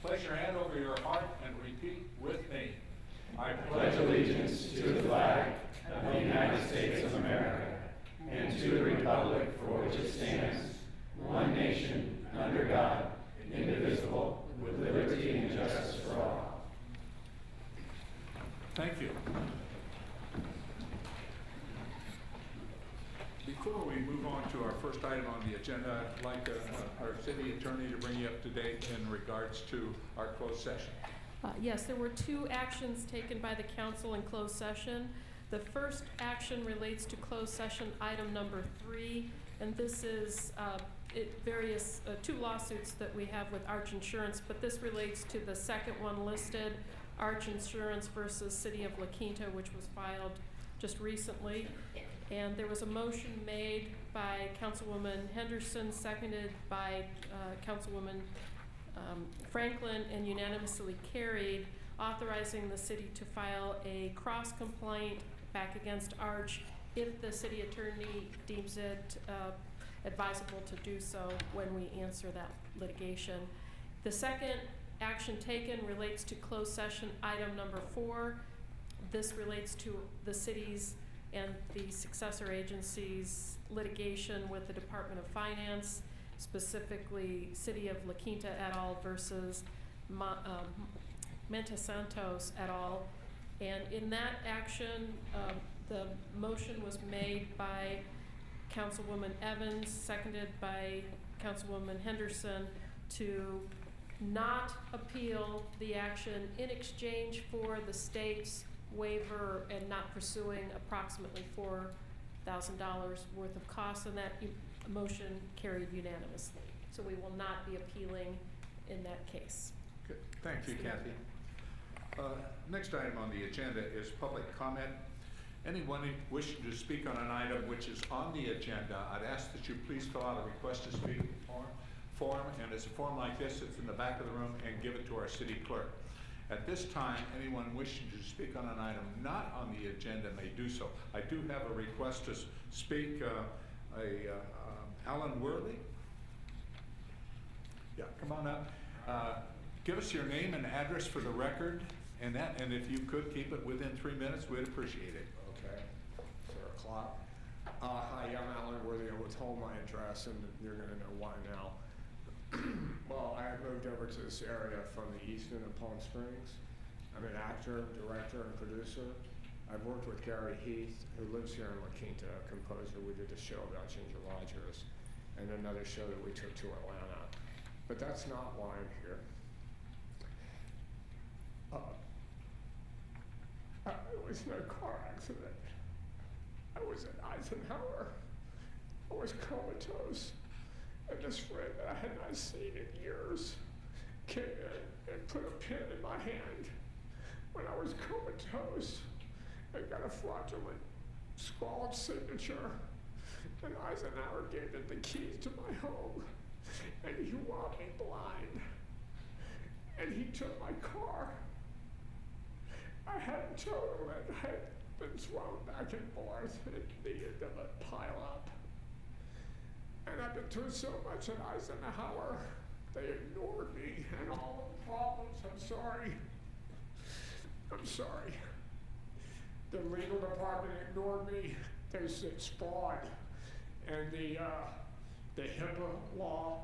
Place your hand over your heart and repeat with me. I pledge allegiance to the flag of the United States of America and to the republic for which it stands, one nation, under God, indivisible, with liberty and justice for all. Thank you. Before we move on to our first item on the agenda, I'd like our city attorney to bring you up to date in regards to our closed session. Yes, there were 2 actions taken by the council in closed session. The first action relates to closed session item number 3, and this is 2 lawsuits that we have with Arch Insurance, but this relates to the second one listed, Arch Insurance versus City of La Quinta, which was filed just recently. And there was a motion made by Councilwoman Henderson, seconded by Councilwoman Franklin, and unanimously carried, authorizing the city to file a cross complaint back against Arch if the city attorney deems it advisable to do so when we answer that litigation. The second action taken relates to closed session item number 4. This relates to the city's and the successor agency's litigation with the Department of Finance, specifically City of La Quinta et al. Versus Menta Santos et al. And in that action, the motion was made by Councilwoman Evans, seconded by Councilwoman Henderson, to not appeal the action in exchange for the state's waiver and not pursuing approximately $4,000 worth of costs, and that motion carried unanimously. So we will not be appealing in that case. Good. Thank you, Kathy. Next item on the agenda is public comment. Anyone wishing to speak on an item which is on the agenda, I'd ask that you please fill out a request to speak form, and it's a form like this. It's in the back of the room, and give it to our city clerk. At this time, anyone wishing to speak on an item not on the agenda may do so. I do have a request to speak, Alan Worley. Yeah, come on up. Give us your name and address for the record, and if you could keep it within 3 minutes, we'd appreciate it. Okay, Sarah Klopp. Hi, I'm Alan Worthy. I withhold my address, and you're going to know why now. Well, I moved over to this area from the east end of Palm Springs. I'm an actor, director, and producer. I've worked with Gary Heath, who lives here in La Quinta, a composer. We did a show about Ginger Rogers, and another show that we took to Atlanta. But that's not why I'm here. I was in a car accident. I was at Eisenhower. I was comatose. And this friend that I had not seen in years came in and put a pen in my hand when I was comatose and got a fraudulent scrawled signature. And Eisenhower gave him the keys to my home, and he robbed me blind. And he took my car. I hadn't totaled it. I had been thrown back and forth at the end of a pile-up. And I've been through so much at Eisenhower. They ignored me and all the problems. I'm sorry. I'm sorry. The legal department ignored me. They said it's fraud. And the HIPAA law,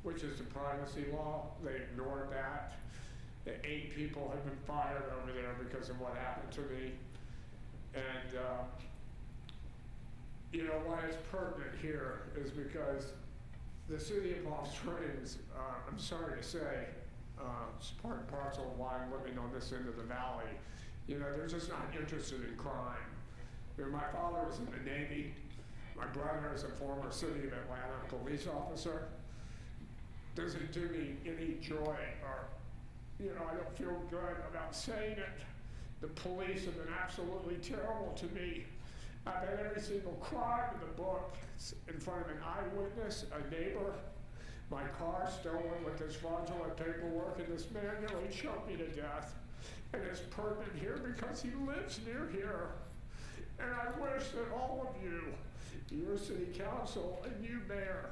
which is the privacy law, they ignored that. The 8 people have been fired over there because of what happened to me. And you know why it's pertinent here is because the city of Palm Springs, I'm sorry to say, it's part and parcel of why I'm living on this end of the valley. You know, they're just not interested in crime. You know, my father was in the Navy. My brother is a former City of Atlanta police officer. Doesn't do me any joy, or, you know, I don't feel good about saying it. The police have been absolutely terrible to me. I've had every single crime in the book in front of an eyewitness, a neighbor. My car stolen with this fraudulent paperwork, and this man nearly choked me to death. And it's pertinent here because he lives near here. And I wish that all of you, your city council and you, mayor,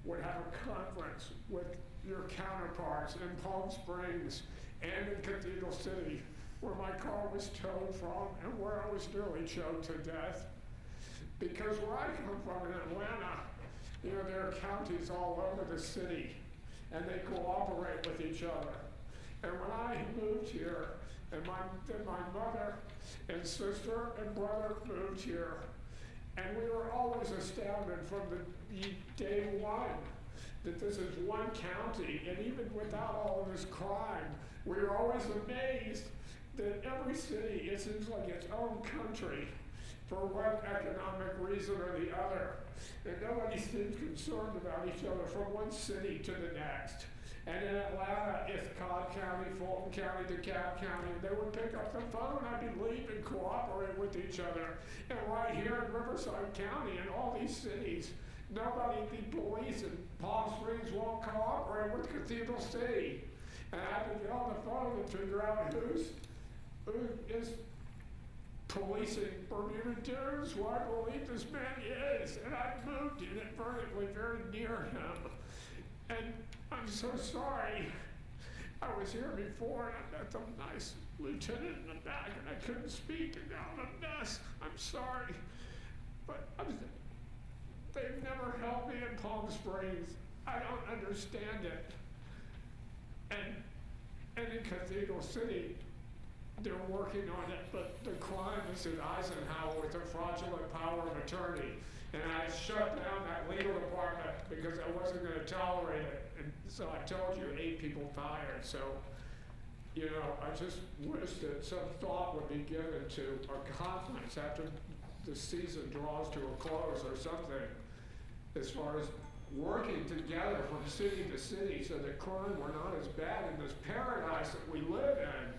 would have a conference with your counterparts in Palm Springs and in Cathedral City, where my car was towed from and where I was nearly choked to death. Because where I come from in Atlanta, you know, there are counties all over the city, and they cooperate with each other. And when I moved here, and my mother and sister and brother moved here, and we were always astounded from the day one that this is one county, and even without all of this crime, we were always amazed that every city, it seems like its own country for one economic reason or the other. And nobody seems concerned about each other from one city to the next. And in Atlanta, it's Cobb County, Fulton County, DeKalb County. They would pick up the phone, I believe, and cooperate with each other. And right here in Riverside County and all these cities, nobody, the police in Palm Springs won't cooperate with Cathedral City. And I had to get on the phone and figure out who is policing Bermuda Dunes, who I believe this man is. And I moved inadvertently very near him. And I'm so sorry. I was here before and I met the nice lieutenant in the back and I couldn't speak and now I'm a mess. I'm sorry. But they've never helped me in Palm Springs. I don't understand it. And in Cathedral City, they're working on it, but the crime is in Eisenhower with a fraudulent power of attorney. And I shut down that legal department because I wasn't going to tolerate it. And so I told you 8 people fired. So, you know, I just wish that some thought would be given to a conference after the season draws to a close or something, as far as working together from city to city so that crime were not as bad in this paradise that we live in.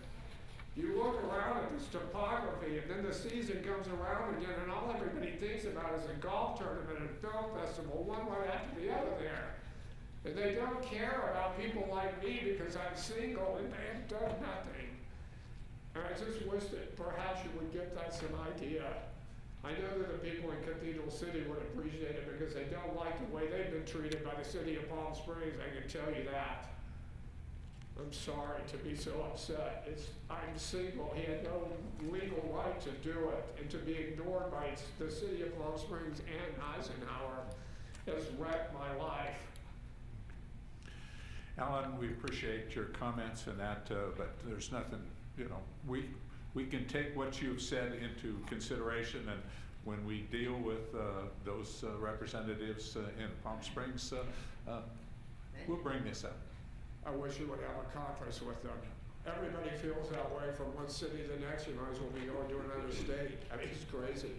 You look around at this topography, and then the season comes around again, and all everybody thinks about is a golf tournament and a film festival, one right after the other there. And they don't care about people like me because I'm single and they have done nothing. And I just wish that perhaps you would give that some idea. I know that the people in Cathedral City would appreciate it because they don't like the way they've been treated by the city of Palm Springs, I can tell you that. I'm sorry to be so upset. I'm single. He had no legal right to do it, and to be ignored by the city of Palm Springs and Eisenhower has wrecked my life. Alan, we appreciate your comments and that, but there's nothing, you know, we can take what you've said into consideration, and when we deal with those representatives in Palm Springs, we'll bring this up. I wish you would have a conference with them. Everybody feels that way from one city to the next. You might as well be going to another state. I mean, it's crazy.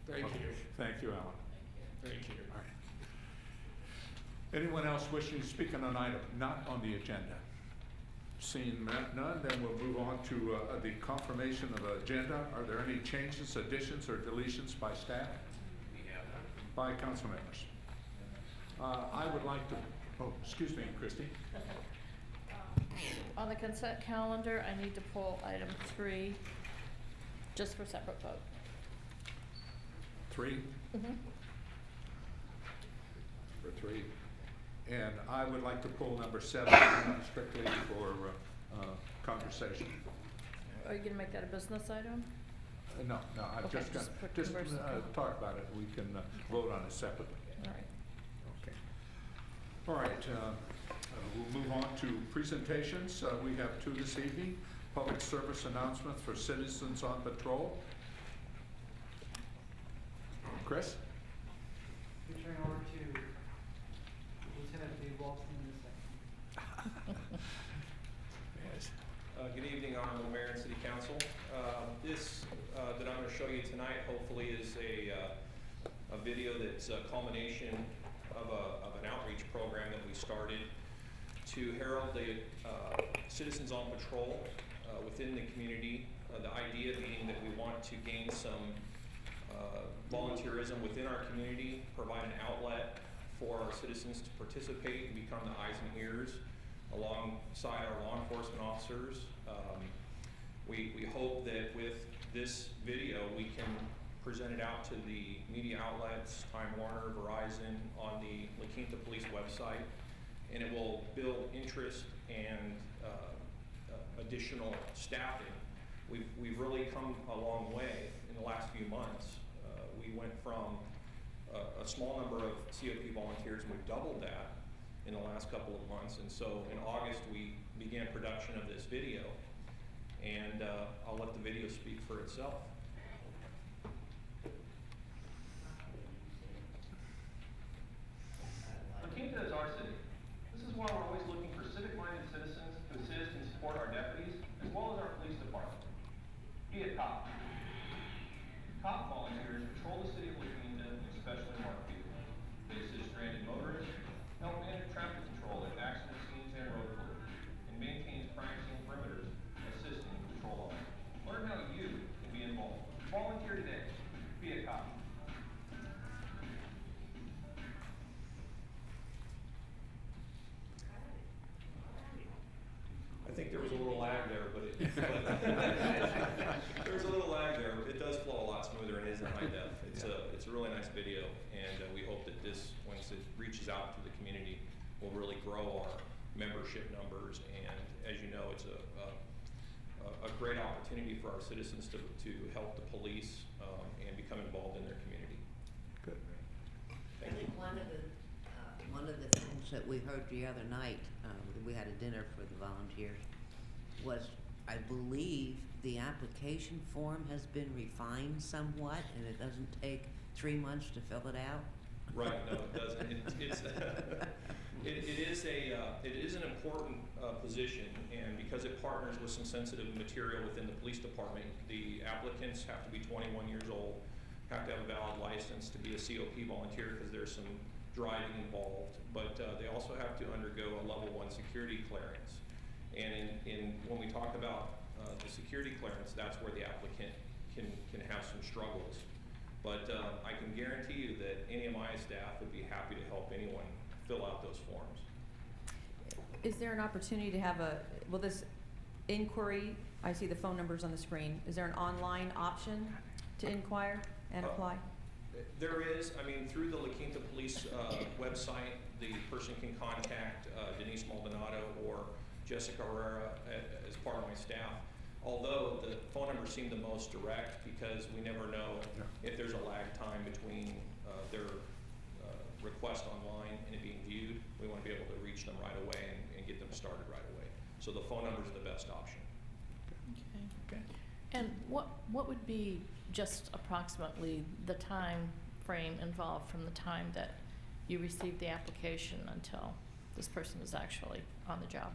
Thank you. Thank you, Alan. Thank you. All right. Anyone else wishing to speak on an item not on the agenda? Seeing none, then we'll move on to the confirmation of the agenda. Are there any changes, additions, or deletions by staff? We have none. By council members? I would like to, oh, excuse me, Christie. On the consent calendar, I need to pull item 3, just for separate vote. 3? Mm-hmm. For 3. And I would like to pull number 7 strictly for conversation. Are you gonna make that a business item? No, I'm Okay, just gonna, just put just converse- talk about it. We can vote on it separately. All right. Okay. All right, we'll move on to presentations. We have 2 this evening. Public service announcements for citizens on patrol. Chris? Turn over to Lieutenant Dave Walton in a second. Yes. Good evening, Honorable Mayor and City Council. This that I'm going to show you tonight hopefully is a video that's a culmination of an outreach program that we started to herald the citizens on patrol within the community. The idea being that we want to gain some volunteerism within our community, provide an outlet for our citizens to participate and become the eyes and ears alongside our law enforcement officers. We hope that with this video we can present it out to the media outlets, Time Warner, Verizon, on the La Quinta Police website, and it will build interest and additional staffing. We've really come a long way in the last few months. We went from a small number of COP volunteers, and we've doubled that in the last couple of months. And so in August, we began production of this video, and I'll let the video speak for itself. Quinta is our city. This is why we're always looking for civic-minded citizens to assist and support our deputies, as well as our police department. Be a cop. Cop volunteers patrol the city of La Quinta, and especially Markview. They assist stranded motorists, help manage traffic control at accident scenes and road closures, and maintains crime scene perimeters, assisting patrol officers. Learn how you can be involved. Volunteer today. Be a cop. I think there was a little lag there, but there was a little lag there. It does flow a lot smoother and is in high def. It's a really nice video, and we hope that this, once it reaches out to the community, will really grow our membership numbers. And as you know, it's a great opportunity for our citizens to help the police and become involved in their community. Good. I think one of the things that we heard the other night, we had a dinner for the volunteers, was I believe the application form has been refined somewhat, and it doesn't take 3 months to fill it out. Right, no, it doesn't. It is an important position, and because it partners with some sensitive material within the police department, the applicants have to be 21 years old, have to have a valid license to be a COP volunteer because there's some driving involved, but they also have to undergo a level 1 security clearance. And when we talk about the security clearance, that's where the applicant can have some struggles. But I can guarantee you that any of my staff would be happy to help anyone fill out those forms. Is there an opportunity to have will this inquiry, I see the phone numbers on the screen, is there an online option to inquire and apply? There is. I mean, through the La Quinta Police website, the person can contact Denise Maldonado or Jessica Herrera as part of my staff. Although the phone numbers seem the most direct because we never know if there's a lag time between their request online and it being viewed. We want to be able to reach them right away and get them started right away. So the phone number is the best option. Okay. And what would be just approximately the time frame involved from the time that you receive the application until this person is actually on the job?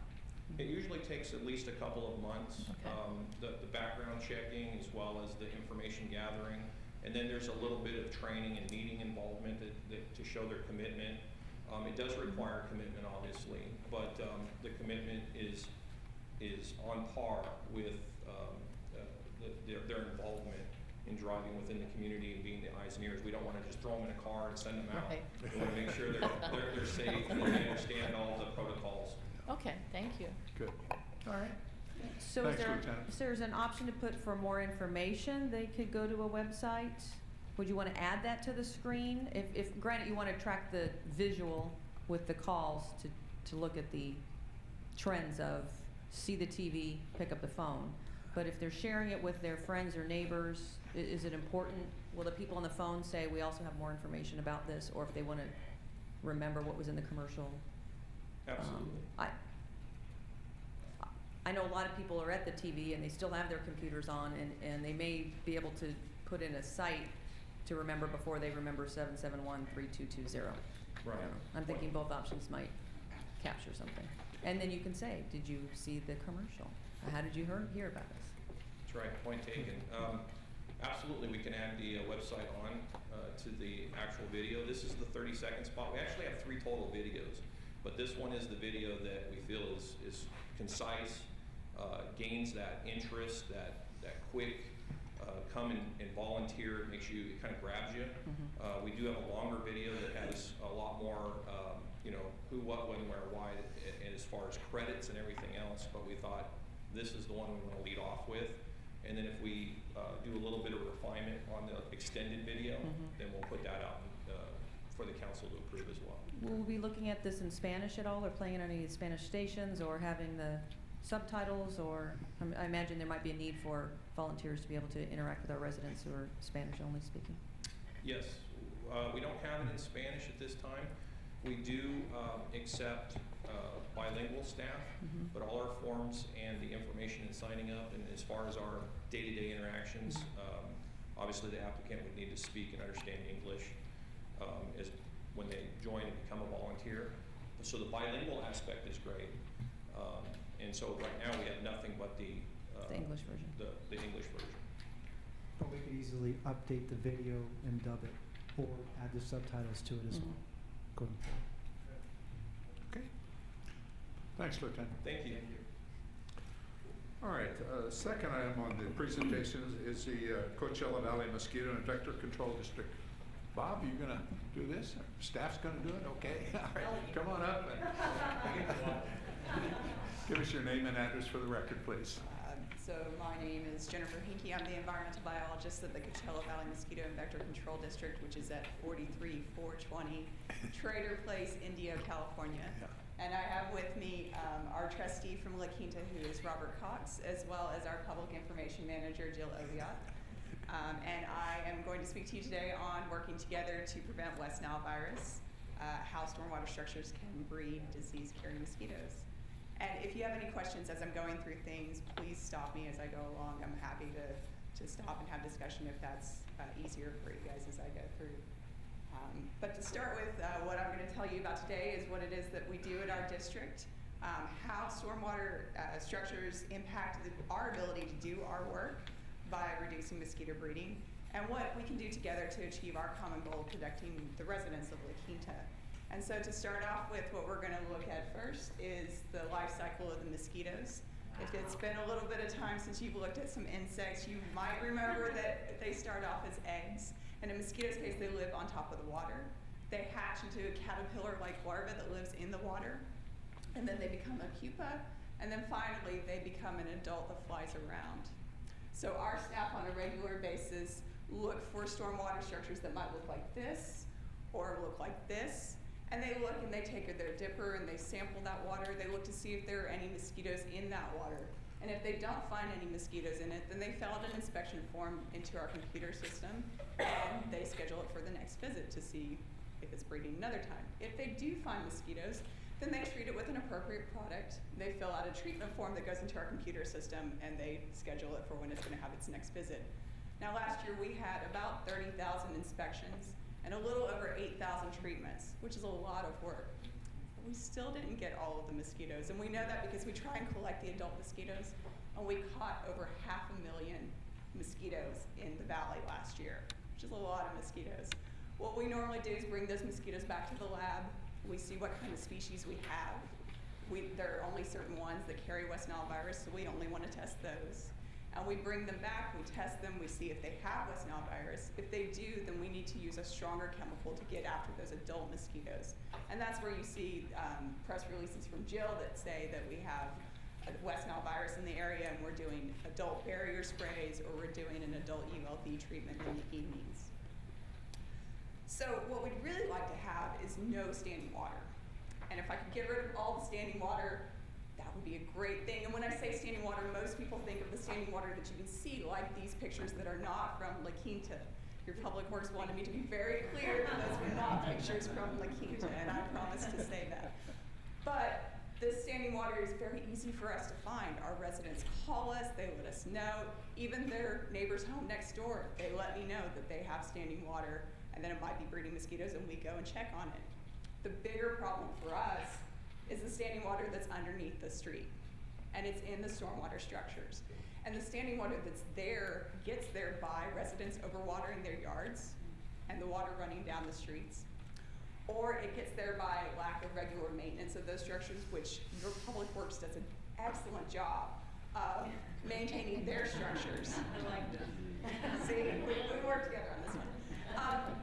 It usually takes at least a couple of months. Okay. The background checking as well as the information gathering. And then there's a little bit of training and meeting involvement to show their commitment. It does require commitment, obviously, but the commitment is on par with their involvement in driving within the community and being the eyes and ears. We don't want to just throw them in a car and send them out. Right. We want to make sure they're safe and they understand all the protocols. Okay, thank you. Good. All right. So Thanks, is Lieutenant. there's an option to put for more information, they could go to a website? Would you want to add that to the screen? If granted you want to track the visual with the calls to look at the trends of see the TV, pick up the phone. But if they're sharing it with their friends or neighbors, is it important? Will the people on the phone say, we also have more information about this? Or if they want to remember what was in the commercial? Absolutely. I know a lot of people are at the TV and they still have their computers on and they may be able to put in a site to remember before they remember 771-3220. Right. I'm thinking both options might capture something. And then you can say, did you see the commercial? How did you hear about us? That's right, point taken. Absolutely, we can add the website on to the actual video. This is the 30-second spot. We actually have 3 total videos, but this one is the video that we feel is concise, gains that interest, that quick come and volunteer, makes you, it kind of grabs you. Mm-hmm. We do have a longer video that has a lot more, who, what, when, where, why, and as far as credits and everything else, but we thought this is the one we want to lead off with. And then if we do a little bit of refinement on the extended video, Mm-hmm. then we'll put that out for the council to approve as well. Will we be looking at this in Spanish at all, or playing on any Spanish stations, or having the subtitles, or I imagine there might be a need for volunteers to be able to interact with our residents who are Spanish only speaking? Yes, we don't have it in Spanish at this time. We do accept bilingual staff, but all our forms and the information in signing up, and as far as our day-to-day interactions, obviously the applicant would need to speak and understand English as when they join and become a volunteer. So the bilingual aspect is great. And so right now we have nothing but the English version. The English version. But we could easily update the video and dub it, or add the subtitles to it as well, going forward. Okay. Thanks, Lieutenant. Thank you. All right, second item on the presentations is the Coachella Valley Mosquito and Vector Control District. Bob, you gonna do this? Staff's gonna do it? Okay. All right, come on up. Give us your name and address for the record, please. So my name is Jennifer Hinkie. I'm the environmental biologist at the Coachella Valley Mosquito and Vector Control District, which is at 43420 Trader Place, Indio, California. Yeah. And I have with me our trustee from La Quinta, who is Robert Cox, as well as our public information manager, Jill Oviatt. And I am going to speak to you today on working together to prevent West Nile virus, how stormwater structures can breed disease-carrying mosquitoes. And if you have any questions as I'm going through things, please stop me as I go along. I'm happy to stop and have discussion if that's easier for you guys as I go through. But to start with, what I'm going to tell you about today is what it is that we do at our district, how stormwater structures impact our ability to do our work by reducing mosquito breeding, and what we can do together to achieve our common goal of protecting the residents of La Quinta. And so to start off with, what we're going to look at first is the life cycle of the mosquitoes. If it's been a little bit of time since you've looked at some insects, you might remember that they start off as eggs. In a mosquito's case, they live on top of the water. They hatch into a caterpillar-like larva that lives in the water, and then they become a pupa, and then finally they become an adult that flies around. So our staff on a regular basis look for stormwater structures that might look like this, or look like this, and they look and they take their dipper and they sample that water. They look to see if there are any mosquitoes in that water. And if they don't find any mosquitoes in it, then they fill out an inspection form into our computer system, and they schedule it for the next visit to see if it's breeding another time. If they do find mosquitoes, then they treat it with an appropriate product. They fill out a treatment form that goes into our computer system, and they schedule it for when it's going to have its next visit. Now, last year we had about 30,000 inspections and a little over 8,000 treatments, which is a lot of work. But we still didn't get all of the mosquitoes, and we know that because we try and collect the adult mosquitoes, and we caught over 500,000 mosquitoes in the valley last year, which is a lot of mosquitoes. What we normally do is bring those mosquitoes back to the lab. We see what kind of species we have. There are only certain ones that carry West Nile virus, so we only want to test those. And we bring them back, we test them, we see if they have West Nile virus. If they do, then we need to use a stronger chemical to get after those adult mosquitoes. And that's where you see press releases from Jill that say that we have West Nile virus in the area, and we're doing adult barrier sprays, or we're doing an adult ULV treatment in the evenings. So what we'd really like to have is no standing water. And if I could get rid of all the standing water, that would be a great thing. And when I say standing water, most people think of the standing water that you can see, like these pictures that are not from La Quinta. Your public works wanted me to be very clear that those were not pictures from La Quinta, and I promise to say that. But this standing water is very easy for us to find. Our residents call us, they let us know. Even their neighbor's home next door, they let me know that they have standing water, and then it might be breeding mosquitoes, and we go and check on it. The bigger problem for us is the standing water that's underneath the street, and it's in the stormwater structures. And the standing water that's there gets there by residents overwatering their yards and the water running down the streets, or it gets there by lack of regular maintenance of those structures, which your public works does an excellent job of maintaining their structures. I like that. See, we work together on this one.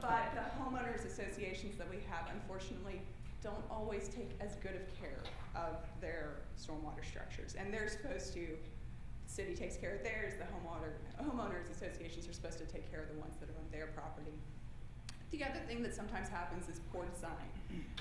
But the homeowners associations that we have, unfortunately, don't always take as good of care of their stormwater structures. And they're supposed to, the city takes care of theirs, the homeowners associations are supposed to take care of the ones that are on their property. The other thing that sometimes happens is poor design.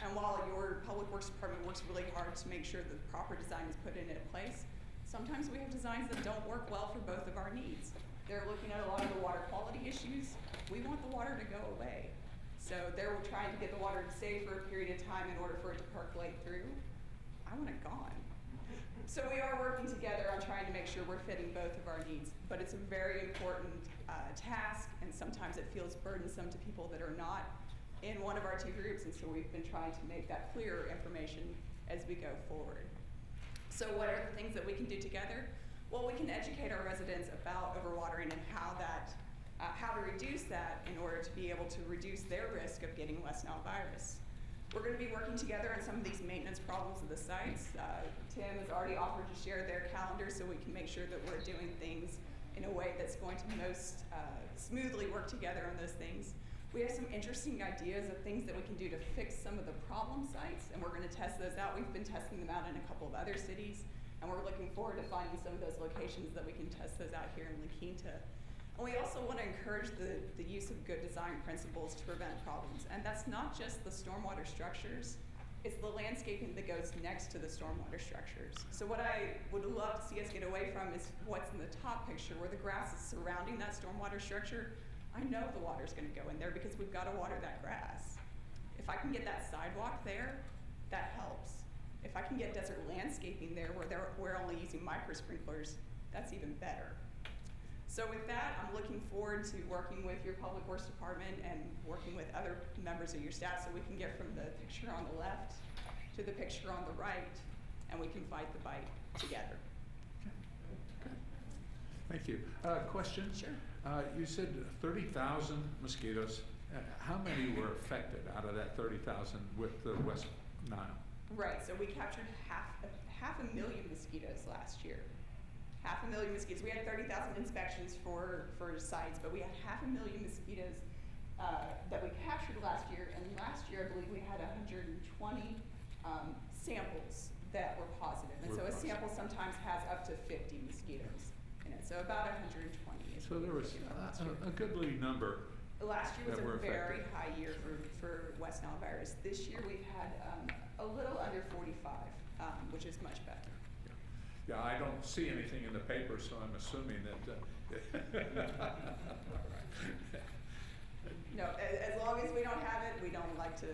And while your public works department works really hard to make sure that the proper design is put in place, sometimes we have designs that don't work well for both of our needs. They're looking at a lot of the water quality issues. We want the water to go away. So they're trying to get the water to stay for a period of time in order for it to percolate through. I want it gone. So we are working together on trying to make sure we're fitting both of our needs, but it's a very important task, and sometimes it feels burdensome to people that are not in one of our two groups, and so we've been trying to make that clearer information as we go forward. So what are the things that we can do together? Well, we can educate our residents about overwatering and how to reduce that in order to be able to reduce their risk of getting West Nile virus. We're going to be working together on some of these maintenance problems of the sites. Tim has already offered to share their calendar so we can make sure that we're doing things in a way that's going to most smoothly work together on those things. We have some interesting ideas of things that we can do to fix some of the problem sites, and we're going to test those out. We've been testing them out in a couple of other cities, and we're looking forward to finding some of those locations that we can test those out here in La Quinta. And we also want to encourage the use of good design principles to prevent problems. And that's not just the stormwater structures, it's the landscaping that goes next to the stormwater structures. So what I would love to see us get away from is what's in the top picture, where the grass is surrounding that stormwater structure. I know the water's gonna go in there because we've got to water that grass. If I can get that sidewalk there, that helps. If I can get desert landscaping there where we're only using micro sprinklers, that's even better. So with that, I'm looking forward to working with your Public Works Department and working with other members of your staff so we can get from the picture on the left to the picture on the right, and we can fight the bite together. Okay. Thank you. Question? Sure. You said 30,000 mosquitoes. How many were affected out of that 30,000 with the West Nile? Right, so we captured half a million mosquitoes last year. 500,000 mosquitoes. We had 30,000 inspections for sites, but we had 500,000 mosquitoes that we captured last year. And last year, I believe we had 120 samples that were positive. And so a sample sometimes has up to 50 mosquitoes in it. So about 120 is. So there was a goodly number. Last year was that were a very affected. high year for West Nile virus. This year we've had a little under 45, which is much better. Yeah, I don't see anything in the paper, so I'm assuming that. No, as long as we don't have it, we don't like to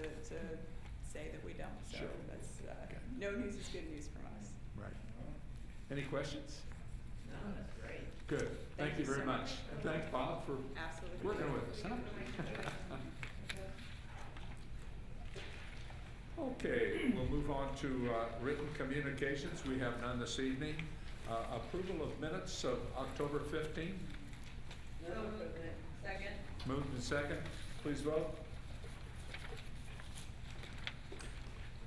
say that we don't. So Sure. that's Okay. no news is good news from us. Right. Any questions? No, that's great. Good. Thank you very so much. And thanks, Bob, for Absolutely. working with us, huh? Okay, we'll move on to written communications. We have none this evening. Approval of minutes of October 15th. Second. Moved and second. Please vote.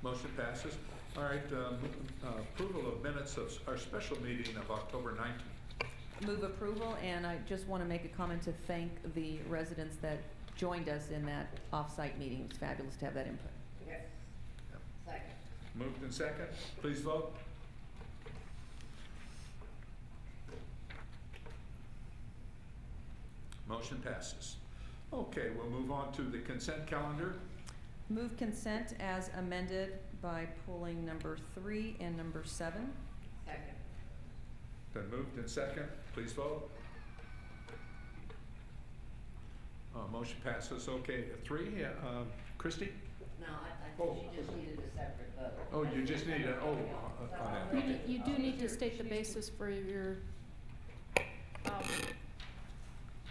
Motion passes. All right, approval of minutes of our special meeting of October 19th. Move approval, and I just want to make a comment to thank the residents that joined us in that off-site meeting. It's fabulous to have that input. Yes. Second. Moved and second. Please vote. Motion passes. Okay, we'll move on to the consent calendar. Move consent as amended by pulling number 3 and number 7. Second. Been moved and second. Please vote. Motion passes. Okay, 3. Christie? No, I Oh. think she just needed a separate vote. Oh, you just need a, on that. Okay. You do need to state the basis for your,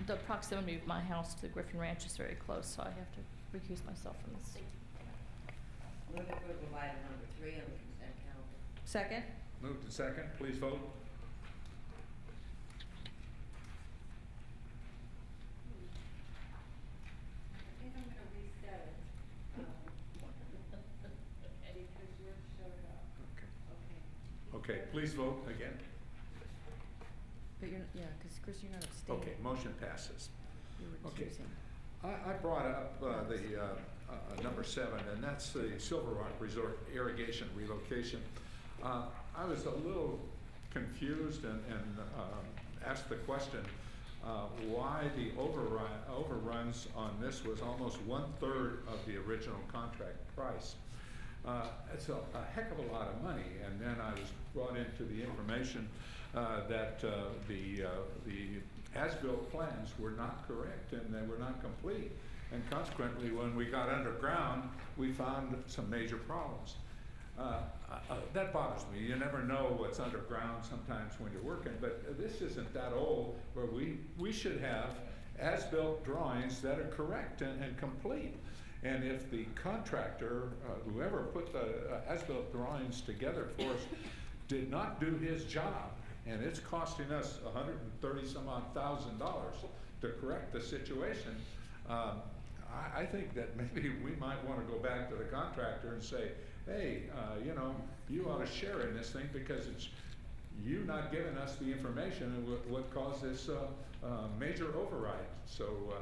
The proximity of my house to Griffin Ranch is very close, so I have to recuse myself from this. Move approval of item number 3 on the consent calendar. Second. Moved and second. Please vote. I think I'm gonna reset it. Because yours showed up. Okay. Okay, please vote again. But you're, yeah, because Chris, you're not abstaining. Okay, motion passes. You're Okay. recusing. I brought up the number 7, and that's the Silver Rock Resort irrigation relocation. I was a little confused and asked the question, why the overruns on this was almost 1/3 of the original contract price. It's a heck of a lot of money, and then I was brought into the information that the as-built plans were not correct and they were not complete. And consequently, when we got underground, we found some major problems. That bothers me. You never know what's underground sometimes when you're working, but this isn't that old where we should have as-built drawings that are correct and complete. And if the contractor, whoever put the as-built drawings together for us, did not do his job, and it's costing us $130,000 to correct the situation, I think that maybe we might want to go back to the contractor and say, hey, you know, you ought to share in this thing because it's you not giving us the information and what caused this major override. So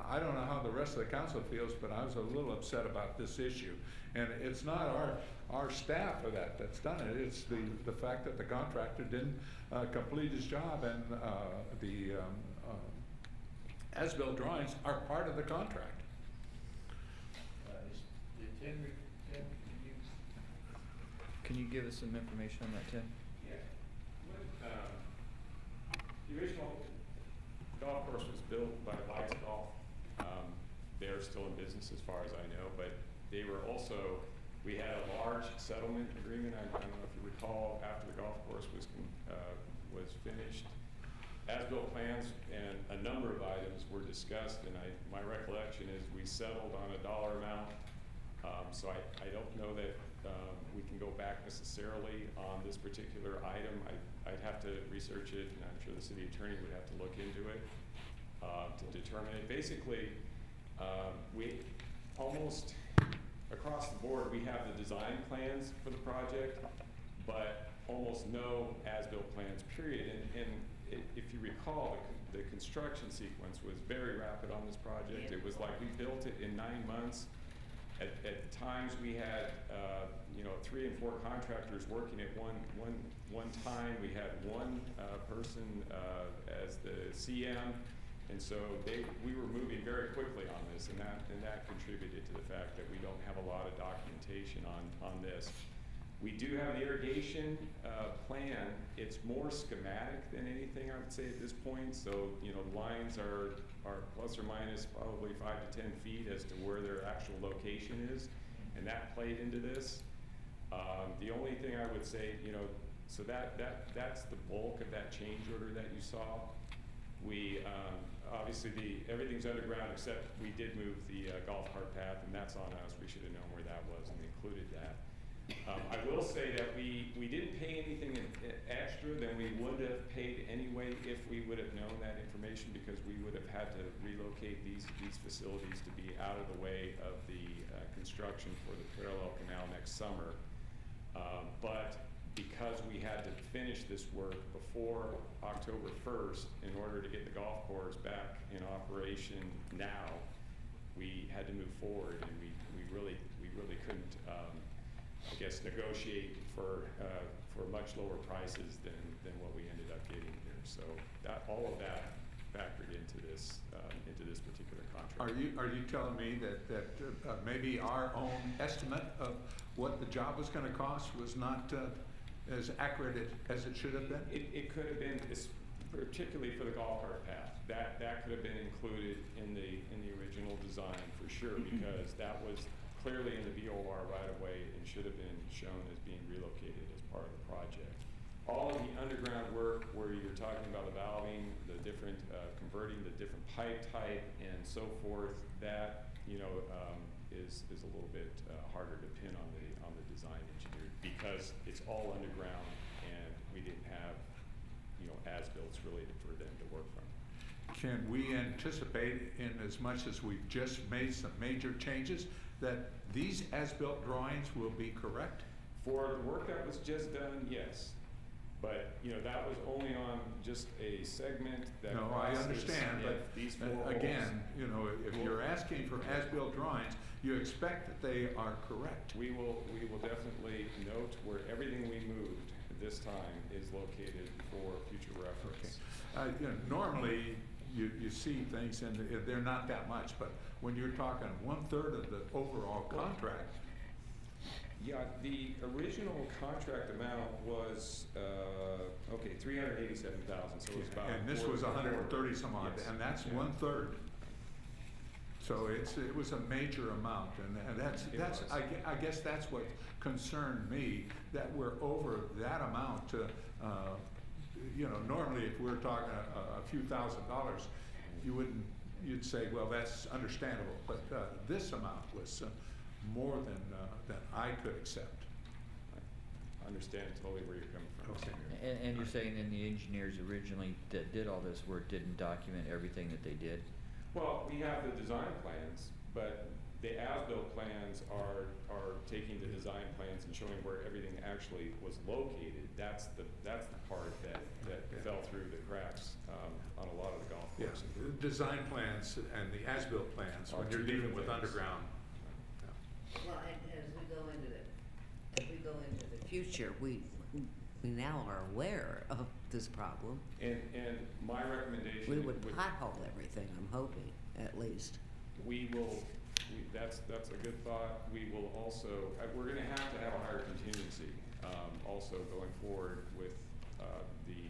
I don't know how the rest of the council feels, but I was a little upset about this issue. And it's not our staff or that's done it. It's the fact that the contractor didn't complete his job, and the as-built drawings are part of the contract. Can you give us some information on that, Tim? Yeah. When, the original golf course was built by Lights Golf. They're still in business as far as I know, but they were also, we had a large settlement agreement. I don't know if you recall, after the golf course was finished. As-built plans and a number of items were discussed, and my recollection is we settled on a dollar amount. So I don't know that we can go back necessarily on this particular item. I'd have to research it, and I'm sure the city attorney would have to look into it to determine it. Basically, we almost across the board, we have the design plans for the project, but almost no as-built plans, period. And if you recall, the construction sequence was very rapid on this project. It was like we built it in 9 months. At times we had, 3 and 4 contractors working at one time. We had one person as the CM, and so we were moving very quickly on this, and that contributed to the fact that we don't have a lot of documentation on this. We do have an irrigation plan. It's more schematic than anything, I would say, at this point. So, lines are plus or minus probably 5 to 10 feet as to where their actual location is, and that played into this. The only thing I would say, so that's the bulk of that change order that you saw. We obviously everything's underground except we did move the golf cart path, and that's on us. We should have known where that was, and we included that. I will say that we didn't pay anything extra than we would have paid anyway if we would have known that information, because we would have had to relocate these facilities to be out of the way of the construction for the parallel canal next summer. But because we had to finish this work before October 1st in order to get the golf course back in operation now, we had to move forward, and we really couldn't negotiate for much lower prices than what we ended up getting here. So all of that factored into this particular contract. Are you telling me that maybe our own estimate of what the job was going to cost was not as accurate as it should have been? It could have been, particularly for the golf cart path. That could have been included in the original design for sure, because that was clearly in the BOR right of way and should have been shown as being relocated as part of the project. All of the underground work where you're talking about the valving, the different converting the different pipe type and so forth, that is a little bit harder to pin on the design engineer, because it's all underground and we didn't have as-builts really for them to work from. Can we anticipate, in as much as we've just made some major changes, that these as-built drawings will be correct? For the work that was just done, yes. But, that was only on just a segment that No, I crosses understand, but these 4 again, holes. if you're asking for as-built drawings, you expect that they are correct. We will definitely note where everything we moved this time is located for future reference. You know, normally, you see things and they're not that much, but when you're talking 1/3 of the overall contract, Yeah, the original contract amount was, okay, 387,000, so it was about. and this was 130 some odd, Yes. and that's Yeah. 1/3. So it was a major amount, and that's, It was. I guess that's what concerned me, that we're over that amount. You know, normally if we're talking a few $1,000s, you'd say, well, that's understandable, but this amount was more than I could accept. I understand totally where you're coming from. Okay. And you're saying then the engineers originally that did all this work didn't document everything that they did? Well, we have the design plans, but the as-built plans are taking the design plans and showing where everything actually was located. That's the part that Yeah. fell through the cracks, on a lot of the golf Yeah, courses. the design plans and the as-built plans, when Are you're two dealing different with things. underground. Well, and as we go into the future, we now are aware of this problem. And my recommendation We would pothole everything, I'm hoping, at least. That's a good thought. We will also, we're gonna have to have a higher contingency, also going forward with, the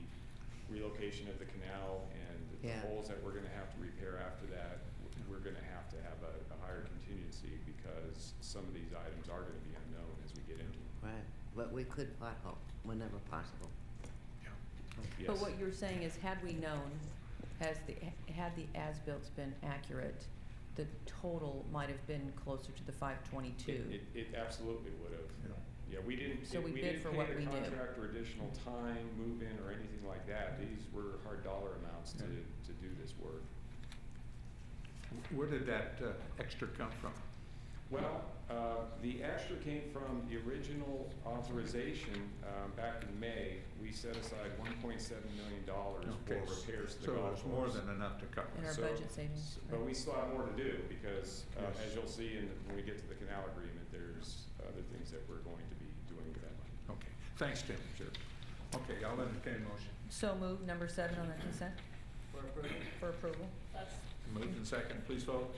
relocation of the canal and the Yeah. holes that we're gonna have to repair after that. We're gonna have to have a higher contingency because some of these items are gonna be unknown as we get into them. Right. But we could pothole whenever possible. But Yes. what you're saying is, had we known, had the as-bills been accurate, the total might have been closer to the 522. It absolutely would have. Yeah, we didn't, So we we bid didn't for pay what the we knew. contractor additional time, move-in, or anything like that. These were hard dollar amounts to do this work. Where did that extra come from? Well, the extra came from the original authorization, back in May. We set aside $1.7 million for Okay, repairs to the so golf it's more course. than enough to cover. In our So- budget savings. But we still have more to do because, Yes. as you'll see when we get to the canal agreement, there's other things that we're going to be doing with that money. Okay, thanks, Tim. Sure. Okay, I'll entertain a motion. So moved, number 7 on the consent? For approval. Moved and second, please vote.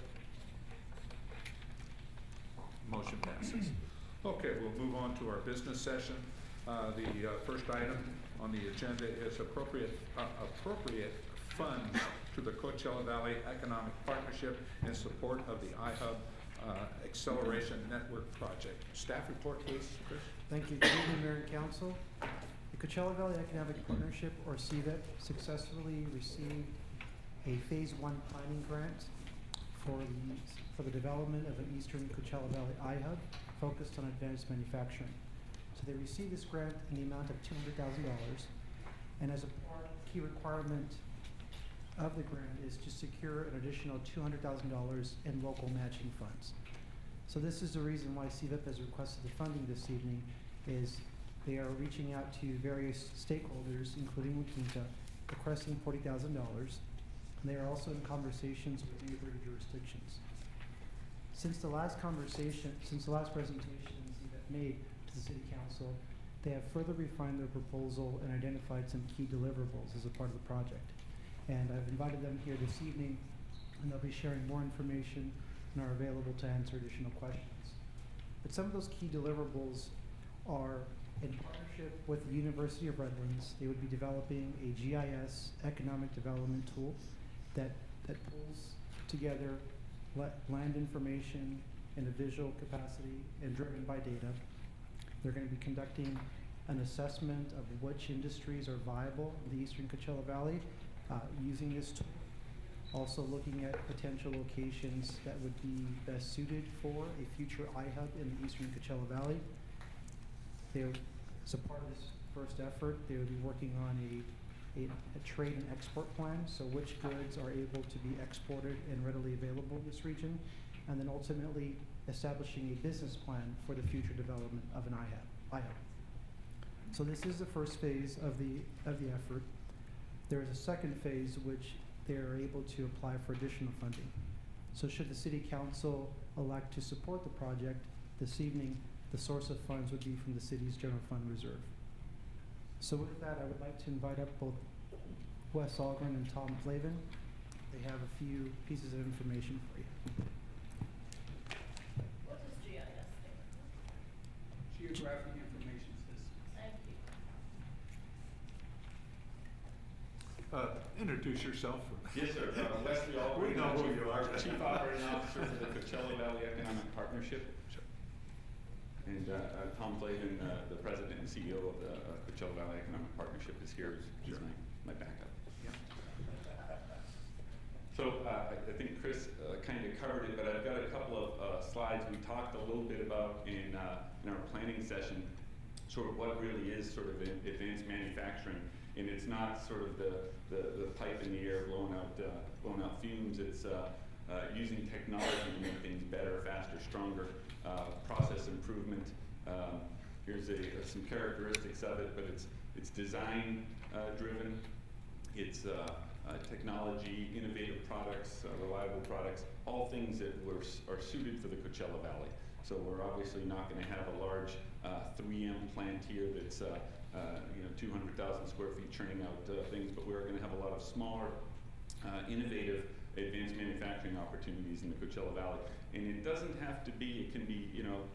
Motion passes. Okay, we'll move on to our business session. The first item on the agenda is appropriate funds to the Coachella Valley Economic Partnership in support of the iHub Acceleration Network Project. Staff report, please, Chris. Thank you. Good evening, Mayor and Council. The Coachella Valley Economic Partnership, or CVEP, successfully received a Phase 1 planning grant for the development of an Eastern Coachella Valley iHub focused on advanced manufacturing. So they received this grant in the amount of $200,000, and as a key requirement of the grant is to secure an additional $200,000 in local matching funds. So this is the reason why CVEP has requested the funding this evening, is they are reaching out to various stakeholders, including Quinta, requesting $40,000. They are also in conversations with neighboring jurisdictions. Since the last presentation CVEP made to the City Council, they have further refined their proposal and identified some key deliverables as a part of the project. And I've invited them here this evening, and they'll be sharing more information and are available to answer additional questions. But some of those key deliverables are, in partnership with the University of Redlands, they would be developing a GIS economic development tool that pulls together land information in a visual capacity and driven by data. They're going to be conducting an assessment of which industries are viable in the Eastern Coachella Valley using this tool. Also looking at potential locations that would be best suited for a future iHub in the Eastern Coachella Valley. As a part of this first effort, they will be working on a trade and export plan, so which goods are able to be exported and readily available in this region, and then ultimately establishing a business plan for the future development of an iHub. So this is the first phase of the effort. There is a second phase which they are able to apply for additional funding. So should the City Council elect to support the project this evening, the source of funds would be from the city's general fund reserve. So with that, I would like to invite up both Wes Algren and Tom Flavin. They have a few pieces of information for you. What does GIS stand for? Geographic Information System. Thank you. Introduce yourself. Yes, sir. Wesley Albright. We know who you are. Chief Operating Officer for the Coachella Valley Economic Partnership. And Tom Flavin, the President and CEO of the Coachella Valley Economic Partnership, is here. He's my backup. Yeah. So I think Chris kind of covered it, but I've got a couple of slides. We talked a little bit about in our planning session, sort of what really is sort of advanced manufacturing. And it's not sort of the pipe in the air blowing out fumes. It's using technology to make things better, faster, stronger, process improvement. Here's some characteristics of it, but it's design driven. It's technology, innovative products, reliable products, all things that are suited for the Coachella Valley. So we're obviously not going to have a large 3M plant here that's 200,000 square feet churning out things, but we're going to have a lot of smaller, innovative, advanced manufacturing opportunities in the Coachella Valley. And it doesn't have to be, it can be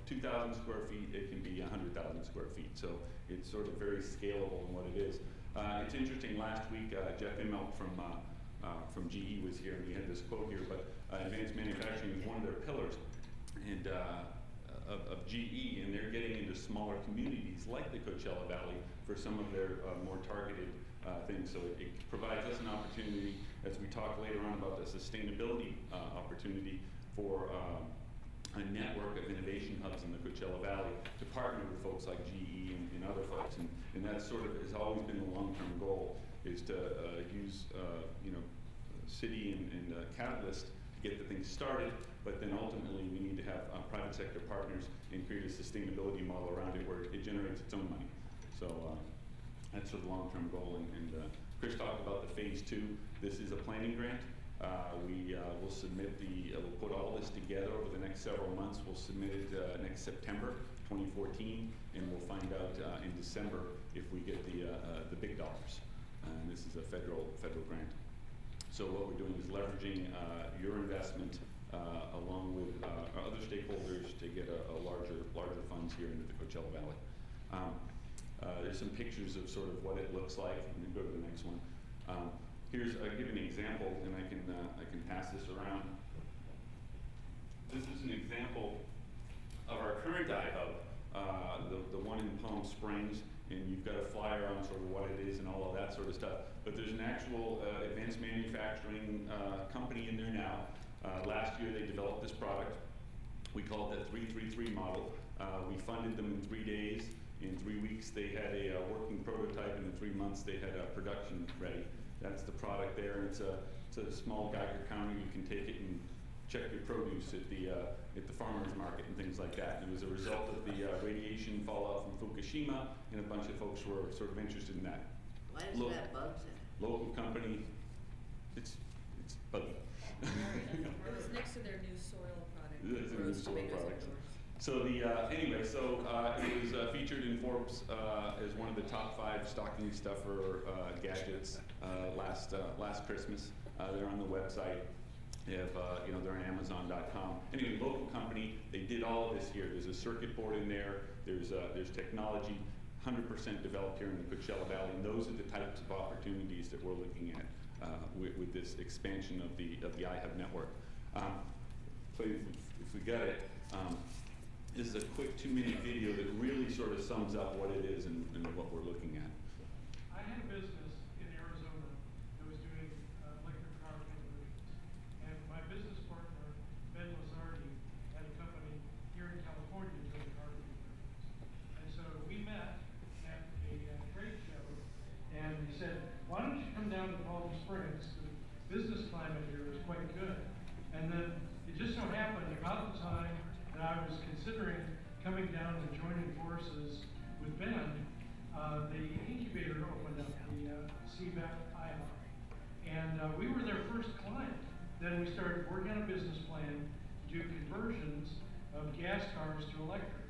2,000 square feet, it can be 100,000 square feet. So it's sort of very scalable in what it is. It's interesting, last week Jeff Immelt from GE was here, and he had this quote here, but advanced manufacturing is one of their pillars and of GE, and they're getting into smaller communities like the Coachella Valley for some of their more targeted things. So it provides us an opportunity, as we talk later on about the sustainability opportunity, for a network of innovation hubs in the Coachella Valley to partner with folks like GE and other folks. And that sort of has always been the long-term goal, is to use city and catalyst to get the things started, but then ultimately we need to have private sector partners and create a sustainability model around it where it generates its own money. So that's sort of the long-term goal. And Chris talked about the phase 2. This is a planning grant. We will submit we'll put all this together over the next several months. We'll submit it next September 2014, and we'll find out in December if we get the big dollars. And this is a federal grant. So what we're doing is leveraging your investment along with our other stakeholders to get a larger funds here into the Coachella Valley. There's some pictures of sort of what it looks like. I'm going to go to the next one. I'll give an example, and I can pass this around. This is an example of our current iHub, the one in Palm Springs, and you've got a flyer on sort of what it is and all of that sort of stuff. But there's an actual advanced manufacturing company in there now. Last year they developed this product. We call it the 333 model. We funded them in 3 days. In 3 weeks they had a working prototype, and in 3 months they had a production ready. That's the product there. It's a small Geiger counter. You can take it and check your produce at the farmer's market and things like that. And it was a result of the radiation fallout from Fukushima, and a bunch of folks were sort of interested in that. Why does that bugs in it? Local company, it's buggy. It was next to their new soil product. It's a new Grows soil tomatoes product. indoors. So it was featured in Forbes as one of the top 5 stocking stuffer gadgets last Christmas. They're on the website. They have they're on Amazon.com. Anyway, local company. They did all of this here. There's a circuit board in there. There's technology, 100% developed here in the Coachella Valley, and those are the types of opportunities that we're looking at with this expansion of the iHub network. So if we got it. This is a quick 2-minute video that really sort of sums up what it is and what we're looking at. I had a business in Arizona that was doing electric car conversions. And my business partner, Ben Lazardi, had a company here in California doing car conversions. And so we met at a trade show, and he said, why don't you come down to Palm Springs? The business climate here is quite good. And then it just so happened about the time that I was considering coming down and joining forces with Ben, the incubator opened up, the CVAP IHOP. And we were their first client. Then we started working on a business plan to do conversions of gas cars to electric.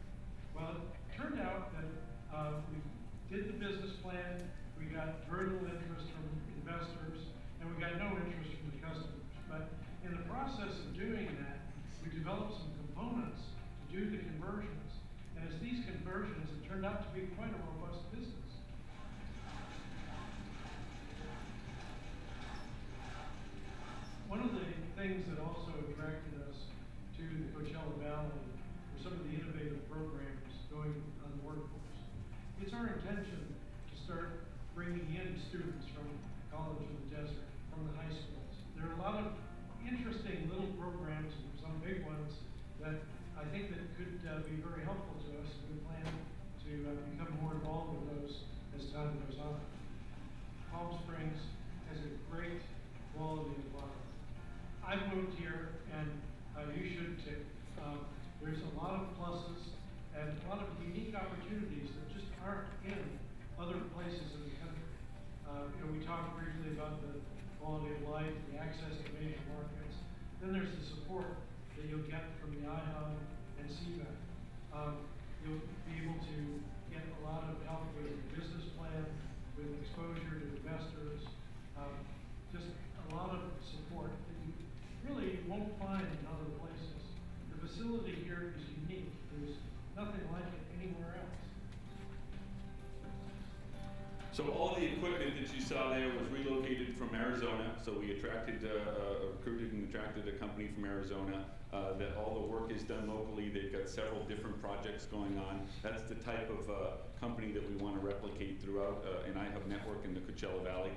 Well, it turned out that we did the business plan, we got very little interest from investors, and we got no interest from the customers. But in the process of doing that, we developed some components to do the conversions. And as these conversions, it turned out to be quite a robust business. One of the things that also attracted us to the Coachella Valley were some of the innovative programs going on the workforce. It's our intention to start bringing in students from college in the desert, from the high schools. There are a lot of interesting little programs and some big ones that I think that could be very helpful to us, and we plan to become more involved with those as time goes on. Palm Springs has a great quality of life. I've moved here, and you should too. There's a lot of pluses and a lot of unique opportunities that just aren't in other places in the country. We talked briefly about the quality of life, the access to major markets. Then there's the support that you'll get from the IHUB and CVAC. You'll be able to get a lot of help with your business plan, with exposure to investors, just a lot of support that you really won't find in other places. The facility here is unique. There's nothing like it anywhere else. So all the equipment that you saw there was relocated from Arizona. So we recruited and attracted a company from Arizona. That all the work is done locally. They've got several different projects going on. That's the type of company that we want to replicate throughout an iHub network in the Coachella Valley.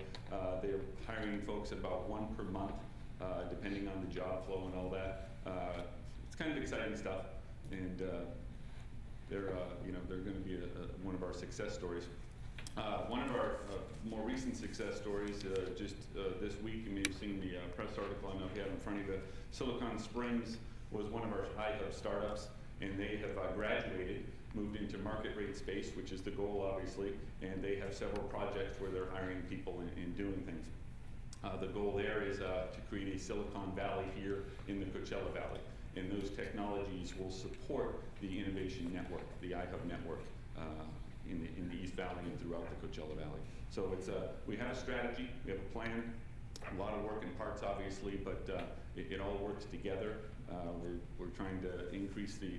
They're hiring folks about one per month, depending on the job flow and all that. It's kind of exciting stuff, and they're going to be one of our success stories. One of our more recent success stories, just this week, you may have seen the press article, I don't know if you have in front of you. Silicon Springs was one of our iHub startups, and they have graduated, moved into market rate space, which is the goal, obviously, and they have several projects where they're hiring people and doing things. The goal there is to create a Silicon Valley here in the Coachella Valley, and those technologies will support the innovation network, the iHub network, in the East Valley and throughout the Coachella Valley. So it's we have a strategy, we have a plan, a lot of work in parts, obviously, but it all works together. We're trying to increase the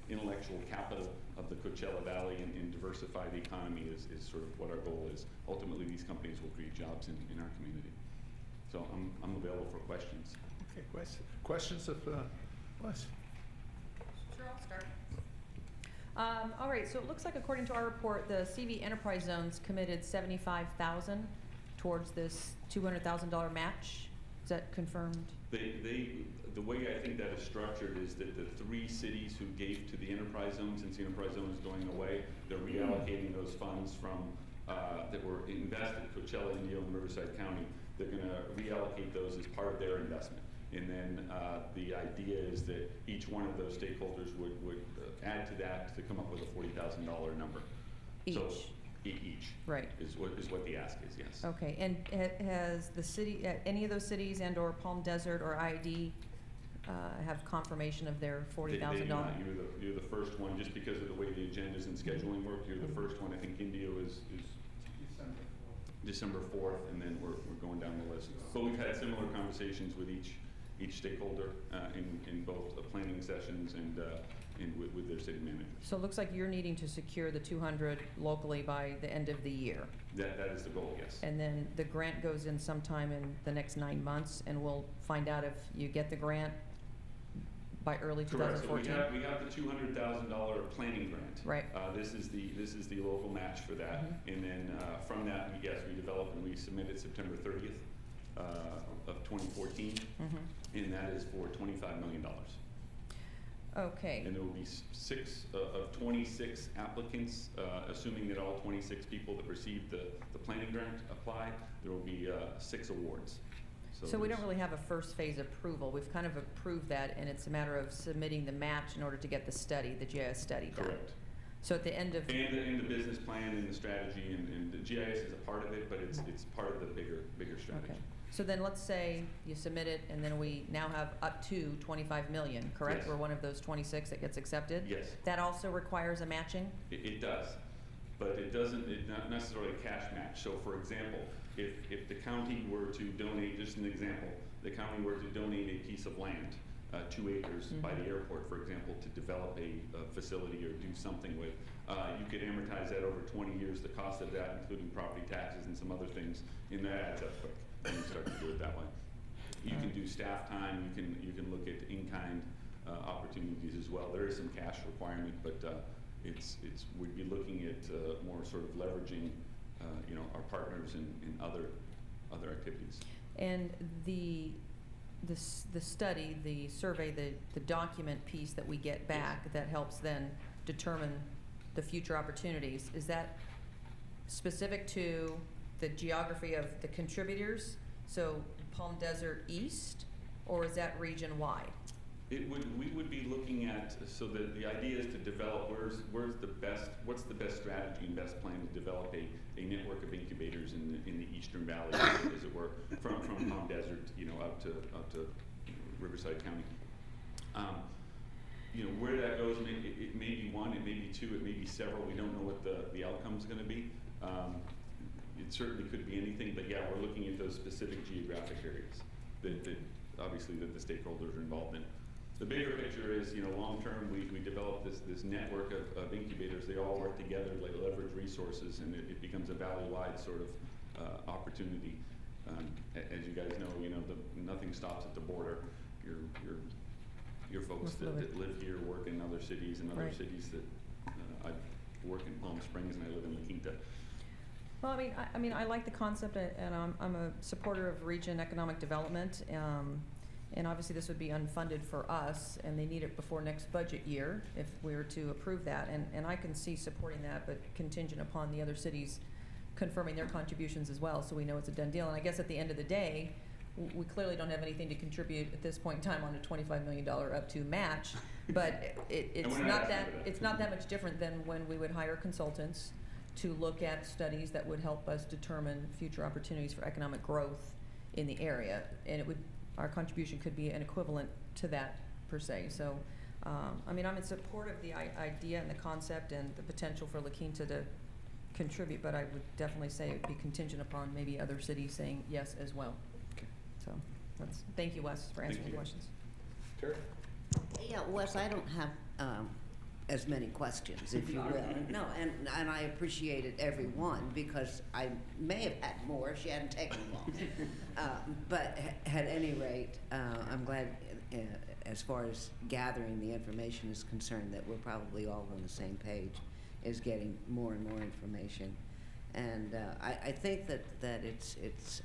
intellectual capital of the Coachella Valley and diversify the economy is sort of what our goal is. Ultimately, these companies will create jobs in our community. So I'm available for questions. Okay, questions of Les? Sure, I'll start. All right, so it looks like according to our report, the CV Enterprise Zones committed $75,000 towards this $200,000 match. Is that confirmed? The way I think that is structured is that the 3 cities who gave to the enterprise zone, since the enterprise zone is going away, they're reallocating those funds from that were invested, Coachella, Indio, and Riverside County. They're going to reallocate those as part of their investment. And then the idea is that each one of those stakeholders would add to that to come up with a $40,000 number. Each? So, each. Right. Is what the ask is, yes. Okay, and has the city, any of those cities and or Palm Desert or ID have confirmation of their $40,000? They do not. You're the first one, just because of the way the agendas and scheduling work. You're the first one. I think Indio is December 4th, and then we're going down the list. But we've had similar conversations with each stakeholder in both planning sessions and with their city managers. So it looks like you're needing to secure the 200 locally by the end of the year. That is the goal, yes. And then the grant goes in sometime in the next 9 months, and we'll find out if you get the grant by early 2014. Correct. So we have the $200,000 planning grant. Right. This is the local match for that, and then from that, we develop and we submit it September 30th of 2014, and that is for $25 million. Okay. And there will be 6 of 26 applicants, assuming that all 26 people that received the planning grant apply. There will be 6 awards. So we don't really have a first phase approval. We've kind of approved that, and it's a matter of submitting the match in order to get the study, the GIS study done. Correct. So at the end of and the business plan and the strategy and the GIS is a part of it, but it's part of the bigger strategy. Okay. So then let's say you submit it, and then we now have up to $25 million, correct? Yes. We're one of those 26 that gets accepted? Yes. That also requires a matching? It does. but it's not necessarily a cash match. So for example, if the county were to donate, just an example, the county were to donate a piece of land, 2 acres by the airport, for example, to develop a facility or do something with, you could amortize that over 20 years, the cost of that, including property taxes and some other things, and that adds up quick when you start to do it that way. You can do staff time, you can look at in-kind opportunities as well. There is some cash requirement, but we'd be looking at more sort of leveraging our partners in other activities. And the study, the survey, the document piece that we get back that helps then determine the future opportunities, is that specific to the geography of the contributors, so Palm Desert East, or is that region-wide? We would be looking at, so the idea is to develop what's the best strategy and best plan to develop a network of incubators in the Eastern Valley, as it were, from Palm Desert, out to Riverside County. Where that goes, it may be one, it may be two, it may be several. We don't know what the outcome's going to be. It certainly could be anything, but yeah, we're looking at those specific geographic areas that obviously that the stakeholders are involved in. The bigger picture is, long term, we develop this network of incubators. They all work together, leverage resources, and it becomes a valley-wide sort of opportunity. As you guys know, nothing stops at the border. Your folks that live here work in other cities, and other cities that I work in Palm Springs, and I live in La Quinta. Well, I like the concept, and I'm a supporter of region economic development. And obviously this would be unfunded for us, and they need it before next budget year if we were to approve that. And I can see supporting that, but contingent upon the other cities confirming their contributions as well, so we know it's a done deal. And I guess at the end of the day, we clearly don't have anything to contribute at this point in time on a $25 million up to match, but it's not that much different than when we would hire consultants to look at studies that would help us determine future opportunities for economic growth in the area, and our contribution could be an equivalent to that per se. So, I'm in support of the idea and the concept and the potential for La Quinta to contribute, but I would definitely say it would be contingent upon maybe other cities saying yes as well. Okay. So, thank you, Wes, for answering the questions. Terry? Yeah, Wes, I don't have as many questions, if you will. No, and I appreciated every one, because I may have had more if she hadn't taken long. But at any rate, I'm glad, as far as gathering the information is concerned, that we're probably all on the same page, is getting more and more information. And I think that it's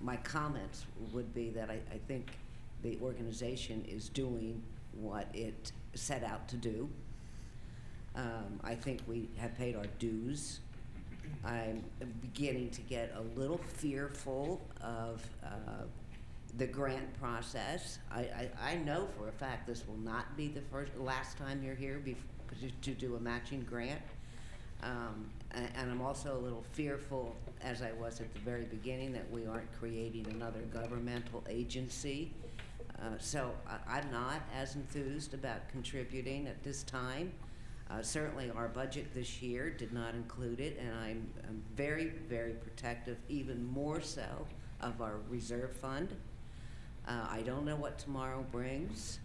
my comments would be that I think the organization is doing what it set out to do. I think we have paid our dues. I'm beginning to get a little fearful of the grant process. I know for a fact this will not be the last time you're here to do a matching grant. And I'm also a little fearful, as I was at the very beginning, that we aren't creating another governmental agency. So I'm not as enthused about contributing at this time. Certainly our budget this year did not include it, and I'm very, very protective, even more so, of our reserve fund. I don't know what tomorrow brings.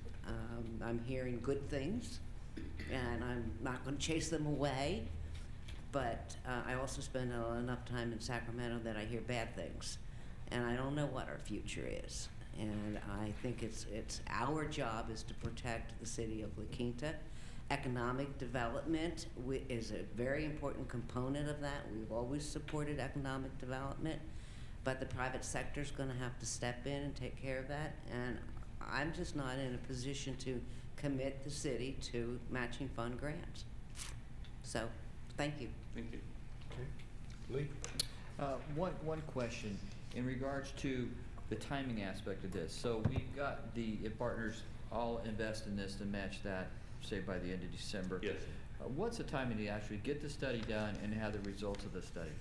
I'm hearing good things, and I'm not going to chase them away. But I also spend enough time in Sacramento that I hear bad things, and I don't know what our future is. And I think it's our job is to protect the city of La Quinta. Economic development is a very important component of that. We've always supported economic development, but the private sector is going to have to step in and take care of that. And I'm just not in a position to commit the city to matching fund grants. So, thank you. Thank you. Okay. Lee? One question in regards to the timing aspect of this. So we've got the partners all invest in this to match that, say, by the end of December. Yes. What's the timing to actually get the study done and have the results of the study?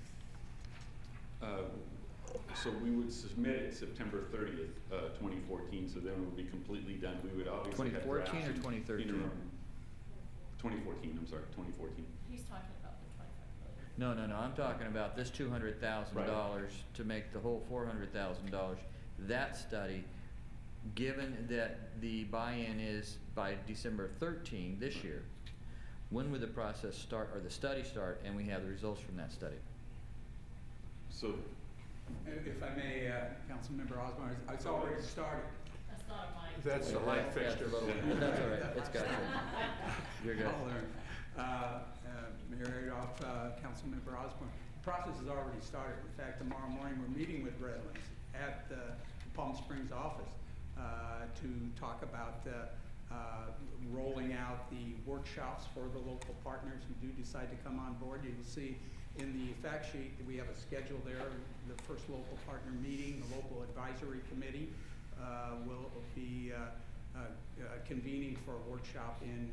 So we would submit it September 30th, 2014, so then it would be completely done. We would obviously have 2014 or 2013? 2014, I'm sorry, 2014. He's talking about the No, I'm talking about this $200,000 to make the whole $400,000. That study, given that the buy-in is by December 13 this year, when would the process start, or the study start, and we have the results from that study? So, If I may, Councilmember Osborne, it's already started. That's not a mic. That's the light fixture. But that's all right, it's got you. You're good. I'll learn. Mayor Adolph, Councilmember Osborne, the process has already started. In fact, tomorrow morning, we're meeting with Redlands at the Palm Springs office to talk about rolling out the workshops for the local partners who do decide to come on board. You will see in the fact sheet that we have a schedule there. The first local partner meeting, the local advisory committee will be convening for a workshop in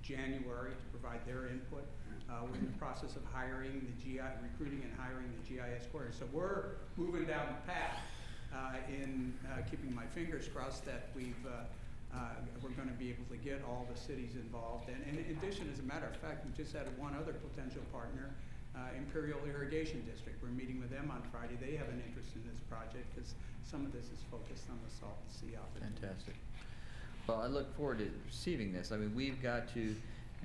January to provide their input. We're in the process of hiring the recruiting and hiring the GIS coordinator. So we're moving down the path in keeping my fingers crossed that we're going to be able to get all the cities involved. And in addition, as a matter of fact, we just added one other potential partner, Imperial Irrigation District. We're meeting with them on Friday. They have an interest in this project because some of this is focused on the Salton Sea opportunity. Fantastic. Well, I look forward to receiving this. I mean, we've got to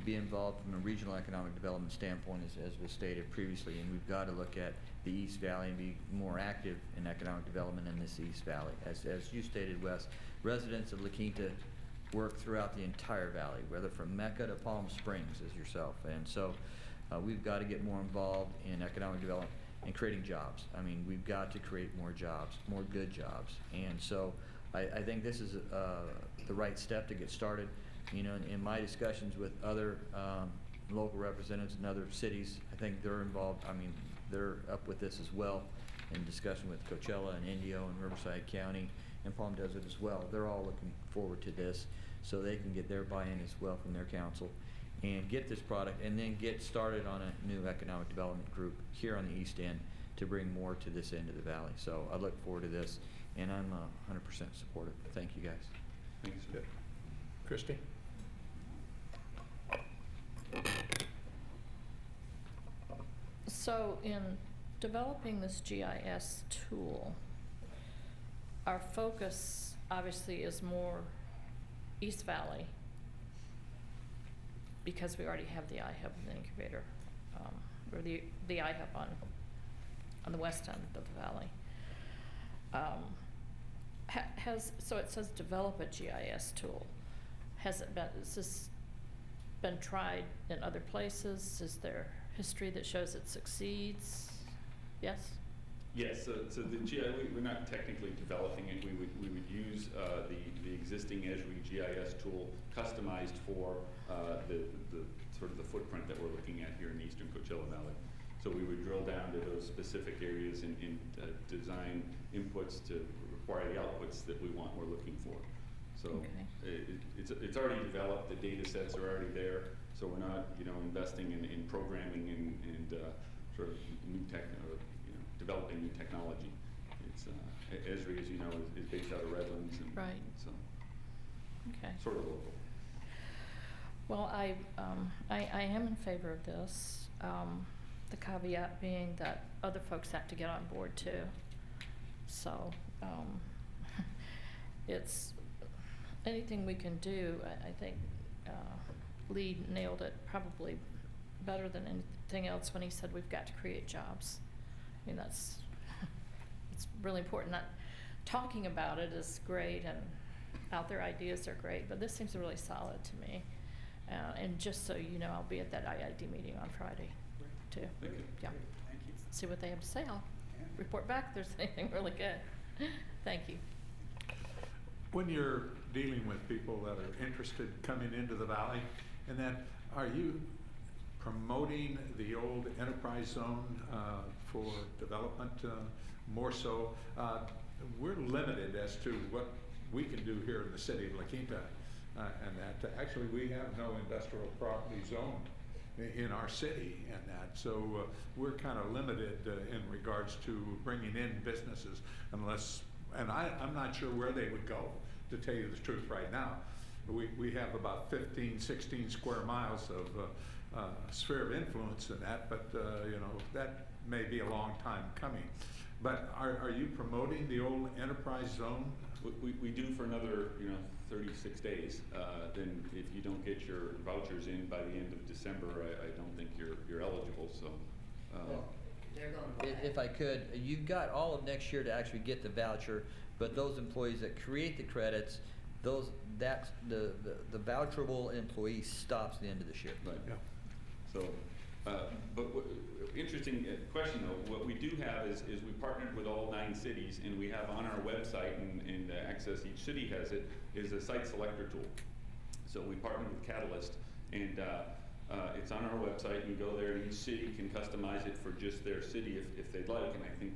be involved from a regional economic development standpoint, as was stated previously, and we've got to look at the East Valley and be more active in economic development in this East Valley. As you stated, Wes, residents of La Quinta work throughout the entire valley, whether from Mecca to Palm Springs, as yourself. And so we've got to get more involved in economic development and creating jobs. I mean, we've got to create more jobs, more good jobs. And so I think this is the right step to get started. You know, in my discussions with other local representatives in other cities, I think they're involved. I mean, they're up with this as well, in discussion with Coachella and Indio and Riverside County and Palm Desert as well. They're all looking forward to this so they can get their buy-in as well from their council and get this product and then get started on a new economic development group here on the East End to bring more to this end of the valley. So I look forward to this, and I'm 100% supportive. Thank you, guys. thanks. Good. Christie? So in developing this GIS tool, our focus obviously is more East Valley because we already have the iHub and incubator, or the iHub on the west end of the valley. So it says develop a GIS tool. Has this been tried in other places? Is there history that shows it succeeds? Yes? Yes, so the we're not technically developing it. We would use the existing Esri GIS tool customized for the sort of the footprint that we're looking at here in the eastern Coachella Valley. So we would drill down to those specific areas and design inputs to require the outputs that we're looking for. So okay. It's already developed. The data sets are already there. So we're not investing in programming and sort of new tech or developing new technology. It's Esri, as you know, is based out of Redlands, and right. so okay. sort of local. Well, I am in favor of this. The caveat being that other folks have to get on board too. So it's anything we can do. I think Lee nailed it probably better than anything else when he said we've got to create jobs. I mean, it's really important. Not talking about it is great, and out there ideas are great, but this seems really solid to me. And just so you know, I'll be at that IID meeting on Friday too. Thank you. Yeah. Thank you. See what they have to say. I'll report back if there's anything really good. Thank you. When you're dealing with people that are interested coming into the valley, and then are you promoting the old enterprise zone for development more so? We're limited as to what we can do here in the city of La Quinta, and that actually we have no industrial property zone in our city, and that so we're kind of limited in regards to bringing in businesses unless, and I'm not sure where they would go, to tell you the truth right now. We have about 15, 16 square miles sphere of influence in that, but, you know, that may be a long time coming. But are you promoting the old enterprise zone? We do for another, 36 days. Then if you don't get your vouchers in by the end of December, I don't think you're eligible, so. They're going If I could, you've got all of next year to actually get the voucher, but those employees that create the credits, that's the voucherable employee stops the end of this year. Right. Yeah. So, interesting question though. What we do have is we partnered with all 9 cities, and we have on our website, and access each city has it, is a site selector tool. So we partnered with Catalyst, and it's on our website. You go there, and each city can customize it for just their city if they'd like, and I think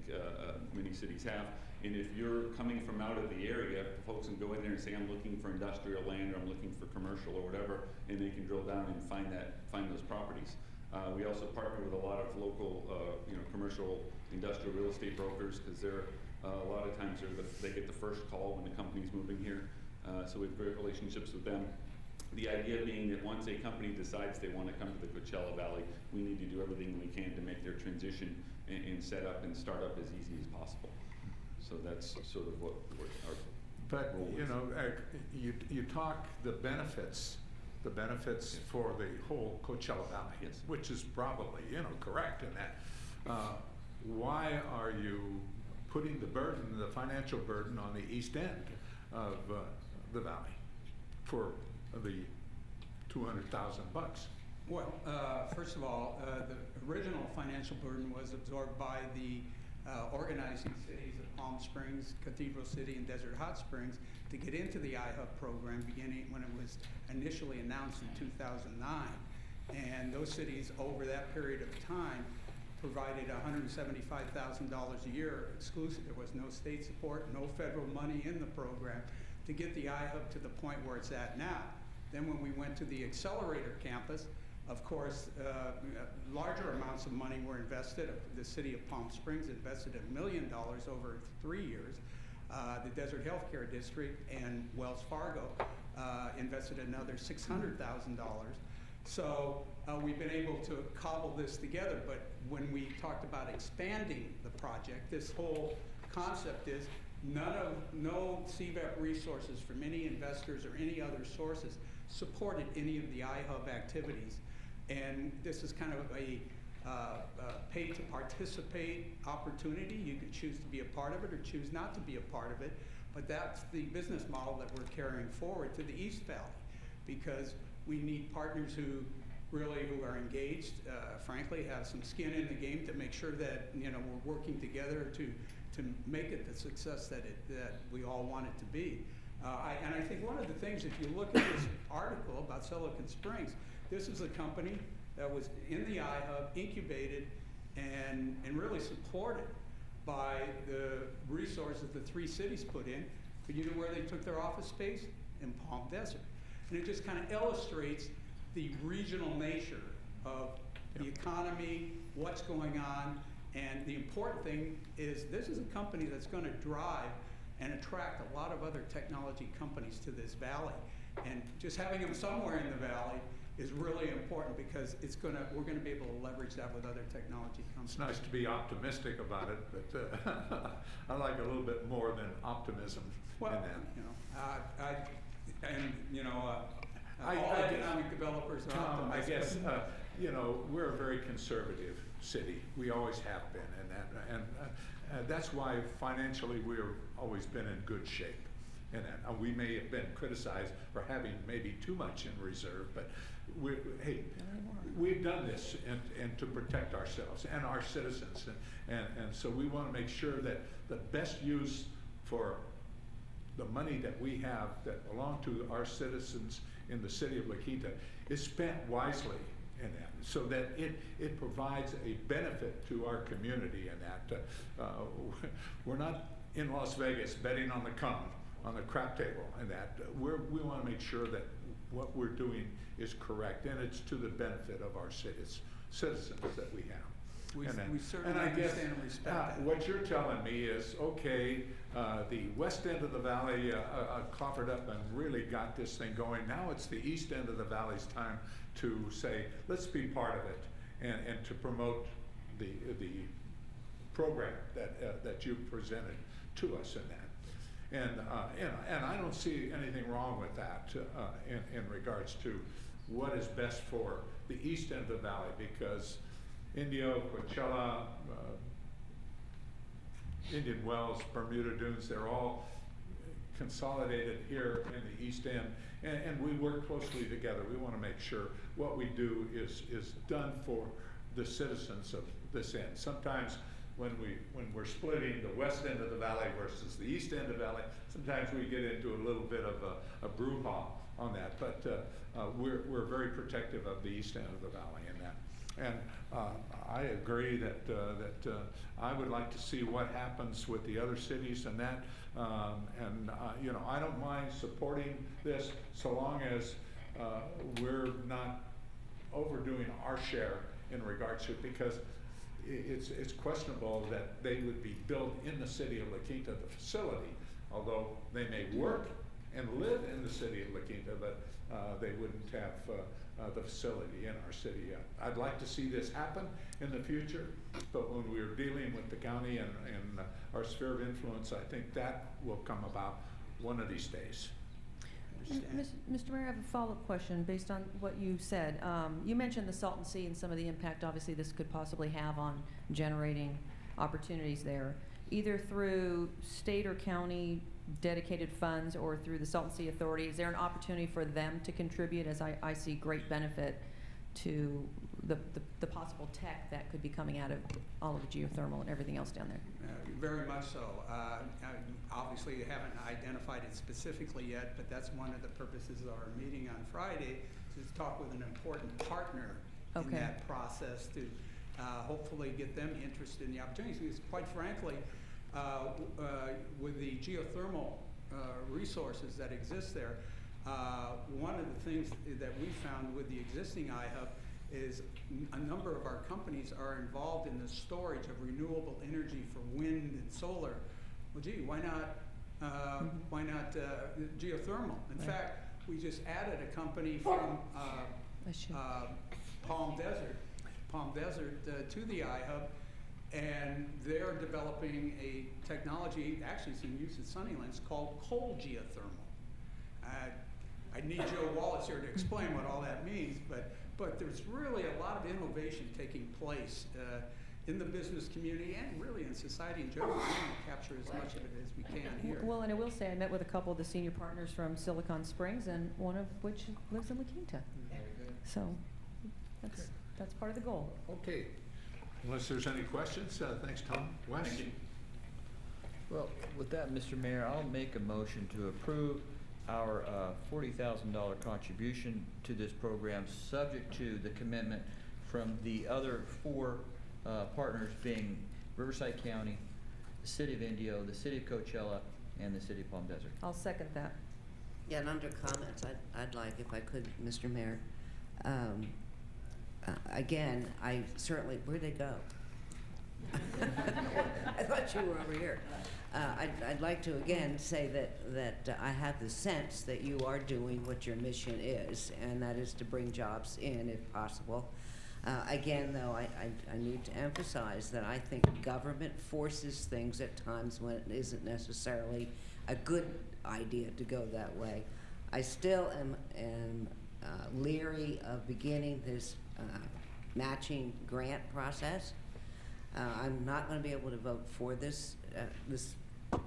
many cities have. And if you're coming from out of the area, folks can go in there and say, I'm looking for industrial land, or I'm looking for commercial, or whatever, and they can drill down and find those properties. We also partner with a lot of local, commercial, industrial real estate brokers, because they're a lot of times they get the first call when the company's moving here. So we have great relationships with them. The idea being that once a company decides they want to come to the Coachella Valley, we need to do everything we can to make their transition and set up and start up as easy as possible. So that's sort of what our But, role you is. know, you talk the benefits for the whole Coachella Valley, Yes. which is probably, correct in that. Why are you putting the financial burden on the east end of the valley for the $200,000? Well, first of all, the original financial burden was absorbed by the organizing cities of Palm Springs, Cathedral City, and Desert Hot Springs to get into the iHub program beginning when it was initially announced in 2009. And those cities, over that period of time, provided $175,000 a year exclusive. There was no state support, no federal money in the program to get the iHub to the point where it's at now. Then when we went to the Accelerator campus, of course, larger amounts of money were invested. The city of Palm Springs invested $1 million over 3 years. The Desert Healthcare District and Wells Fargo invested another $600,000. So we've been able to cobble this together, but when we talked about expanding the project, this whole concept is no CVEP resources from any investors or any other sources supported any of the iHub activities. And this is kind of a pay to participate opportunity. You can choose to be a part of it or choose not to be a part of it, but that's the business model that we're carrying forward to the East Valley, because we need partners who are engaged, frankly, have some skin in the game to make sure that we're working together to make it the success that we all want it to be. And I think one of the things, if you look at this article about Silicon Springs, this is a company that was in the iHub, incubated, and really supported by the resources the 3 cities put in. But you know where they took their office space? In Palm Desert. And it just kind of illustrates the regional nature of the economy, what's going on, and the important thing is this is a company that's going to drive and attract a lot of other technology companies to this valley. And just having them somewhere in the valley is really important, because we're going to be able to leverage that with other technology companies. It's nice to be optimistic about it, but I like a little bit more than optimism in that. All economic developers are Tom, I optimists. guess, we're a very conservative city. We always have been, and that's why financially we've always been in good shape. And we may have been criticized for having maybe too much in reserve, but we've done this and to protect ourselves and our citizens, and so we want to make sure that the best use for the money that we have that belong to our citizens in the city of La Quinta is spent wisely in that, so that it provides a benefit to our community in that. We're not in Las Vegas betting on the crap table and that. We want to make sure that what we're doing is correct and it's to the benefit of our citizens that we have. We And certainly I guess, understand and respect that. what you're telling me is, okay, the west end of the valley coffered up and really got this thing going. Now it's the east end of the valley's time to say, let's be part of it and to promote the program that you presented to us in that. And I don't see anything wrong with that in regards to what is best for the east end of the valley, because Indio, Coachella, Indian Wells, Bermuda Dunes, they're all consolidated here in the east end, and we work closely together. We want to make sure what we do is done for the citizens of this end. Sometimes when we're splitting the west end of the valley versus the east end of the valley, sometimes we get into a little bit of a brouhaha on that, but we're very protective of the east end of the valley in that. And I agree that I would like to see what happens with the other cities and that. You know, I don't mind supporting this so long as we're not overdoing our share in regards to it, because it's questionable that they would be built in the city of La Quinta, the facility, although they may work and live in the city of La Quinta, but they wouldn't have the facility in our city yet. I'd like to see this happen in the future, but when we're dealing with the county and our sphere of influence, I think that will come about one of these days. Mr. Mayor, I have a follow-up question based on what you said. You mentioned the Salton Sea and some of the impact obviously this could possibly have on generating opportunities there, either through state or county dedicated funds or through the Salton Sea Authority. Is there an opportunity for them to contribute, as I see great benefit to the possible tech that could be coming out of all of the geothermal and everything else down there? Very much so. Obviously, you haven't identified it specifically yet, but that's one of the purposes of our meeting on Friday, is to talk with an important partner in that process to hopefully get them interested in the opportunities. Because quite frankly, with the geothermal resources that exist there, one of the things that we found with the existing iHub is a number of our companies are involved in the storage of renewable energy for wind and solar. Well, gee, why not geothermal? In fact, we just added a company from Palm Desert to the iHub, and they're developing a technology, actually it's in use at Sunnylands, called cold geothermal. I need Joe Wallace here to explain what all that means, but there's really a lot of innovation taking place in the business community and really in society in general. We want to capture as much of it as we can here. Well, and I will say I met with a couple of the senior partners from Silicon Springs, and one of which lives in La Quinta. So that's part of the goal. Okay. Unless there's any questions, thanks, Tom. Wes? Thank you. Well, with that, Mr. Mayor, I'll make a motion to approve our $40,000 contribution to this program, subject to the commitment from the other four partners being Riverside County, the City of Indio, the City of Coachella, and the City of Palm Desert. I'll second that. Yeah, and under comments, I'd like, if I could, Mr. Mayor, again, I certainly, where'd they go? I thought you were over here. I'd like to again say that I have the sense that you are doing what your mission is, and that is to bring jobs in if possible. Again, though, I need to emphasize that I think government forces things at times when it isn't necessarily a good idea to go that way. I still am leery of beginning this matching grant process. I'm not going to be able to vote for this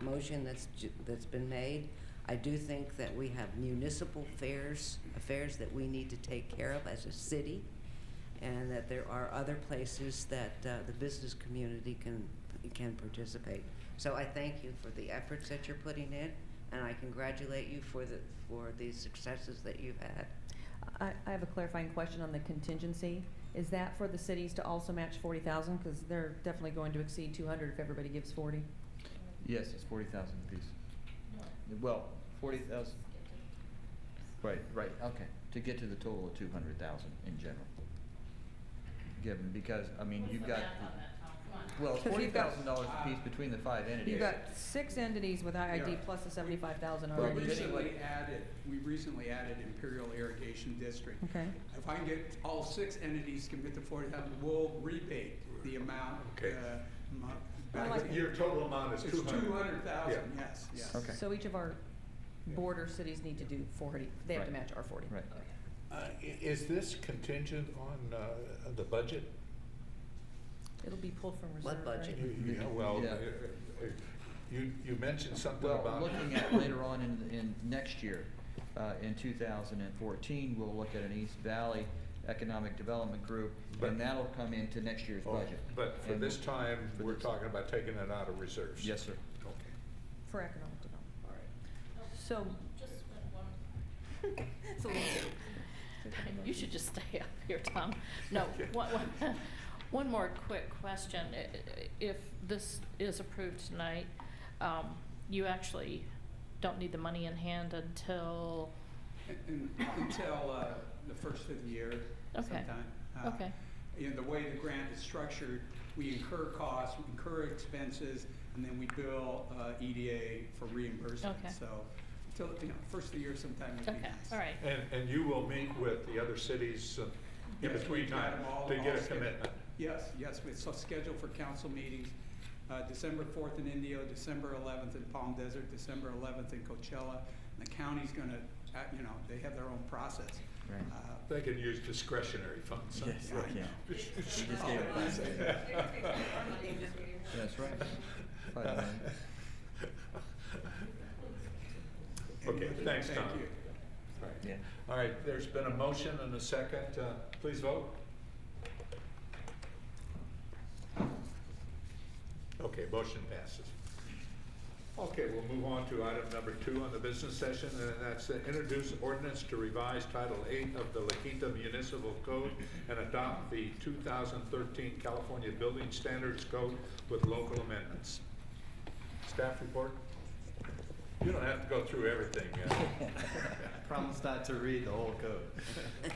motion that's been made. I do think that we have municipal affairs that we need to take care of as a city, and that there are other places that the business community can participate. So I thank you for the efforts that you're putting in, and I congratulate you for the successes that you've had. I have a clarifying question on the contingency. Is that for the cities to also match 40,000? Because they're definitely going to exceed 200 if everybody gives 40. Yes, it's 40,000 apiece. Well, 40,000. Right, okay. To get to the total of 200,000 in general. given, because, I mean, What's you've the got, math on that, Tom? Come on. well, it's Because you've got- $40,000 apiece between the 5 entities. You've got 6 entities with IID Yeah. plus the 75,000 Well, already. We recently added Imperial Irrigation District. Okay. If I can get all 6 entities to commit to 40,000, we'll rebate the amount, Okay. back like to- Your total amount is It's 200. 200,000, yes, yes. Okay. So each of our border cities need to do 40, they have to Right. match our 40. Right. Is this contingent on the budget? It'll be pulled from reserve, What budget? right? Yeah, well, Yeah. you mentioned something Well, about. looking at later on in next year, in 2014, we'll look at an East Valley Economic Development Group, But- and that'll come into next year's Oh, budget. But for And this time, for we're this- talking about taking it out of reserves. Yes, sir. Okay. For economic development. All right. So, Just one. it's a little. You should just stay up here, Tom. No, one more quick question. If this is approved tonight, you actually don't need the money in hand until, Until the first of the year Okay. sometime. Okay. You know, the way the grant is structured, we incur costs, we incur expenses, and then we bill EDA for reimbursement. Okay. So, until, first of the year sometime would be okay, nice. all right. And you will meet with the other cities in Yes, between we've got time them all- to all get a scheduled. commitment? Yes, we're scheduled for council meetings, December 4th in Indio, December 11th in Palm Desert, December 11th in Coachella. And the county's gonna, they have their own process. Right. They can use discretionary funds. huh? Yes, Yeah, I they can. know. We just Oh, gave it that's it. That's right. 5 million. Okay, thanks, Tom. Thank you. Right. Yeah. All right, there's been a motion and a second. Please vote. Okay, motion passes. Okay, we'll move on to item number 2 on the business session, and that's introduce ordinance to revise Title 8 of the La Quinta Municipal Code and adopt the 2013 California Building Standards Code with local amendments. Staff report? You don't have to go through everything. Promise not to read the whole code.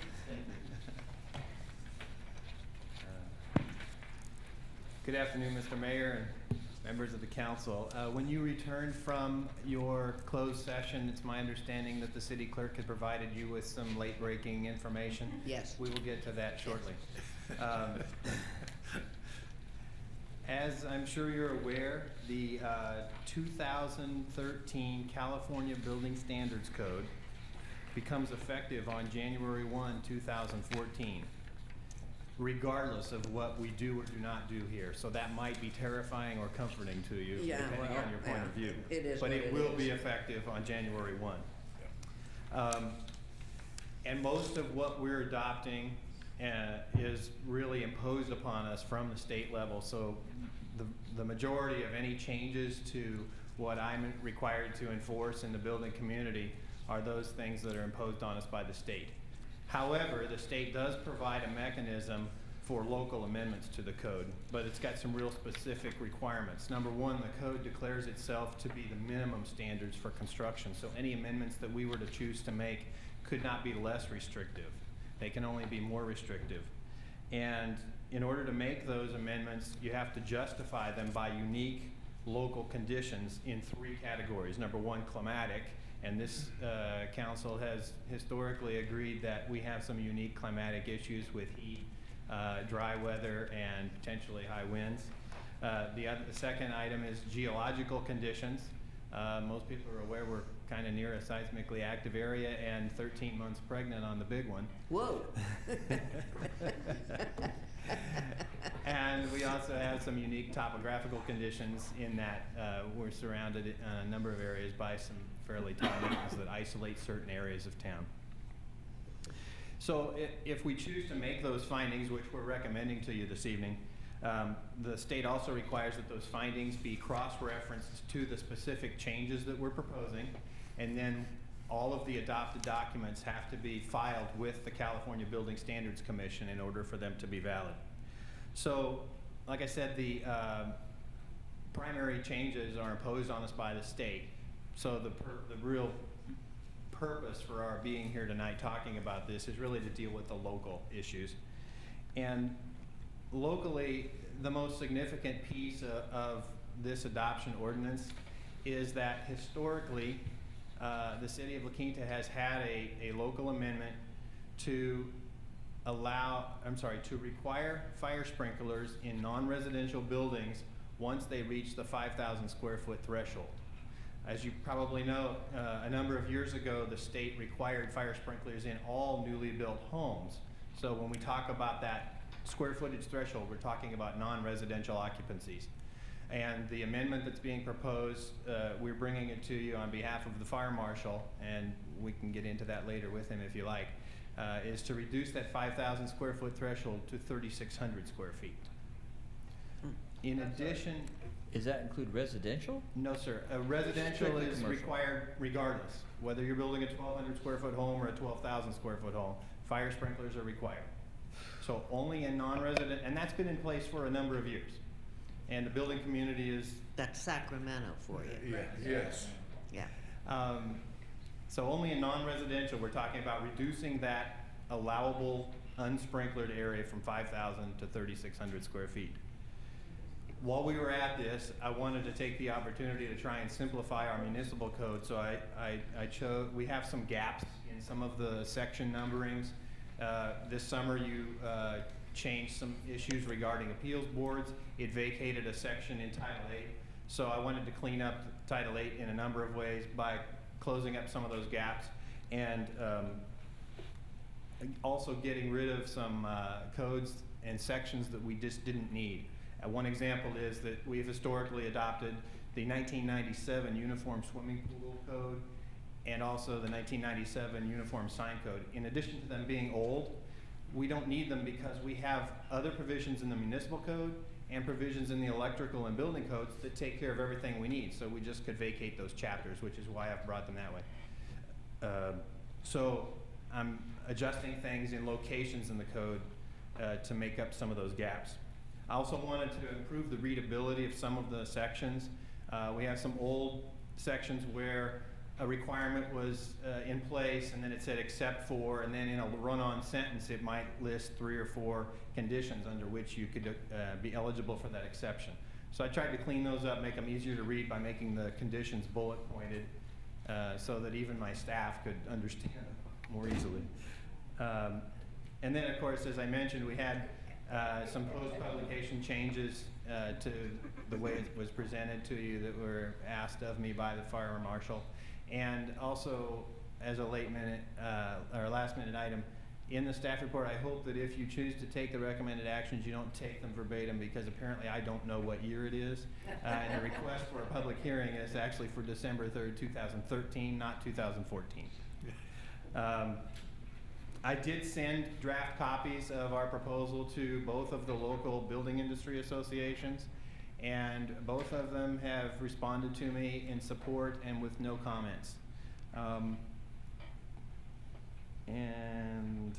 Good afternoon, Mr. Mayor and members of the council. When you returned from your closed session, it's my understanding that the city clerk had provided you with some late-breaking information. Yes. We will get to that shortly. As I'm sure you're aware, the 2013 California Building Standards Code becomes effective on January 1, 2014, regardless of what we do or do not do here. So that might be terrifying or comforting to you, Yeah, depending on your point of yeah. view. It is But what it it will is. be effective on January 1. And most of what we're adopting is really imposed upon us from the state level. So the majority of any changes to what I'm required to enforce in the building community are those things that are imposed on us by the state. However, the state does provide a mechanism for local amendments to the code, but it's got some real specific requirements. Number one, the code declares itself to be the minimum standards for construction. So any amendments that we were to choose to make could not be less restrictive. They can only be more restrictive. And in order to make those amendments, you have to justify them by unique local conditions in 3 categories. Number one, climatic, and this council has historically agreed that we have some unique climatic issues with heat, dry weather, and potentially high winds. The second item is geological conditions. Most people are aware we're kind of near a seismically active area and 13 months pregnant on the big one. Whoa. And we also have some unique topographical conditions in that we're surrounded in a number of areas by some fairly tall mountains that isolate certain areas of town. So if we choose to make those findings, which we're recommending to you this evening, the state also requires that those findings be cross-referenced to the specific changes that we're proposing, and then all of the adopted documents have to be filed with the California Building Standards Commission in order for them to be valid. So, like I said, the primary changes are imposed on us by the state. So the real purpose for our being here tonight talking about this is really to deal with the local issues. And locally, the most significant piece of this adoption ordinance is that historically, the city of La Quinta has had a local amendment to to require fire sprinklers in non-residential buildings once they reach the 5,000 square foot threshold. As you probably know, a number of years ago, the state required fire sprinklers in all newly built homes. So when we talk about that square footage threshold, we're talking about non-residential occupancies. And the amendment that's being proposed, we're bringing it to you on behalf of the fire marshal, and we can get into that later with him if you like, is to reduce that 5,000 square foot threshold to 3,600 square feet. In addition, Does that include residential? no, sir. A residential Strictly is commercial. required regardless, whether you're building a 1,200 square foot home or a 12,000 square foot home. Fire sprinklers are required. So only in non-resident, and that's been in place for a number of years. And the building community is, That's Sacramento for you. Yes. Yeah. so only in non-residential, we're talking about reducing that allowable unsprinklered area from 5,000 to 3,600 square feet. While we were at this, I wanted to take the opportunity to try and simplify our municipal code. So I chose, we have some gaps in some of the section numberings. This summer you changed some issues regarding appeals boards. It vacated a section in Title VIII. So I wanted to clean up Title VIII in a number of ways by closing up some of those gaps and also getting rid of some codes and sections that we just didn't need. One example is that we've historically adopted the 1997 Uniform Swimming Pool Code and also the 1997 Uniform Sign Code. In addition to them being old, we don't need them because we have other provisions in the municipal code and provisions in the electrical and building codes that take care of everything we need. So we just could vacate those chapters, which is why I've brought them that way. So I'm adjusting things in locations in the code to make up some of those gaps. I also wanted to improve the readability of some of the sections. We have some old sections where a requirement was in place and then it said except for, and then in a run-on sentence it might list 3 or 4 conditions under which you could be eligible for that exception. So I tried to clean those up, make them easier to read by making the conditions bullet pointed so that even my staff could understand more easily. And then of course, as I mentioned, we had some post-publication changes to the way it was presented to you that were asked of me by the fire marshal. And also, as a late minute, or last minute item, in the staff report, I hope that if you choose to take the recommended actions, you don't take them verbatim because apparently I don't know what year it is. And the request for a public hearing is actually for December 3rd, 2013, not 2014. I did send draft copies of our proposal to both of the local building industry associations, and both of them have responded to me in support and with no comments. And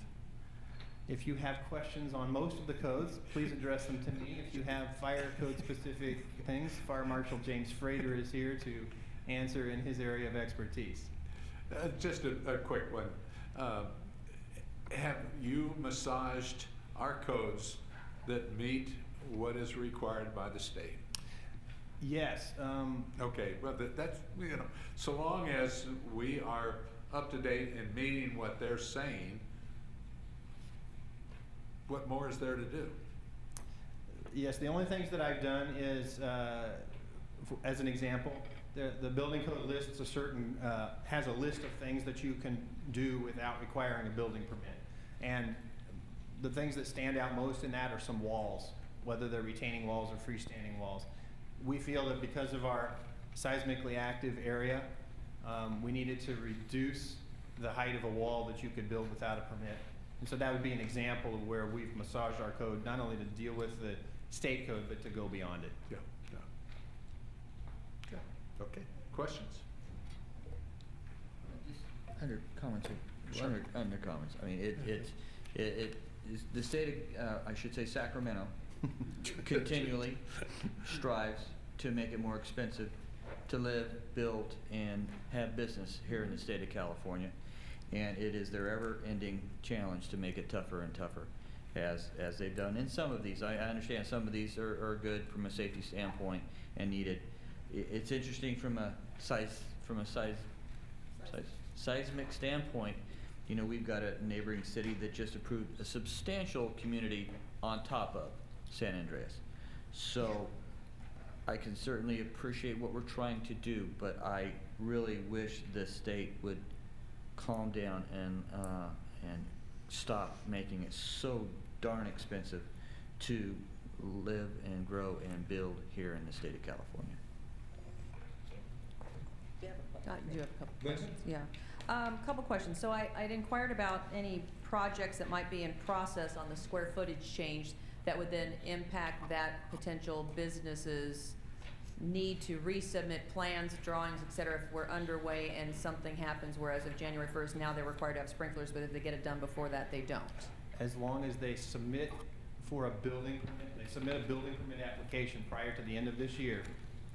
if you have questions on most of the codes, please address them to me. If you have fire code specific things, Fire Marshal James Frater is here to answer in his area of expertise. Just a quick one. Have you massaged our codes that meet what is required by the state? Yes. Okay, well, that's, you know, so long as we are up to date and meeting what they're saying, what more is there to do? Yes, the only things that I've done is, as an example, the building code lists a certain, has a list of things that you can do without requiring a building permit. And the things that stand out most in that are some walls, whether they're retaining walls or freestanding walls. We feel that because of our seismically active area, we needed to reduce the height of a wall that you could build without a permit. And so that would be an example of where we've massaged our code, not only to deal with the state code, but to go beyond it. Yeah, yeah. Okay, questions? Under comments, Sure. under comments. I mean, it is the state of, I should say Sacramento, continually strives to make it more expensive to live, build, and have business here in the state of California. And it is their ever-ending challenge to make it tougher and tougher. as they've done in some of these. I understand some of these are good from a safety standpoint and needed. It's interesting from a seismic standpoint. You know, we've got a neighboring city that just approved a substantial community on top of San Andreas. So I can certainly appreciate what we're trying to do, but I really wish the state would calm down and stop making it so darn expensive to live and grow and build here in the state of California. Do you have a couple Vincent? questions? Yeah. Couple questions. So I'd inquired about any projects that might be in process on the square footage change that would then impact that potential business's need to resubmit plans, drawings, et cetera, if we're underway and something happens where as of January 1st, now they're required to have sprinklers, but if they get it done before that, they don't. As long as they submit for a building permit, they submit a building permit application prior to the end of this year,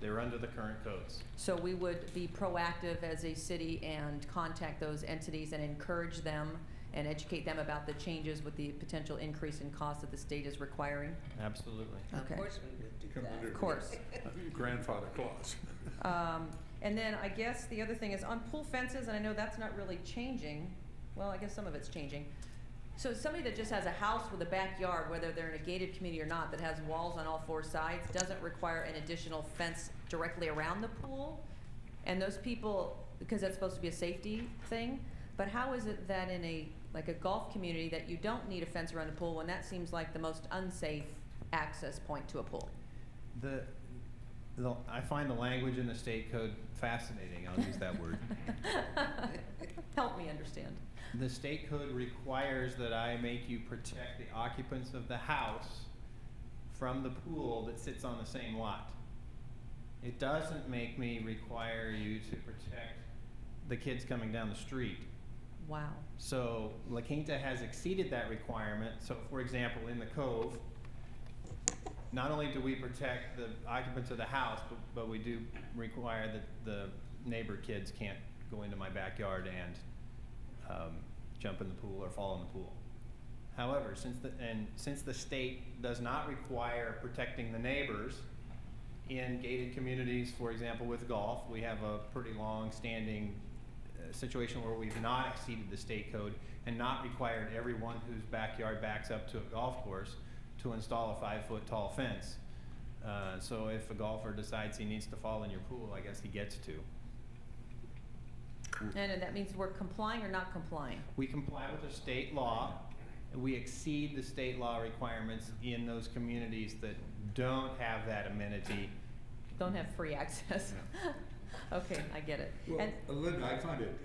they're under the current codes. So we would be proactive as a city and contact those entities and encourage them and educate them about the changes with the potential increase in cost that the state is requiring? Absolutely. Okay. Of course we would do Come that. under Of course. Grandfather clause. And then I guess the other thing is on pool fences, and I know that's not really changing. Well, I guess some of it's changing. So somebody that just has a house with a backyard, whether they're in a gated community or not, that has walls on all four sides, doesn't require an additional fence directly around the pool. And those people, because that's supposed to be a safety thing, but how is it that in a golf community that you don't need a fence around a pool when that seems like the most unsafe access point to a pool? I find the language in the state code fascinating. I'll use that word. Help me understand. The state code requires that I make you protect the occupants of the house from the pool that sits on the same lot. It doesn't make me require you to protect the kids coming down the street. Wow. So La Quinta has exceeded that requirement. So for example, in the Cove, not only do we protect the occupants of the house, but we do require that the neighbor kids can't go into my backyard and jump in the pool or fall in the pool. However, since the state does not require protecting the neighbors in gated communities, for example with golf, we have a pretty long-standing situation where we've not exceeded the state code and not required everyone whose backyard backs up to a golf course to install a 5-foot tall fence. So if a golfer decides he needs to fall in your pool, I guess he gets to. And that means we're complying or not complying? We comply with the state law. We exceed the state law requirements in those communities that don't have that amenity. Don't have free access. Okay, I get it. Well, And Linda, I find it,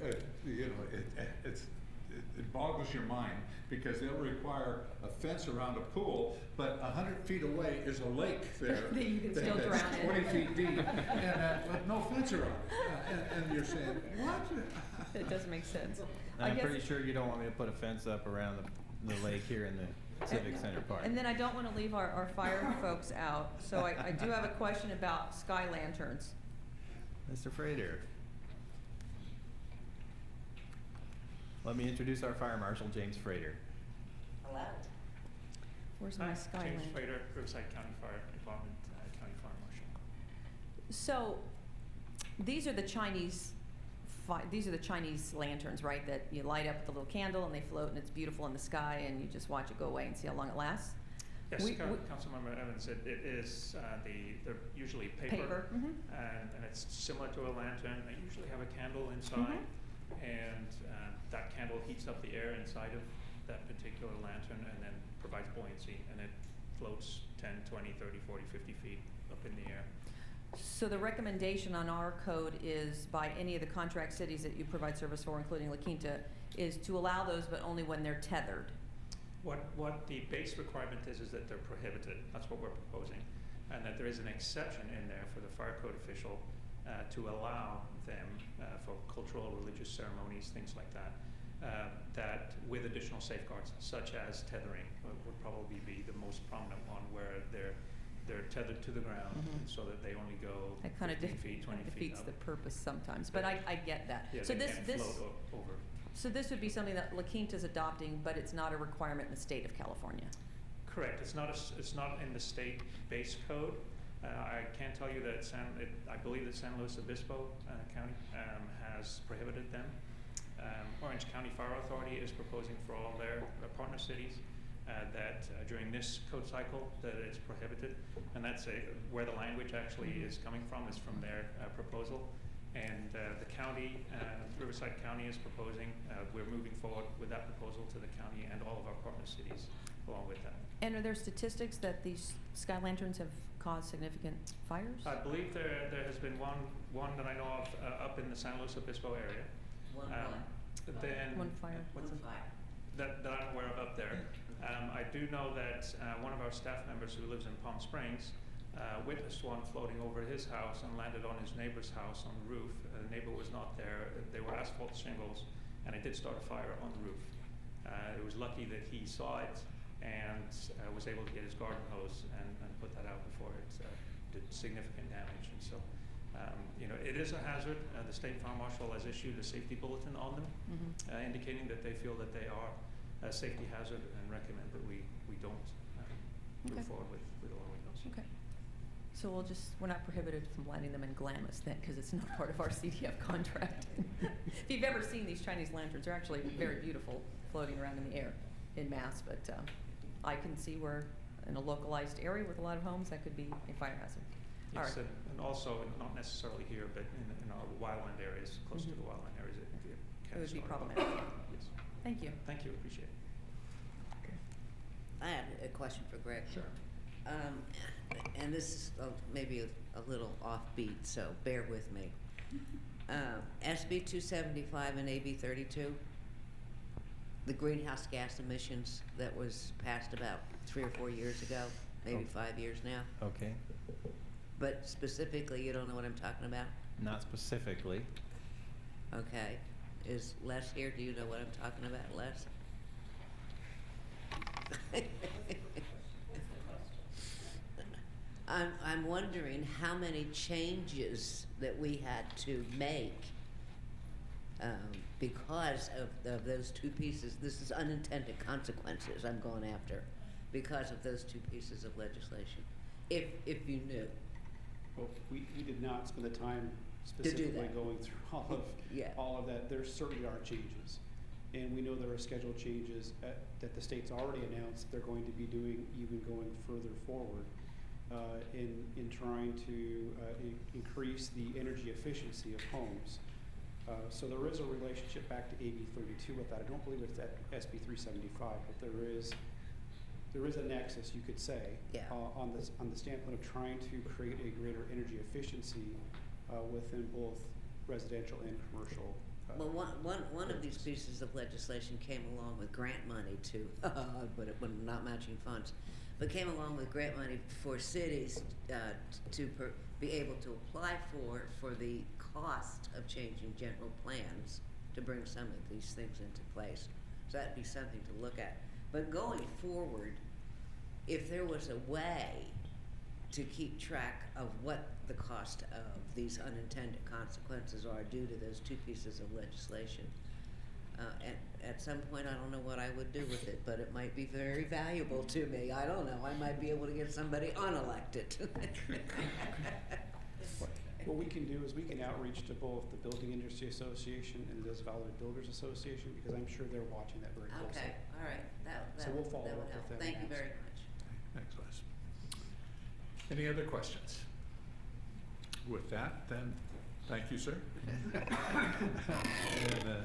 it boggles your mind because they'll require a fence around a pool, but 100 feet away is a lake there. That you can still that's drown in. 20 feet deep, and with no fence around it. And you're saying, what? it doesn't make sense. I I'm guess- pretty sure you don't want me to put a fence up around the lake here in the Civic Center Park. And then I don't want to leave our fire folks out, so I do have a question about sky lanterns. Mr. Frater. Let me introduce our Fire Marshal, James Frater. Hello. Where's my sky James lantern? Frater, Riverside County Fire Department, County Fire Marshal. So, these are the Chinese lanterns, right? That you light up with a little candle and they float and it's beautiful in the sky and you just watch it go away and see how long it lasts. Yes, Councilmember Evans, it is they're usually paper, Mhm. and it's similar to a lantern. They usually have a candle inside, and that candle heats up the air inside of that particular lantern and then provides buoyancy, and it floats 10, 20, 30, 40, 50 feet up in the air. So the recommendation on our code is by any of the contract cities that you provide service for, including La Quinta, is to allow those but only when they're tethered. What the base requirement is that they're prohibited. That's what we're proposing. And that there is an exception in there for the fire code official to allow them for cultural, religious ceremonies, things like that, that with additional safeguards, such as tethering would probably be the most prominent one, where they're tethered to the ground so that they only go That kind of 15 feet, 20 feet defeats up. the purpose sometimes, but I get that. Yeah, So they this can't this float over. So this would be something that La Quinta's adopting, but it's not a requirement in the state of California? Correct. It's not in the state base code. I can tell you that I believe that San Luis Obispo County has prohibited them. Orange County Fire Authority is proposing for all their partner cities that during this code cycle that it's prohibited, and that's where the language actually is coming from, is from their proposal. And the county, Riverside County is proposing, we're moving forward with that proposal to the county and all of our partner cities along with that. And are there statistics that these sky lanterns have caused significant fires? I believe there has been one that I know of up in the San Luis Obispo area. One Then One fire. what's One fire. that I'm aware of up there. I do know that one of our staff members who lives in Palm Springs witnessed one floating over his house and landed on his neighbor's house on the roof. The neighbor was not there. They were asphalt shingles, and it did start a fire on the roof. It was lucky that he saw it and was able to get his garden hose and put that out before it did significant damage. And so, it is a hazard. The state fire marshal has issued a safety bulletin on them, indicating that they feel that they are a safety hazard and recommend that we don't move forward with allowing those. Okay. So we're not prohibited from lighting them in Glamis then, because it's not part of our CDF contract. If you've ever seen these Chinese lanterns, they're actually very beautiful, floating around in the air in mass, but I can see where in a localized area with a lot of homes, that could be a fire hazard. All Yes, right. and also, not necessarily here, but in our wildland areas, close to the wildland areas, it can It would be start. problematic. Yes. Thank you. Thank you, appreciate it. I have a question for Greg. Sure. And this is maybe a little offbeat, so bear with me. SB 275 and AB 32, the greenhouse gas emissions that was passed about 3 or 4 years ago, maybe 5 years now. Okay, But specifically, you don't know what I'm talking about? not specifically. Okay. Is Les here? Do you know what I'm talking about, Les? I'm wondering how many changes that we had to make because of those two pieces. This is unintended consequences I'm going after because of those two pieces of legislation, if you knew. Well, we did not spend the time To do specifically that. going through all of that. There certainly are changes. And we know there are scheduled changes that the state's already announced they're going to be doing, even going further forward, in trying to increase the energy efficiency of homes. So there is a relationship back to AB 32 with that. I don't believe it's at SB 375, but there is a nexus, you could say, on the standpoint of trying to create a greater energy efficiency within both residential and commercial. Well, one of these pieces of legislation came along with grant money to, but it was not matching funds, but came along with grant money for cities to be able to apply for the cost of changing general plans to bring some of these things into place. So that'd be something to look at. But going forward, if there was a way to keep track of what the cost of these unintended consequences are due to those two pieces of legislation, at some point, I don't know what I would do with it, but it might be very valuable to me. I don't know. I might be able to get somebody unelected. What we can do is we can outreach to both the Building Industry Association and the Development Builders Association, because I'm sure they're watching that very closely. Okay, all right. So we'll follow that would up help. with them. Thank you and very ask. much. Thanks, Les. Any other questions? With that, then, thank you, sir. And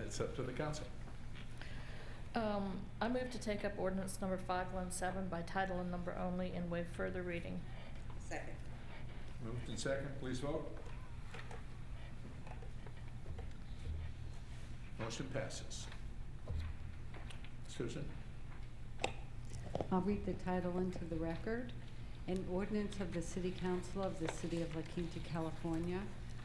it's up to the council. I move to take up ordinance number 517 by title and number only and waive further reading. Second. Moved and second, please vote. Motion passes. Susan? I'll read the title into the record. An ordinance of the City Council of the City of La Quinta, California,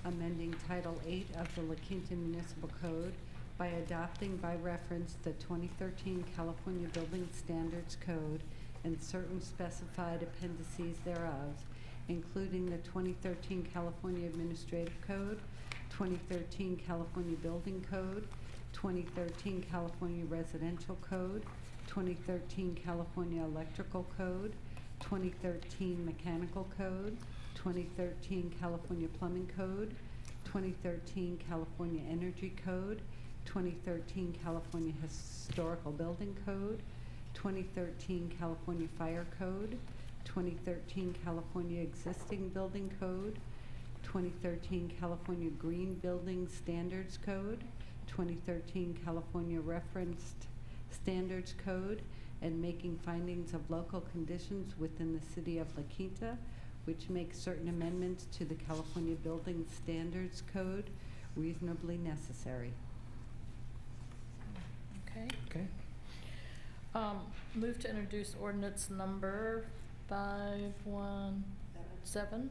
amending Title 8 of the La Quinta Municipal Code by adopting by reference the 2013 California Building Standards Code and certain specified appendices thereof, including the 2013 California Administrative Code, 2013 California Building Code, 2013 California Residential Code, 2013 California Electrical Code, 2013 Mechanical Code, 2013 California Plumbing Code, 2013 California Energy Code, 2013 California Historical Building Code, 2013 California Fire Code, 2013 California Existing Building Code, 2013 California Green Building Standards Code, 2013 California Referenced Standards Code, and making findings of local conditions within the city of La Quinta, which makes certain amendments to the California Building Standards Code reasonably necessary. Okay. Okay. Move to introduce ordinance number 517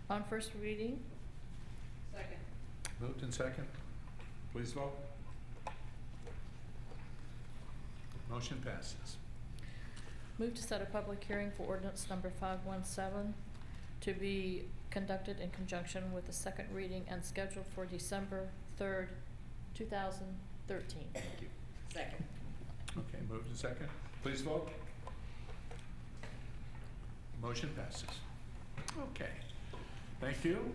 on first reading. Second. Moved in second. Please vote. Motion passes. Move to set a public hearing for ordinance number 517 to be conducted in conjunction with the second reading and scheduled for December 3rd, 2013. Thank you. Second. Okay, moved in second. Please vote. Motion passes. Okay, thank you.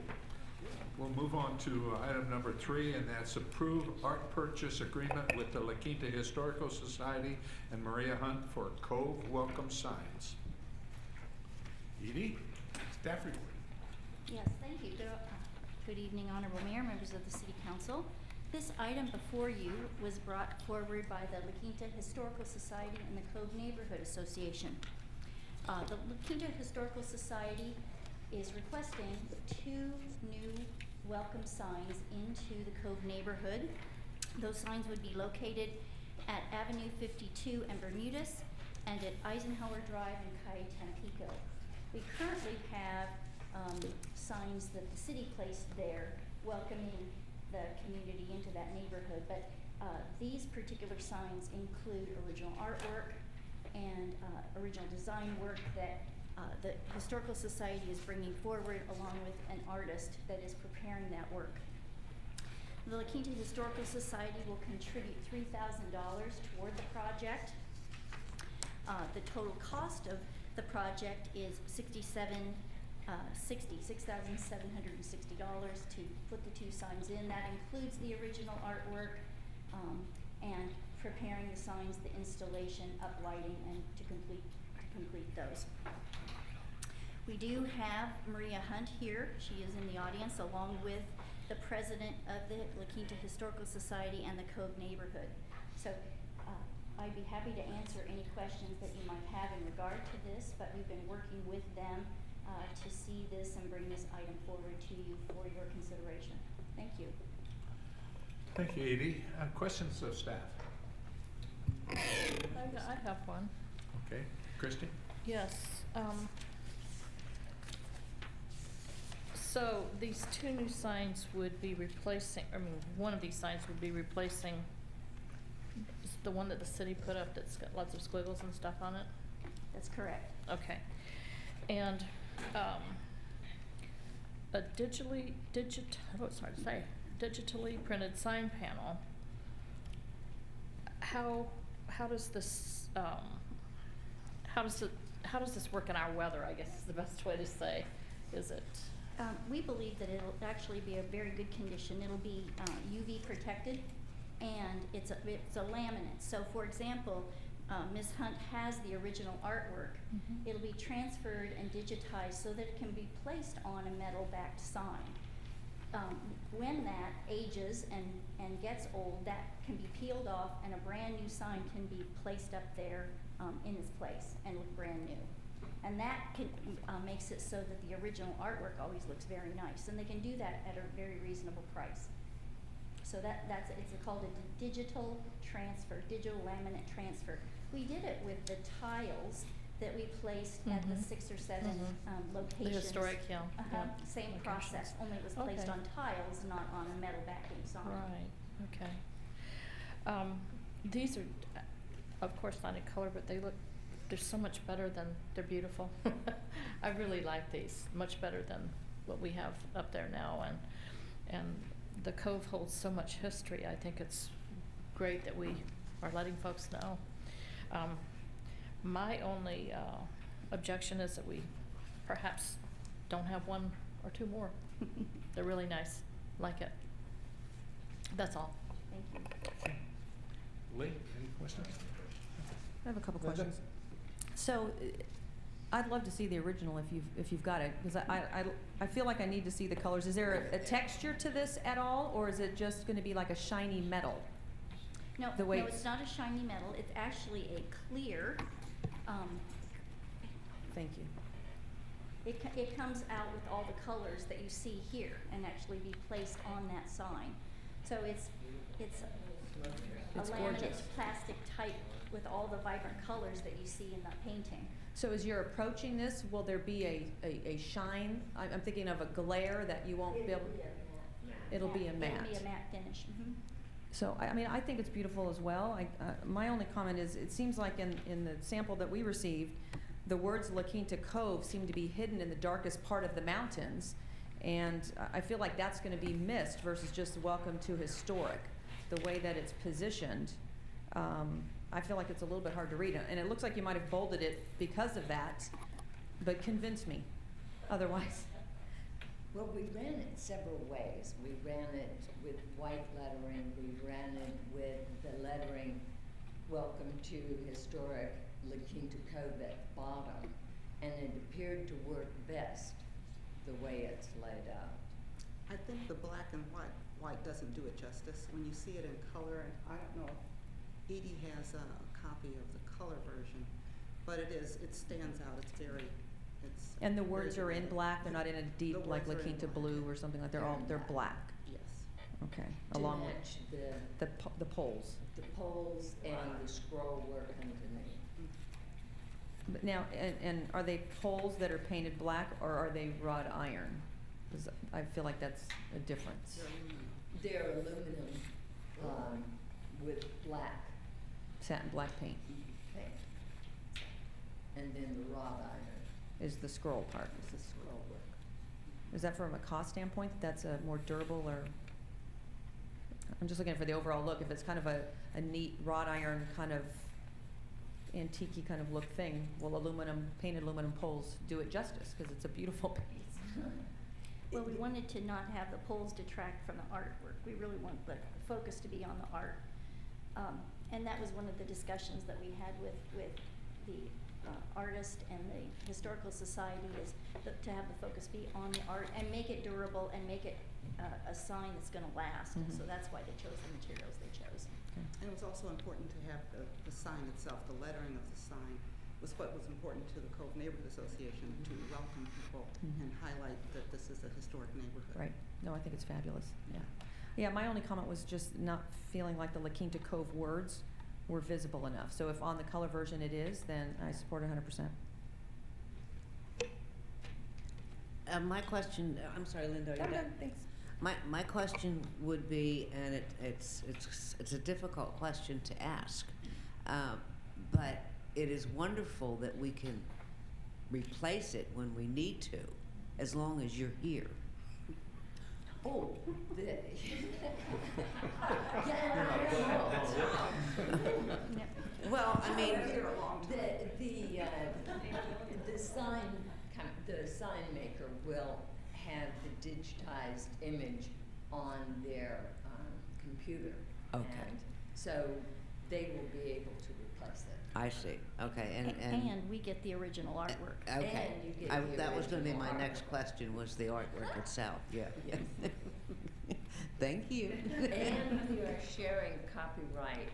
We'll move on to item number 3, and that's approve art purchase agreement with the La Quinta Historical Society and Maria Hunt for Cove Welcome Signs. Edie, staff report. Yes, thank you. Good evening, Honorable Mayor, members of the City Council. This item before you was brought forward by the La Quinta Historical Society and the Cove Neighborhood Association. The La Quinta Historical Society is requesting 2 new welcome signs into the Cove neighborhood. Those signs would be located at Avenue 52 and Bermudez and at Eisenhower Drive in Tampico. We currently have signs that the city placed there welcoming the community into that neighborhood, but these particular signs include original artwork and original design work that the Historical Society is bringing forward along with an artist that is preparing that work. The La Quinta Historical Society will contribute $3,000 toward the project. The total cost of the project is $6,760 to put the 2 signs in. That includes the original artwork and preparing the signs, the installation, uplighting, and to complete those. We do have Maria Hunt here. She is in the audience along with the president of the La Quinta Historical Society and the Cove neighborhood. So I'd be happy to answer any questions that you might have in regard to this, but we've been working with them to see this and bring this item forward to you for your consideration. Thank you. Thank you, Edie. Questions of staff? I have one. Okay, Christie? Yes. So these 2 new signs would be replacing, one of these signs would be replacing the one that the city put up that's got lots of squiggles and stuff on it? That's correct. Okay. And a digitally printed sign panel, how does this how does this work in our weather, I guess is the best way to say. Is it? We believe that it'll actually be a very good condition. It'll be UV protected, and it's a laminate. So, for example, Ms. Hunt has the original artwork. Mm-hmm. It'll be transferred and digitized so that it can be placed on a metal-backed sign. When that ages and gets old, that can be peeled off, and a brand new sign can be placed up there in its place and look brand new. And that can, makes it so that the original artwork always looks very nice, and they can do that at a very reasonable price. So it's called a digital transfer, digital laminate transfer. We did it with the tiles that we placed at the 6 or 7 locations. The historic, yeah. Same locations. process, only it was placed Okay. on tiles, not on a metal backing sign. Right, okay. These are, of course, not in color, but they're so much better than, they're beautiful. I really like these, much better than what we have up there now, and the Cove holds so much history. I think it's great that we are letting folks know. My only objection is that we perhaps don't have one or two more. They're really nice, like it. That's all. Thank you. Lee, any questions? I have a couple Linda? questions. So, I'd love to see the original if you've got it, because I feel like I need to see the colors. Is there a texture to this at all, or is it just going to be like a shiny metal? No, The way- no, it's not a shiny metal. It's actually a clear, Thank you. it comes out with all the colors that you see here and actually be placed on that sign. So it's a It's laminate gorgeous. plastic type with all the vibrant colors that you see in the painting. So as you're approaching this, will there be a shine? I'm thinking of a glare that you won't be able. It'll be a matte. It'll be a matte finish. Mhm. So, I mean, I think it's beautiful as well. My only comment is, it seems like in the sample that we received, the words La Quinta Cove seem to be hidden in the darkest part of the mountains, and I feel like that's gonna be missed versus just welcome to historic. The way that it's positioned, I feel like it's a little bit hard to read, and it looks like you might have bolded it because of that, but convince me otherwise. Well, we ran it several ways. We ran it with white lettering, we ran it with the lettering, welcome to historic La Quinta Cove at the bottom, and it appeared to work best the way it's laid out. I think the black and white doesn't do it justice. When you see it in color, and I don't know if Edie has a copy of the color version, but it stands out. It's very, it's. And the very words are in dramatic. black, they're not in a deep, The like La words are in Quinta black. blue or something like, they're black. Yes. Okay, To along with match the poles. the poles and the scroll work underneath. But now, and are they poles that are painted black, or are they wrought iron? 'Cause I feel like that's a difference. They're aluminum, with black Satin black paint paint. And then the wrought iron is the scroll part. is the scroll work. Is that from a cost standpoint, that's a more durable, or? I'm just looking for the overall look, if it's kind of a neat wrought iron kind of antique-y kind of look thing, will painted aluminum poles do it justice, because it's a beautiful piece. Well, we wanted to not have the poles detract from the artwork. We really want the focus to be on the art. And that was one of the discussions that we had with the artist and the Historical Society, is to have the focus be on the art and make it durable and make it a sign that's gonna last. And so Mhm. that's why they chose the materials they chose. And it was also important to have the sign itself, the lettering of the sign was what was important to the Cove Neighborhood Association, to welcome people Mhm. and highlight that this is a historic neighborhood. Right, no, I think it's fabulous, yeah. Yeah, my only comment was just not feeling like the La Quinta Cove words were visible enough. So if on the color version it is, then I support 100%. My question, I'm sorry, Linda, are you done? Thanks. My question would be, and it's a difficult question to ask, but it is wonderful that we can replace it when we need to, as long as you're here. Oh, Well, I mean, the sign maker will have the digitized image on their computer. Okay. And so they will be able to replace it. I see, okay, And we get the original artwork. Okay, And you get the that was gonna be my original next artwork. question, was the artwork itself, yeah. Thank you. And we are sharing copyright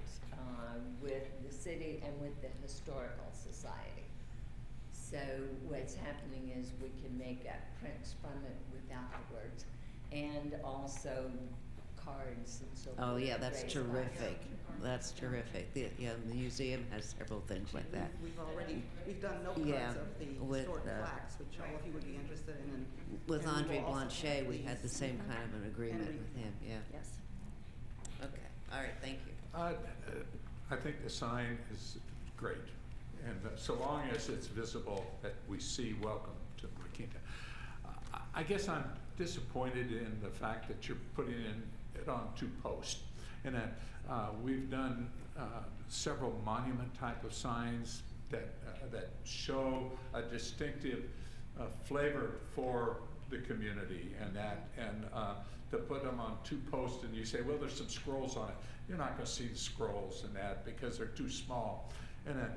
with the city and with the Historical Society. So what's happening is we can make prints from it without the words, and also cards and so forth. Oh, yeah, that's raised terrific, that's terrific. The museum has several things like that. We've done note Yeah, cards of the with, historic plaques, which all of you would be interested in. With and we Andre will also Blanchet, have we had the these. same kind of an agreement with him, yeah. Yes. Okay, all right, thank you. I think the sign is great, and so long as it's visible that we see welcome to La Quinta. I guess I'm disappointed in the fact that you're putting it on two posts. And that we've done several monument type of signs that show a distinctive flavor for the community, and to put them on 2 posts, and you say, well, there's some scrolls on it. You're not going to see the scrolls in that because they're too small. And then,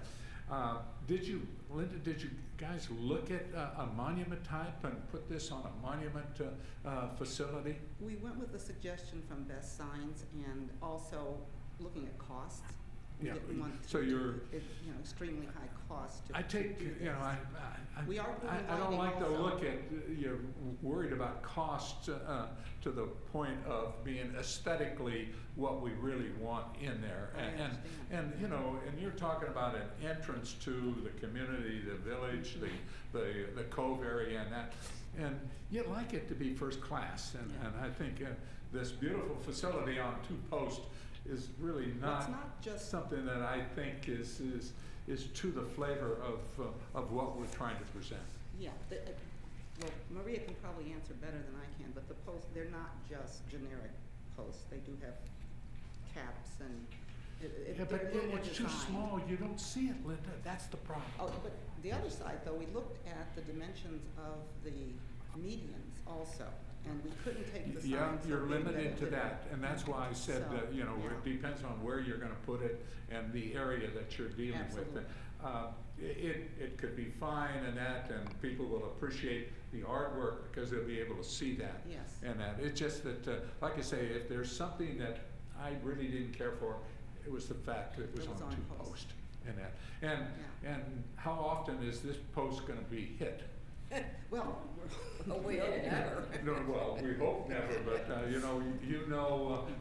Linda, did you guys look at a monument type and put this on a monument facility? We went with the suggestion from Best Signs and also looking at costs. We Yeah, didn't want so to you're- do it, extremely high cost to I take, to do you know, this. We are I don't like to also. look at, you're worried about cost to the point of being aesthetically what we really want in there. I understand. And you're talking about an entrance to the community, the village, the cove area and that. And you'd like it to be first class. And I think this beautiful facility on 2 posts is really Well, it's not not just something that I think is to the flavor of what we're trying to present. Yeah, well, Maria can probably answer better than I can, but the posts, they're not just generic posts. They do have caps and Yeah, they're but a little more it's too designed. small, you don't see it, Linda, that's the problem. Oh, but the other side, though, we looked at the dimensions of the medians also, and we couldn't take the signs. Yeah, so you're big limited it to didn't- that, and that's why I said So, that, yeah. it depends on where you're gonna put it and the area that you're dealing with. Absolutely. It could be fine and that, and people will appreciate the artwork because they'll be able to see that. Yes. And that, it's just that, like I say, if there's something that I really didn't care for, it was the fact that it was on 2 posts. And that, and how often is this post gonna be hit? Well, We hope never. No, well, we hope never, but,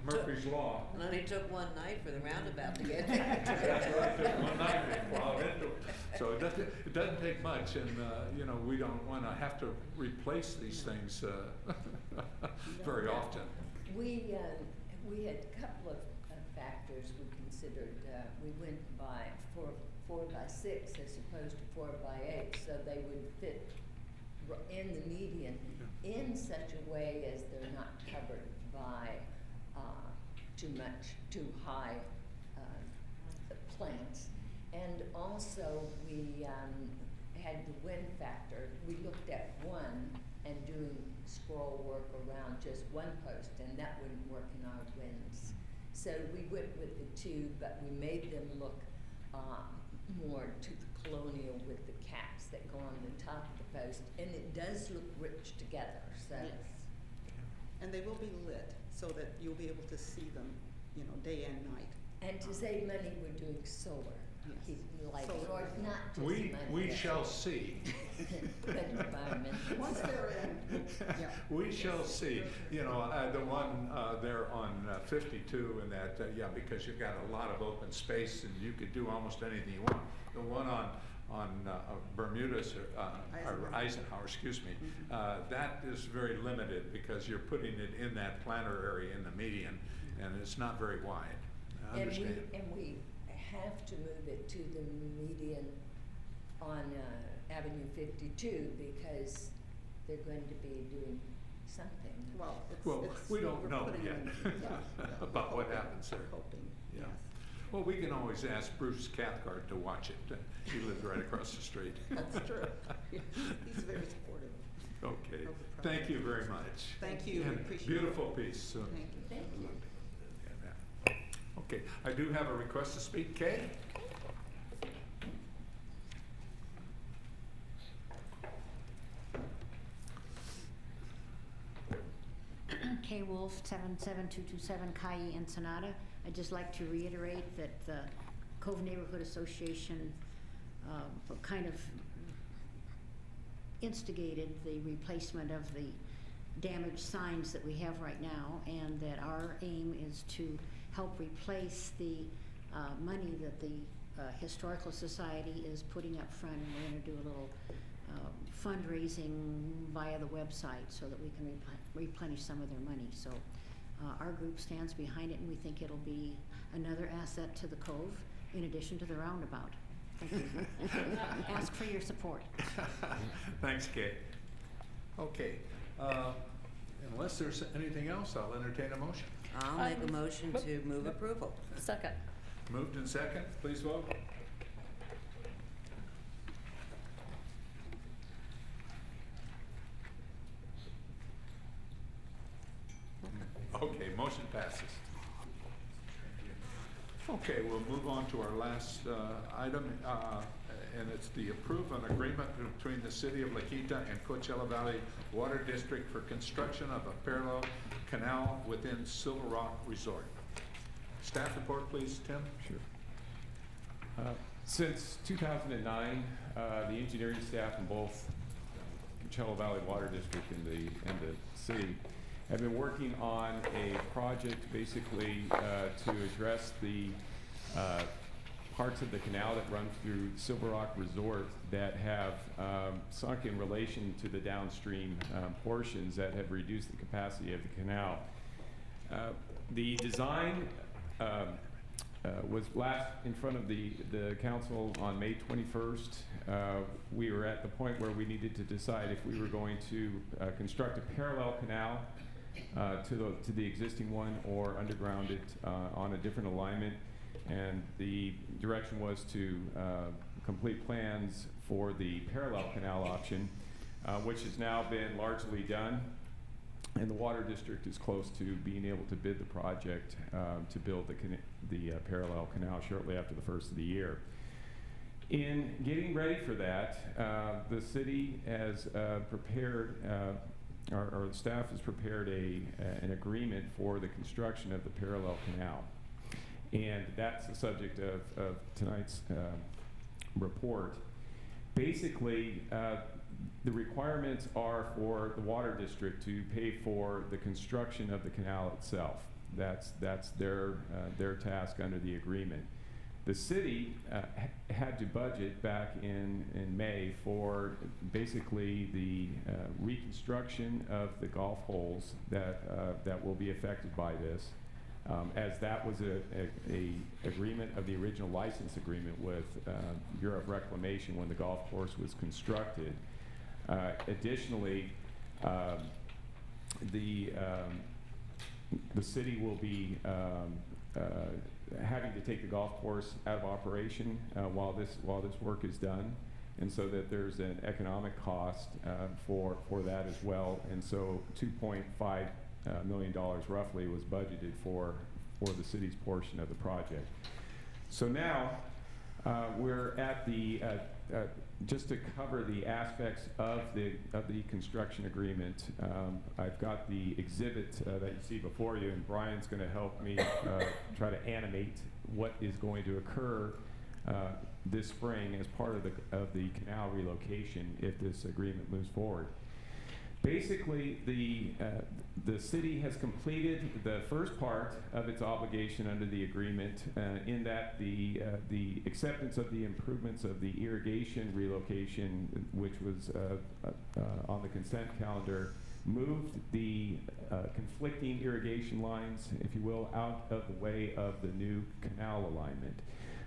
Murphy's Law. It only took one night for the roundabout to get That's right, just one night they plowed into it. So it doesn't take much, and, we don't wanna have to replace these things, very often. We had a couple of factors we considered. We went by 4 by 6 as opposed to 4 by 8, so they would fit in the median in such a way as they're not covered by too high plants. And also we had the wind factor. We looked at one and doing scroll work around just 1 post, and that wouldn't work in our winds. So we went with the 2, but we made them look more to the colonial with the caps that go on the top of the post, and it does look rich together, so. yes. And they will be lit so that you'll be able to see them, day and night. And to save money, we're doing solar. Yes. Keep the light, Solar. or not just We money. shall see. But environmental. Once they're in, yeah. We shall see. The one there on 52 and that, because you've got a lot of open space and you could do almost anything you want. The one on Bermuda's, or Eisenhower, excuse me, that is very limited because you're putting it in that planter area in the median, and it's not very wide. I understand. And we have to move it to the median on Avenue 52 because they're going to be doing something. Well, We don't we're know putting yet in- yeah, about what hoping, happens there. Hoping, Yeah. yes. Well, we can always ask Bruce Cathcart to watch it. He lives right across the street. That's true. He's very supportive. Okay. of the Thank you project. very much. Thank you. We And appreciate it. beautiful piece. Thank you. Thank you. Okay, I do have a request to speak. Kay? Kay Wolf, 77227 Cayey Ensenada. I'd just like to reiterate that the Cove Neighborhood Association kind of instigated the replacement of the damaged signs that we have right now, and that our aim is to help replace the money that the Historical Society is putting up front, and we're going to do a little fundraising via the website so that we can replenish some of their money. So our group stands behind it, and we think it'll be another asset to the Cove in addition to the roundabout. Thank you. Ask for your support. Thanks, Kay. Okay, unless there's anything else, I'll entertain a motion. I'll make a motion to move approval. Second. Moved and second, please vote. Okay, motion passes. Okay, we'll move on to our last item, and it's the approve an agreement between the City of La Quinta and Coachella Valley Water District for construction of a parallel canal within Silver Rock Resort. Staff report, please, Tim. Sure. Since 2009, the engineering staff in both Coachella Valley Water District and the city have been working on a project basically to address the parts of the canal that run through Silver Rock Resort that have sunk in relation to the downstream portions that have reduced the capacity of the canal. The design was last in front of the council on May 21st. We were at the point where we needed to decide if we were going to construct a parallel canal to the existing one or underground it on a different alignment. And the direction was to complete plans for the parallel canal option, which has now been largely done. And the Water District is close to being able to bid the project to build the parallel canal shortly after the first of the year. In getting ready for that, the city has prepared, our staff has prepared an agreement for the construction of the parallel canal. And that's the subject of tonight's report. Basically, the requirements are for the Water District to pay for the construction of the canal itself. That's their task under the agreement. The city had to budget back in May for basically the reconstruction of the golf holes that will be affected by this, as that was a agreement of the original license agreement with Bureau of Reclamation when the golf course was constructed. Additionally, the city will be having to take the golf course out of operation while this work is done, and so that there's an economic cost for that as well. And so $2.5 million roughly was budgeted for the city's portion of the project. So now we're at the just to cover the aspects of the construction agreement. I've got the exhibit that you see before you, and Brian's going to help me try to animate what is going to occur this spring as part of the canal relocation if this agreement moves forward. Basically, the city has completed the first part of its obligation under the agreement in that the acceptance of the improvements of the irrigation relocation, which was on the consent calendar, moved the conflicting irrigation lines, if you will, out of the way of the new canal alignment.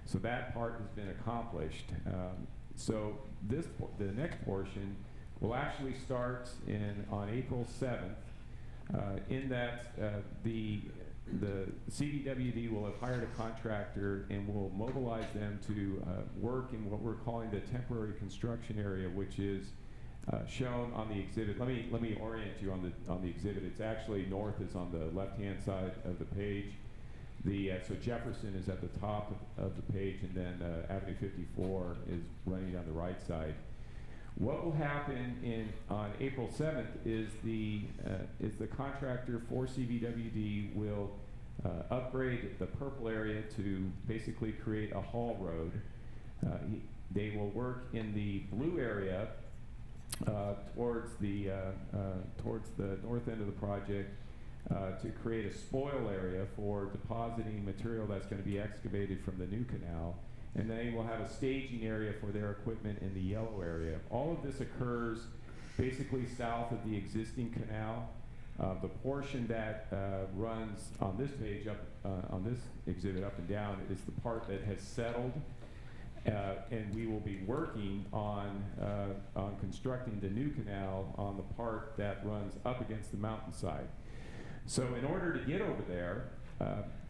So that part has been accomplished. So the next portion will actually start on April 7th, in that the CDWD will have hired a contractor and will mobilize them to work in what we're calling the temporary construction area, which is shown on the exhibit. Let me orient you on the exhibit. It's actually north is on the left-hand side of the page. So Jefferson is at the top of the page, and then Avenue 54 is running down the right side. What will happen on April 7th is the contractor for CVWD will upgrade the purple area to basically create a haul road. They will work in the blue area towards the north end of the project to create a spoil area for depositing material that's going to be excavated from the new canal. And they will have a staging area for their equipment in the yellow area. All of this occurs basically south of the existing canal. The portion that runs on this page on this exhibit up and down is the part that has settled, and we will be working on constructing the new canal on the part that runs up against the mountainside. So in order to get over there,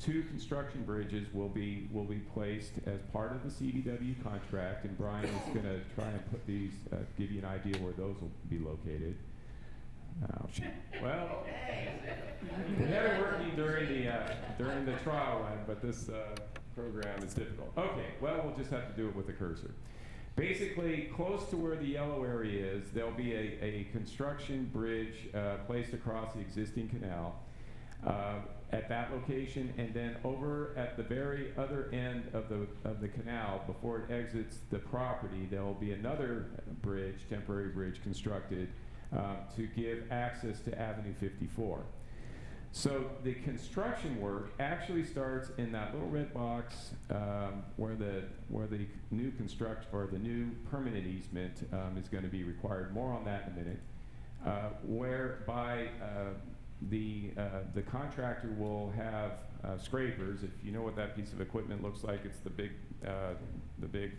2 construction bridges will be placed as part of the CDW contract, and Brian is going to try and put these, give you an idea where those will be located. Well, we had it working during the trial run, but this program is difficult. Okay, well, we'll just have to do it with a cursor. Basically, close to where the yellow area is, there'll be a construction bridge placed across the existing canal at that location, and then over at the very other end of the canal, before it exits the property, there will be another bridge, temporary bridge, constructed to give access to Avenue 54. So the construction work actually starts in that little red box where the new the new permanent easement is going to be required. More on that in a minute. Whereby the contractor will have scrapers. If you know what that piece of equipment looks like, it's the big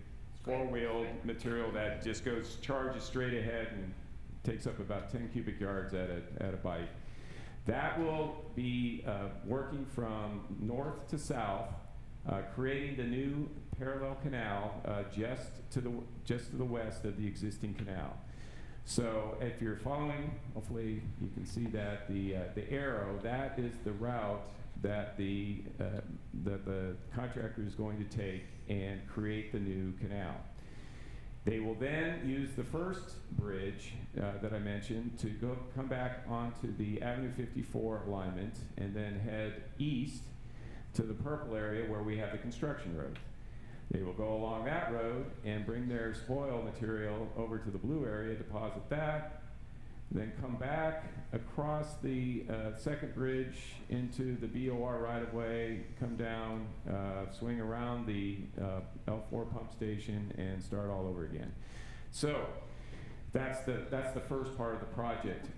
four-wheeled material that just charges straight ahead and takes up about 10 cubic yards at a bite. That will be working from north to south, creating the new parallel canal just to the west of the existing canal. So if you're following, hopefully you can see that the arrow, that is the route that the contractor is going to take and create the new canal. They will then use the first bridge that I mentioned to come back onto the Avenue 54 alignment and then head east to the purple area where we have the construction road. They will go along that road and bring their spoil material over to the blue area, deposit that, then come back across the second bridge into the BOR right-of-way, come down, swing around the L4 pump station, and start all over again. So that's the first part of the project.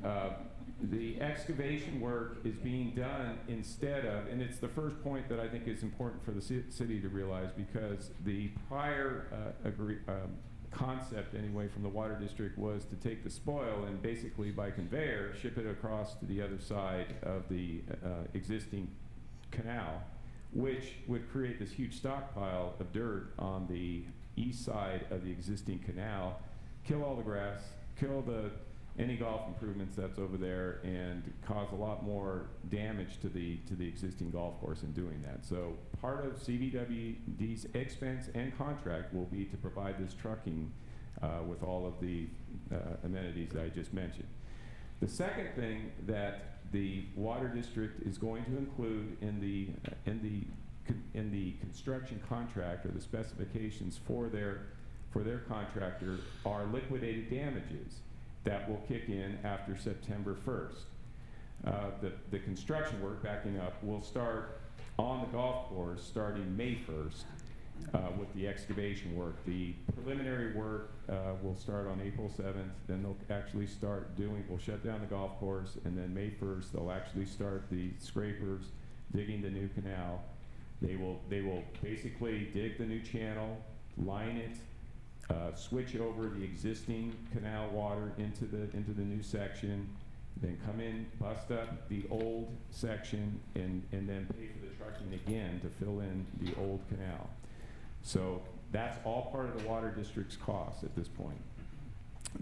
The excavation work is being done instead of, and it's the first point that I think is important for the city to realize, because the prior concept anyway from the water district was to take the spoil and basically by conveyor ship it across to the other side of the existing canal, which would create this huge stockpile of dirt on the east side of the existing canal, kill all the grass, kill any golf improvements that's over there, and cause a lot more damage to the existing golf course in doing that. So part of CVWD's expense and contract will be to provide this trucking with all of the amenities that I just mentioned. The second thing that the water district is going to include in the construction contract, or the specifications for their contractor, are liquidated damages that will kick in after September 1st. The construction work, backing up, will start on the golf course starting May 1st with the excavation work. The preliminary work will start on April 7th, then they'll actually we'll shut down the golf course, and then May 1st they'll actually start the scrapers, digging the new canal. They will basically dig the new channel, line it, switch over the existing canal water into the new section, then come in, bust up the old section, and then pay for the trucking again to fill in the old canal. So that's all part of the water district's cost at this point.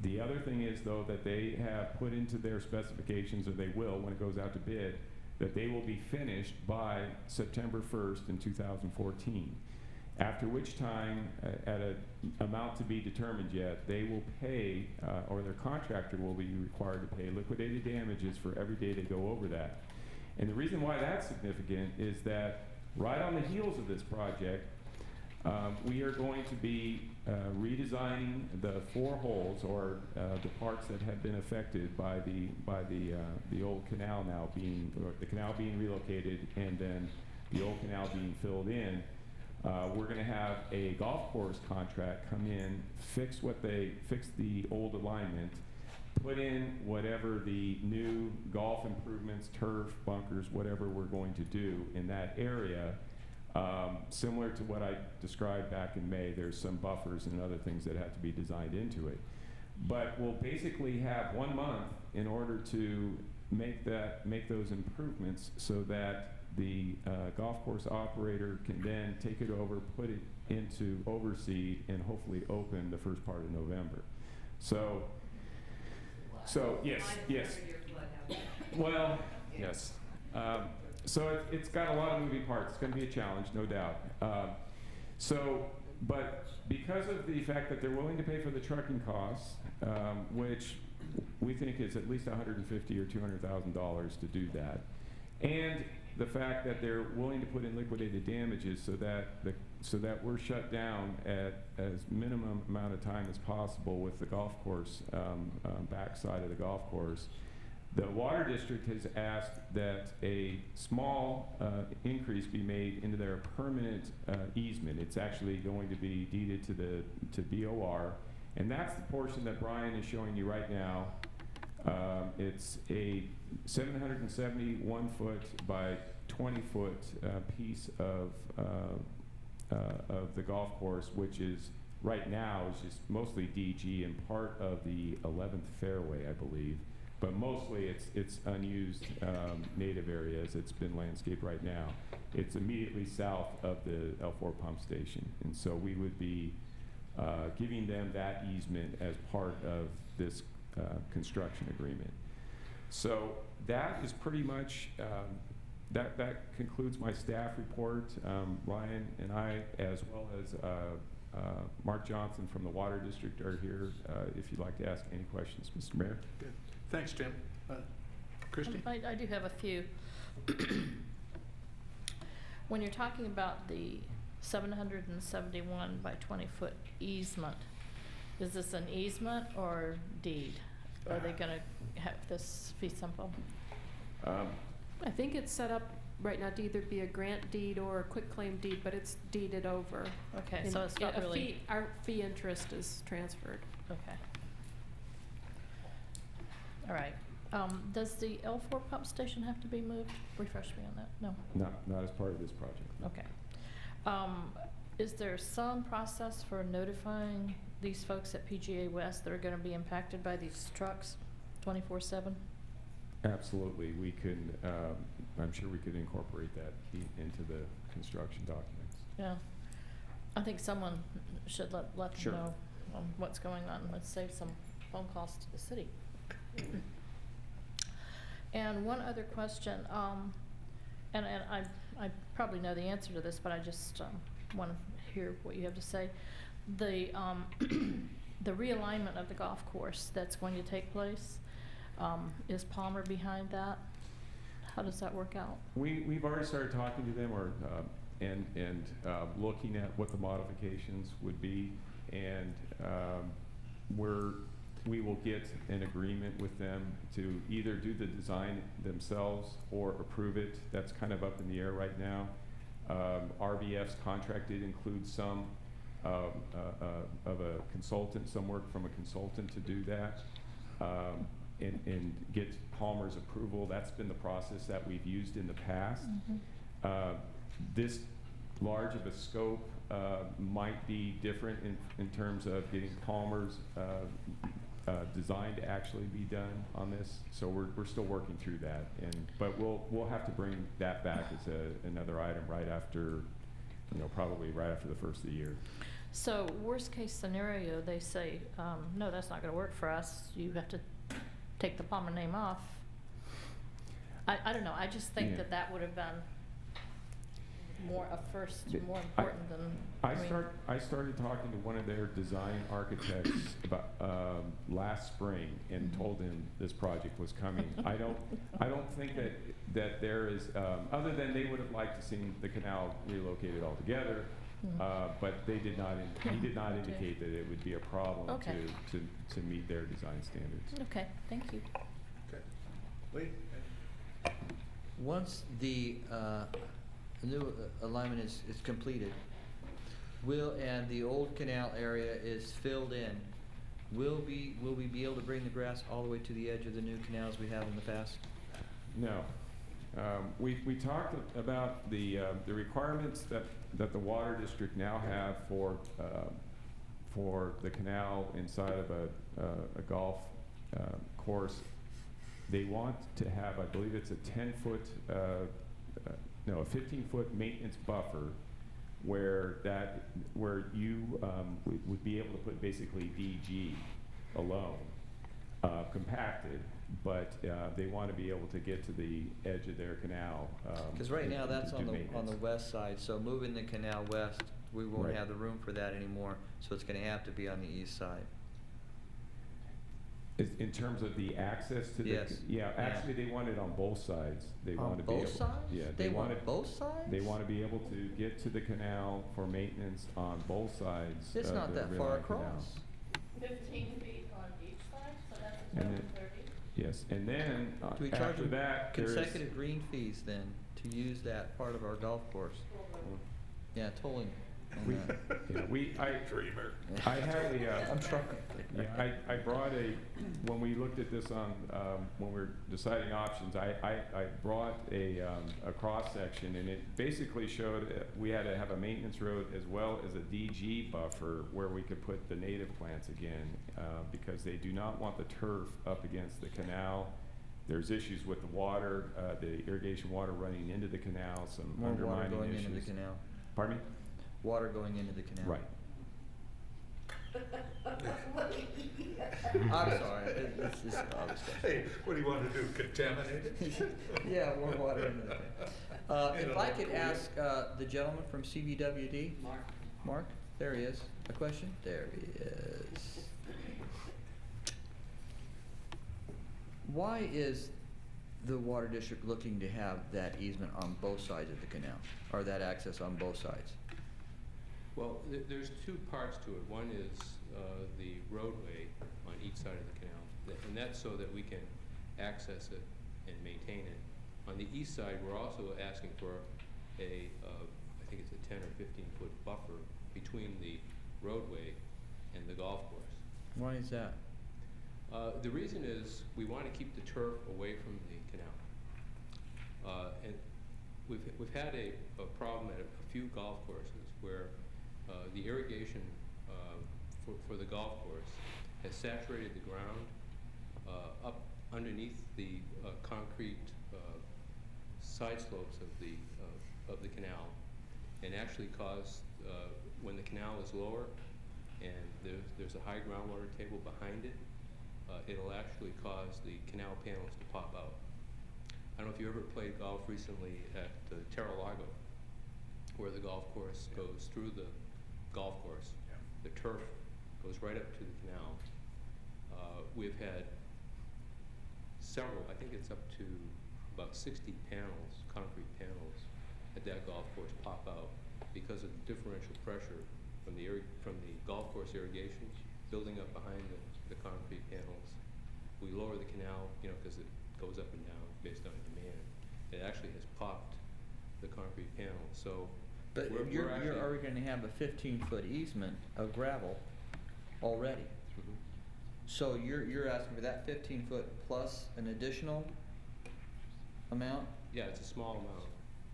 The other thing is, though, that they have put into their specifications, or they will when it goes out to bid, that they will be finished by September 1st in 2014. After which time, at an amount to be determined yet, they will pay, or their contractor will be required to pay liquidated damages for every day they go over that. And the reason why that's significant is that right on the heels of this project, we are going to be redesigning the 4 holes, or the parts that have been affected by the old canal now being, or the canal being relocated, and then the old canal being filled in. We're going to have a golf course contract come in, fix the old alignment, put in whatever the new golf improvements, turf, bunkers, whatever we're going to do in that area. Similar to what I described back in May, there's some buffers and other things that have to be designed into it. But we'll basically have 1 month in order to make those improvements so that the golf course operator can then take it over, put it into overseed, and hopefully open the first part of November. So yes. Well, yes. So it's got a lot of moving parts. It's going to be a challenge, no doubt. But because of the fact that they're willing to pay for the trucking costs, which we think is at least $150,000 or $200,000 to do that, and the fact that they're willing to put in liquidated damages so that we're shut down at as minimum amount of time as possible with the golf course backside of the golf course, the Water District has asked that a small increase be made into their permanent easement. It's actually going to be deeded to BOR, and that's the portion that Brian is showing you right now. It's a 771-foot by 20-foot piece of the golf course, which is right now is just mostly DG and part of the 11th fairway, I believe. But mostly it's unused native areas. It's been landscaped right now. It's immediately south of the L4 pump station. And so we would be giving them that easement as part of this construction agreement. So that is pretty much, that concludes my staff report. Ryan and I, as well as Mark Johnson from the Water District are here if you'd like to ask any questions, Mr. Mayor. Good. Thanks, Tim. Christie? I do have a few. When you're talking about the 771 by 20-foot easement, is this an easement or deed? Are they going to have this fee simple? I think it's set up right now to either be a grant deed or a quitclaim deed, but it's deeded over. Okay, And so it's not really. our fee interest is transferred. Okay. All right. Does the L4 pump station have to be moved? Refresh me on that. No. Not as part of this project. Okay. Is there some process for notifying these folks at PGA West that are going to be impacted by these trucks 24/7? Absolutely. We can, I'm sure we could incorporate that into the construction documents. Yeah. I think someone should let them Sure. know what's going on. Let's save some phone calls to the city. And one other question, and I probably know the answer to this, but I just want to hear what you have to say. The the realignment of the golf course that's going to take place, is Palmer behind that? How does that work out? We've already started talking to them and looking at what the modifications would be, and we will get an agreement with them to either do the design themselves or approve it. That's kind of up in the air right now. RBF's contract did include some of a consultant, some work from a consultant to do that, and get Palmer's approval. That's been the process that we've used in the past. Mm-hmm. This large of a scope might be different in terms of getting Palmer's design to actually be done on this. So we're still working through that, but we'll have to bring that back as another item right after, probably right after the first of the year. So worst case scenario, they say, no, that's not going to work for us. You have to take the Palmer name off. I don't know. I just think Yeah. that would have been more important than. I started talking to one of their design architects about last spring and told him this project was coming. I don't think that there is, other than they would have liked to see the canal relocated altogether, but he did not indicate that it would be a problem Okay. to meet their design standards. Okay, thank you. Okay. Lee? Once the new alignment is completed, and the old canal area is filled in, will we be able to bring the grass all the way to the edge of the new canals we have in the past? No. We talked about the requirements that the Water District now have for the canal inside of a golf course they want to have, I believe it's a 10-foot, no, a 15-foot maintenance buffer where you would be able to put basically DG alone, compacted, but they want to be able to get to the edge of their canal. Because right now, that's to on do the maintenance. west side, so moving the canal west, we won't Right. have the room for that anymore, so it's gonna have to be on the east side. In terms of the access to the, Yes. yeah, actually, they want it on both sides. They On want to be able. both sides? Yeah, They want it- both sides? They want to be able to get to the canal for maintenance on both sides It's of not the that rail far line canal. across. 15 feet on each side, so that's a And total then- of 30? Yes, and then Do we charge after them that, there's. consecutive green fees then to use that part of our golf course? Yeah, tolling. on We, that. Dreamer. I had a, I'm trying. yeah, I brought when we looked at this on, when we were deciding options, I brought a cross-section, and it basically showed we had to have a maintenance road as well as a DG buffer where we could put the native plants again, because they do not want the turf up against the canal. There's issues with the water, the irrigation water running into the canal, some More water undermining going issues. into the canal. Pardon me? Water going into the canal. Right. I'm sorry, it's obvious. Hey, what do you want to do, contaminate it? Yeah, more water into the canal. If I could ask the gentleman from CVWD. Mark, there he is. A question? There he is. Why is the water district looking to have that easement on both sides of the canal, or that access on both sides? Well, there's two parts to it. One is the roadway on each side of the canal, and that's so that we can access it and maintain it. On the east side, we're also asking for I think it's a 10 or 15-foot buffer between the roadway and the golf course. Why is that? The reason is we want to keep the turf away from the canal. And we've had a problem at a few golf courses where the irrigation for the golf course has saturated the ground up underneath the concrete side slopes of the canal, and actually caused when the canal is lower and there's a high groundwater table behind it, it'll actually cause the canal panels to pop out. I don't know if you ever played golf recently at Terra Lago, where the golf course goes through the golf course. Yeah. The turf goes right up to the canal. We've had several, I think it's up to about 60 panels, concrete panels, at that golf course pop out because of the differential pressure from the golf course irrigation building up behind the concrete panels. We lower the canal, because it goes up and down based on demand. It actually has popped the concrete panels. So But you're already gonna have a 15-foot easement of gravel already. Mhm. So you're asking for that 15-foot plus an additional amount? Yeah, it's a small amount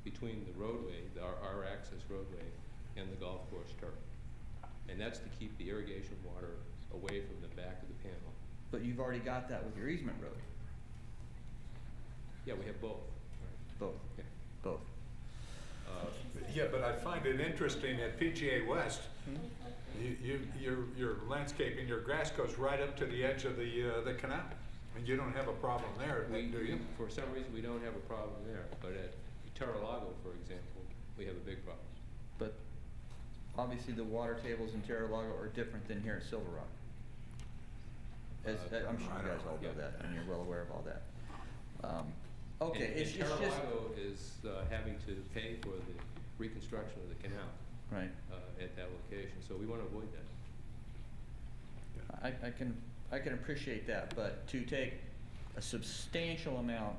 between the roadway, our access roadway, and the golf course turf. And that's to keep the irrigation water away from the back of the panel. But you've already got that with your easement road. Yeah, we have both. Both. Yeah. Both. Yeah, but I find it interesting at PGA West, your landscaping, your grass goes right up to the edge of the canal, and you don't have a problem there, do you? For some reason, we don't have a problem there, but at Terra Lago, for example, we have a big problem. But obviously the water tables in Terra Lago are different than here at Silver Rock. I'm sure you guys all know that, and you're well aware of all that. Okay, And it's Terra just. Lago is having to pay for the reconstruction of the canal. Right. At that location, so we want to avoid that. I can appreciate that, but to take a substantial amount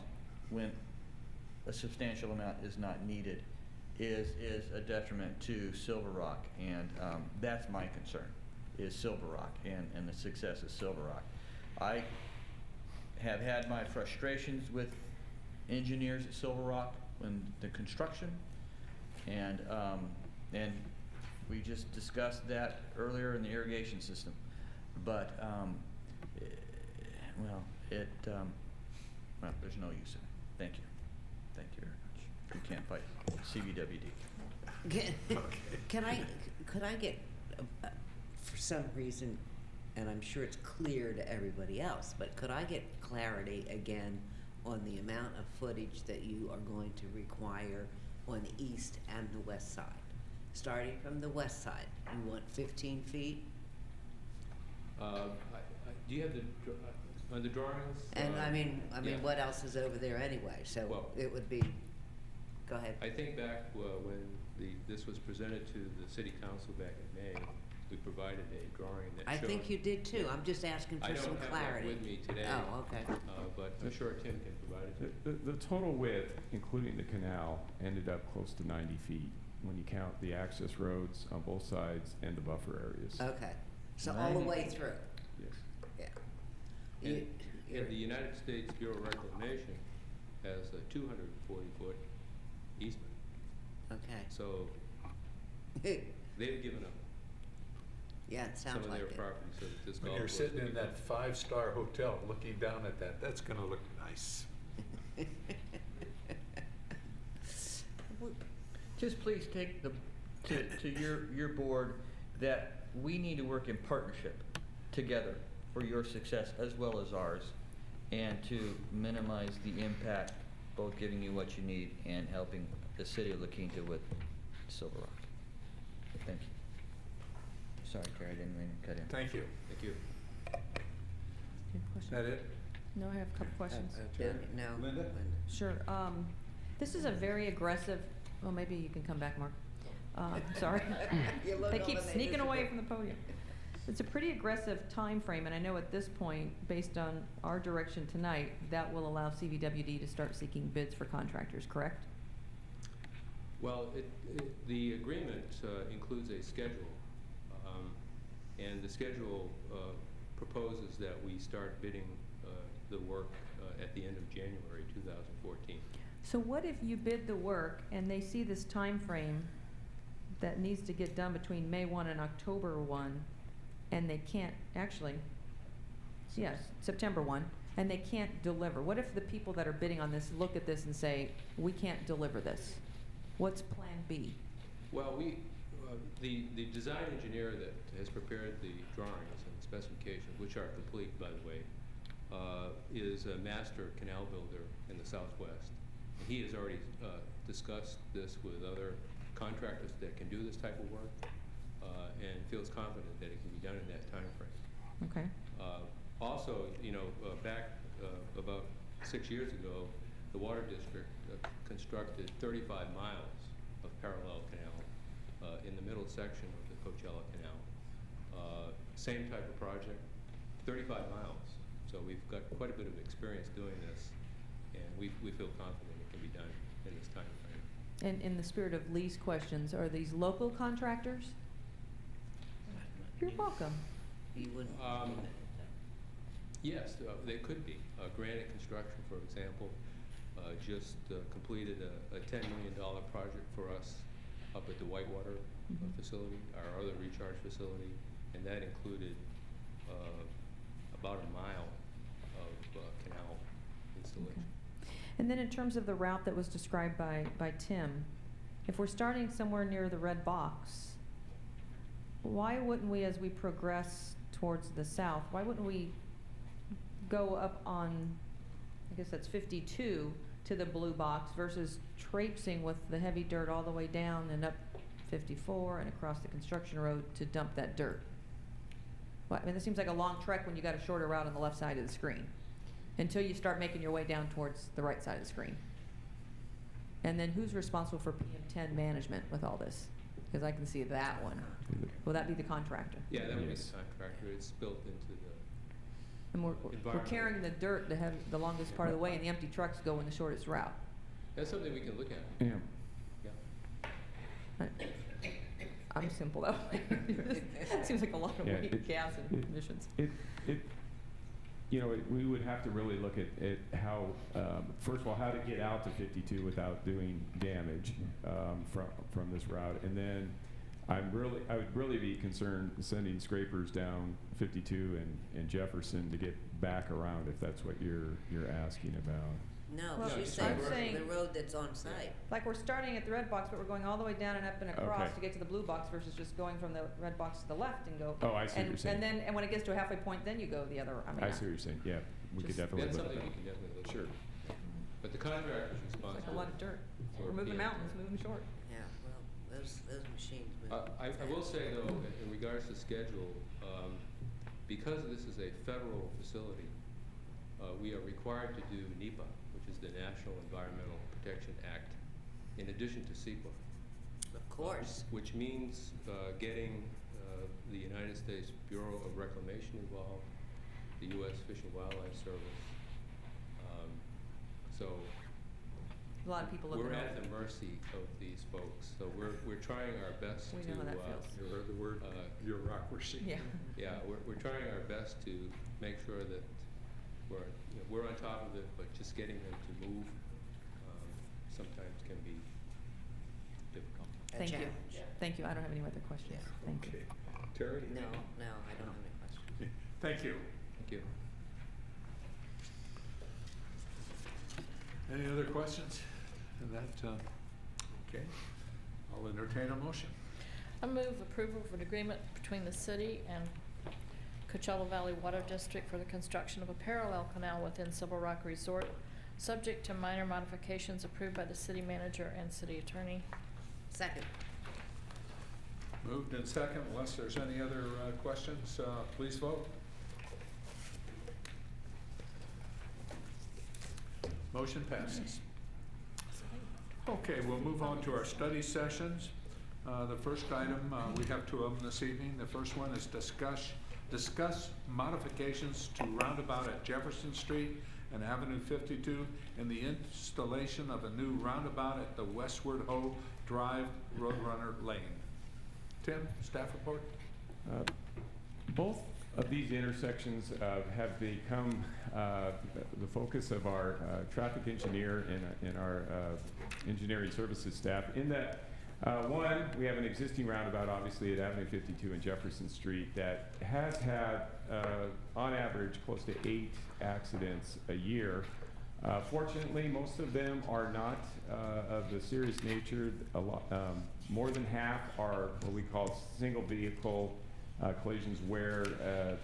when a substantial amount is not needed is a detriment to Silver Rock, and that's my concern, is Silver Rock and the success of Silver Rock. I have had my frustrations with engineers at Silver Rock when the construction, and we just discussed that earlier in the irrigation system. But, Well, there's no use in it. Thank you. Thank you very much. You can't fight CVWD. Could I get, for some reason, and I'm sure it's clear to everybody else, but could I get clarity again on the amount of footage that you are going to require on the east and the west side? Starting from the west side, you want 15 feet? Do you have on the drawings? And I mean, yeah. what else is over there anyway? So Well, it would be, go ahead. I think back when this was presented to the city council back in May, we provided a drawing that I showed. think you did too. I'm just asking for some clarity. I don't have that with me today. Oh, okay. But I'm sure Tim can provide it to you. The total width, including the canal, ended up close to 90 feet when you count the access roads on both sides and the buffer areas. Okay, so all the way through? Yes. Yeah. And the United States Bureau of Reclamation has a 240-foot easement. Okay. So they've given up Yeah, it sounds some of like their it. property so that this When golf you're course sitting can in be that built. 5-star hotel looking down at that, that's gonna look nice. Just please take to your board that we need to work in partnership together for your success as well as ours, and to minimize the impact, both giving you what you need and helping the city of La Quinta with Silver Rock. Thank you. Sorry, Carrie, I didn't mean to cut in. Thank you. Thank you. Is that it? No, I have a couple questions. No. Linda? Sure. This is a very aggressive, well, maybe you can come back, Mark. Sorry. You look They all keep the sneaking neighbors away are- from the podium. It's a pretty aggressive time frame, and I know at this point, based on our direction tonight, that will allow CVWD to start seeking bids for contractors, correct? Well, the agreement includes a schedule, and the schedule proposes that we start bidding the work at the end of January 2014. So what if you bid the work and they see this time frame that needs to get done between May 1 and October 1, and they can't, actually, yes, September 1, and they can't deliver? What if the people that are bidding on this look at this and say, we can't deliver this? What's plan B? Well, the design engineer that has prepared the drawings and specifications, which are complete, by the way, is a master canal builder in the Southwest. And he has already discussed this with other contractors that can do this type of work, and feels confident that it can be done in that time frame. Okay. Also, back about 6 years ago, the Water District constructed 35 miles of parallel canal in the middle section of the Coachella Canal. Same type of project, 35 miles. So we've got quite a bit of experience doing this, and we feel confident it can be done in this time frame. And in the spirit of Lee's questions, are these local contractors? You're welcome. You wouldn't. Yes, they could be. Granite Construction, for example, just completed a $10 million project for us up at the Whitewater facility, our other recharge facility, and that included about a mile of canal installation. Okay. And then in terms of the route that was described by Tim, if we're starting somewhere near the red box, why wouldn't we, as we progress towards the south, why wouldn't we go up on, I guess that's 52, to the blue box versus traipsing with the heavy dirt all the way down and up 54 and across the construction road to dump that dirt? Well, I mean, this seems like a long trek when you got a shorter route on the left side of the screen, until you start making your way down towards the right side of the screen. And then who's responsible for PM10 management with all this? Because I can see that one. Will that be the contractor? Yeah, that would be the contractor. It's built into the And we're environmental. carrying the dirt the longest part of the way, and the empty trucks go in the shortest route. That's something we can look at. Yeah. Yeah. I'm simple that way. Seems like a lot of Yeah, weight, gas, and emissions. We would have to really look at how, first of all, how to get out to 52 without doing damage from this route, and then I would really be concerned sending scrapers down 52 and Jefferson to get back around, if that's what you're asking about. No, Well, she's I'm saying saying- the road that's on site. Like, we're starting at the red box, but we're going all the way down and up and across Okay. to get to the blue box versus just going from the red box to the left and go. Oh, I see what you're saying. And when it gets to a halfway point, then you go the other, I mean. I see what you're saying, yeah, we could Just- definitely That's look at something that. we can definitely look at. Sure. But the contractor's It's like responsible. a lot of dirt. for We're moving being- mountains, moving short. Yeah, well, those machines move. I will say though, in regards to schedule, because this is a federal facility, we are required to do NEPA, which is the National Environmental Protection Act, in addition to CEQA. Of course. Which means getting the United States Bureau of Reclamation involved, the U.S. Fish and Wildlife Service. So A lot of people looking we're over. at the mercy of these folks. So we're trying our best We to. know how that feels. You heard the word bureaucracy. Yeah. Yeah, we're trying our best to make sure that we're on top of it, but just getting them to move sometimes can be difficult. Thank you. Thank you. I don't have any other questions. Thank you. Okay. Terry? No, I don't have any questions. Thank you. Thank you. Any other questions? And that, okay, I'll entertain a motion. I move approval of an agreement between the city and Coachella Valley Water District for the construction of a parallel canal within Silver Rock Resort, subject to minor modifications approved by the city manager and city attorney. Second. Moved in second, unless there's any other questions, please vote. Motion passes. Okay, we'll move on to our study sessions. The first item, we have two of them this evening. The first one is discuss modifications to roundabout at Jefferson Street and Avenue 52 and the installation of a new roundabout at the Westward Ho Drive Roadrunner Lane. Tim, staff report? Both of these intersections have become the focus of our traffic engineer and our engineering services staff, in that one, we have an existing roundabout obviously at Avenue 52 and Jefferson Street that has had on average close to 8 accidents a year. Fortunately, most of them are not of the serious nature. More than half are what we call single vehicle collisions, where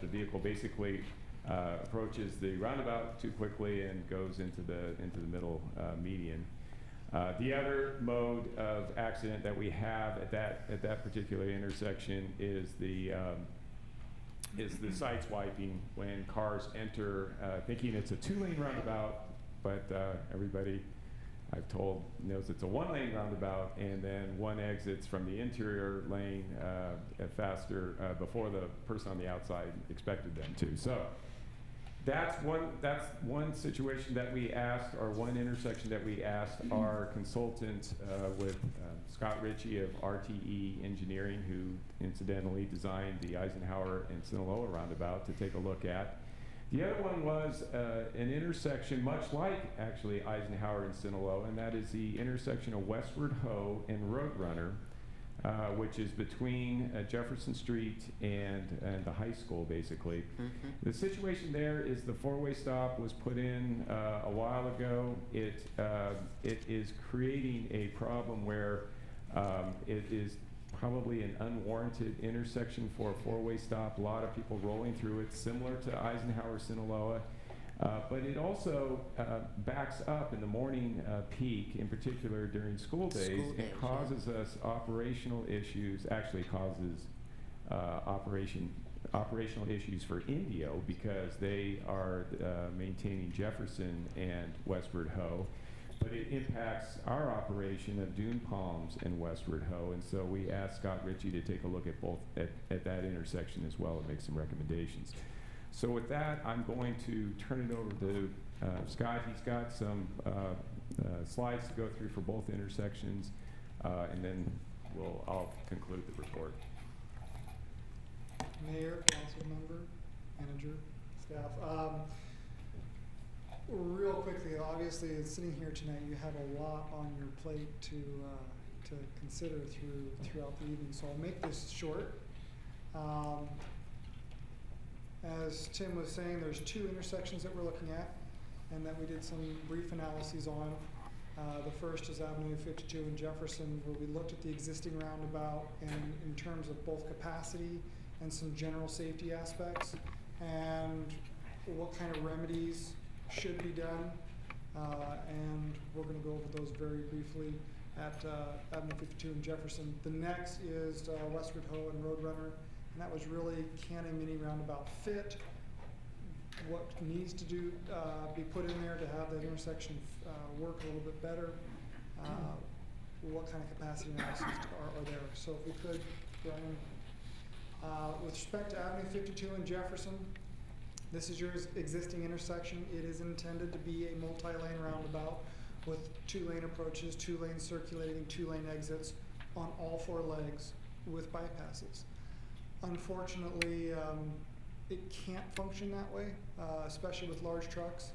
the vehicle basically approaches the roundabout too quickly and goes into the middle median. The other mode of accident that we have at that particular intersection is the side swiping, when cars enter thinking it's a 2-lane roundabout, but everybody I've told knows it's a 1-lane roundabout, and then one exits from the interior lane faster before the person on the outside expected them to. So that's one situation that we asked, or one intersection that we asked our consultant with Scott Ritchie of RTE Engineering, who incidentally designed the Eisenhower and Sinaloa roundabout, to take a look at. The other one was an intersection much like actually Eisenhower and Sinaloa, and that is the intersection of Westward Ho and Roadrunner, which is between Jefferson Street and the high school, basically. The situation there is the 4-way stop was put in a while ago. It is creating a problem where it is probably an unwarranted intersection for a 4-way stop. A lot of people rolling through it, similar to Eisenhower, Sinaloa. But it also backs up in the morning peak, in particular during school days, and causes us operational issues, actually causes operational issues for Indio, because they are maintaining Jefferson and Westward Ho. But it impacts our operation of Dune Palms and Westward Ho, and so we asked Scott Ritchie to take a look at both at that intersection as well and make some recommendations. So with that, I'm going to turn it over to Scott. He's got some slides to go through for both intersections, and then I'll conclude the report. Mayor, council member, manager, staff. Real quickly, obviously, sitting here tonight, you have a lot on your plate to to consider throughout the evening. So I'll make this short. As Tim was saying, there's 2 intersections that we're looking at and that we did some brief analyses on. The first is Avenue 52 in Jefferson, where we looked at the existing roundabout and in terms of both capacity and some general safety aspects and what kind of remedies should be done. And we're going to go over those very briefly at Avenue 52 in Jefferson. The next is Westward Ho and Roadrunner, and that was really, can a mini roundabout fit? What needs to be put in there to have that intersection work a little bit better? What kind of capacity analyses are there? So if we could, Brian. With respect to Avenue 52 in Jefferson, this is your existing intersection. It is intended to be a multi-lane roundabout with 2-lane approaches, 2 lanes circulating, 2-lane exits on all 4 legs with bypasses. Unfortunately, it can't function that way, especially with large trucks.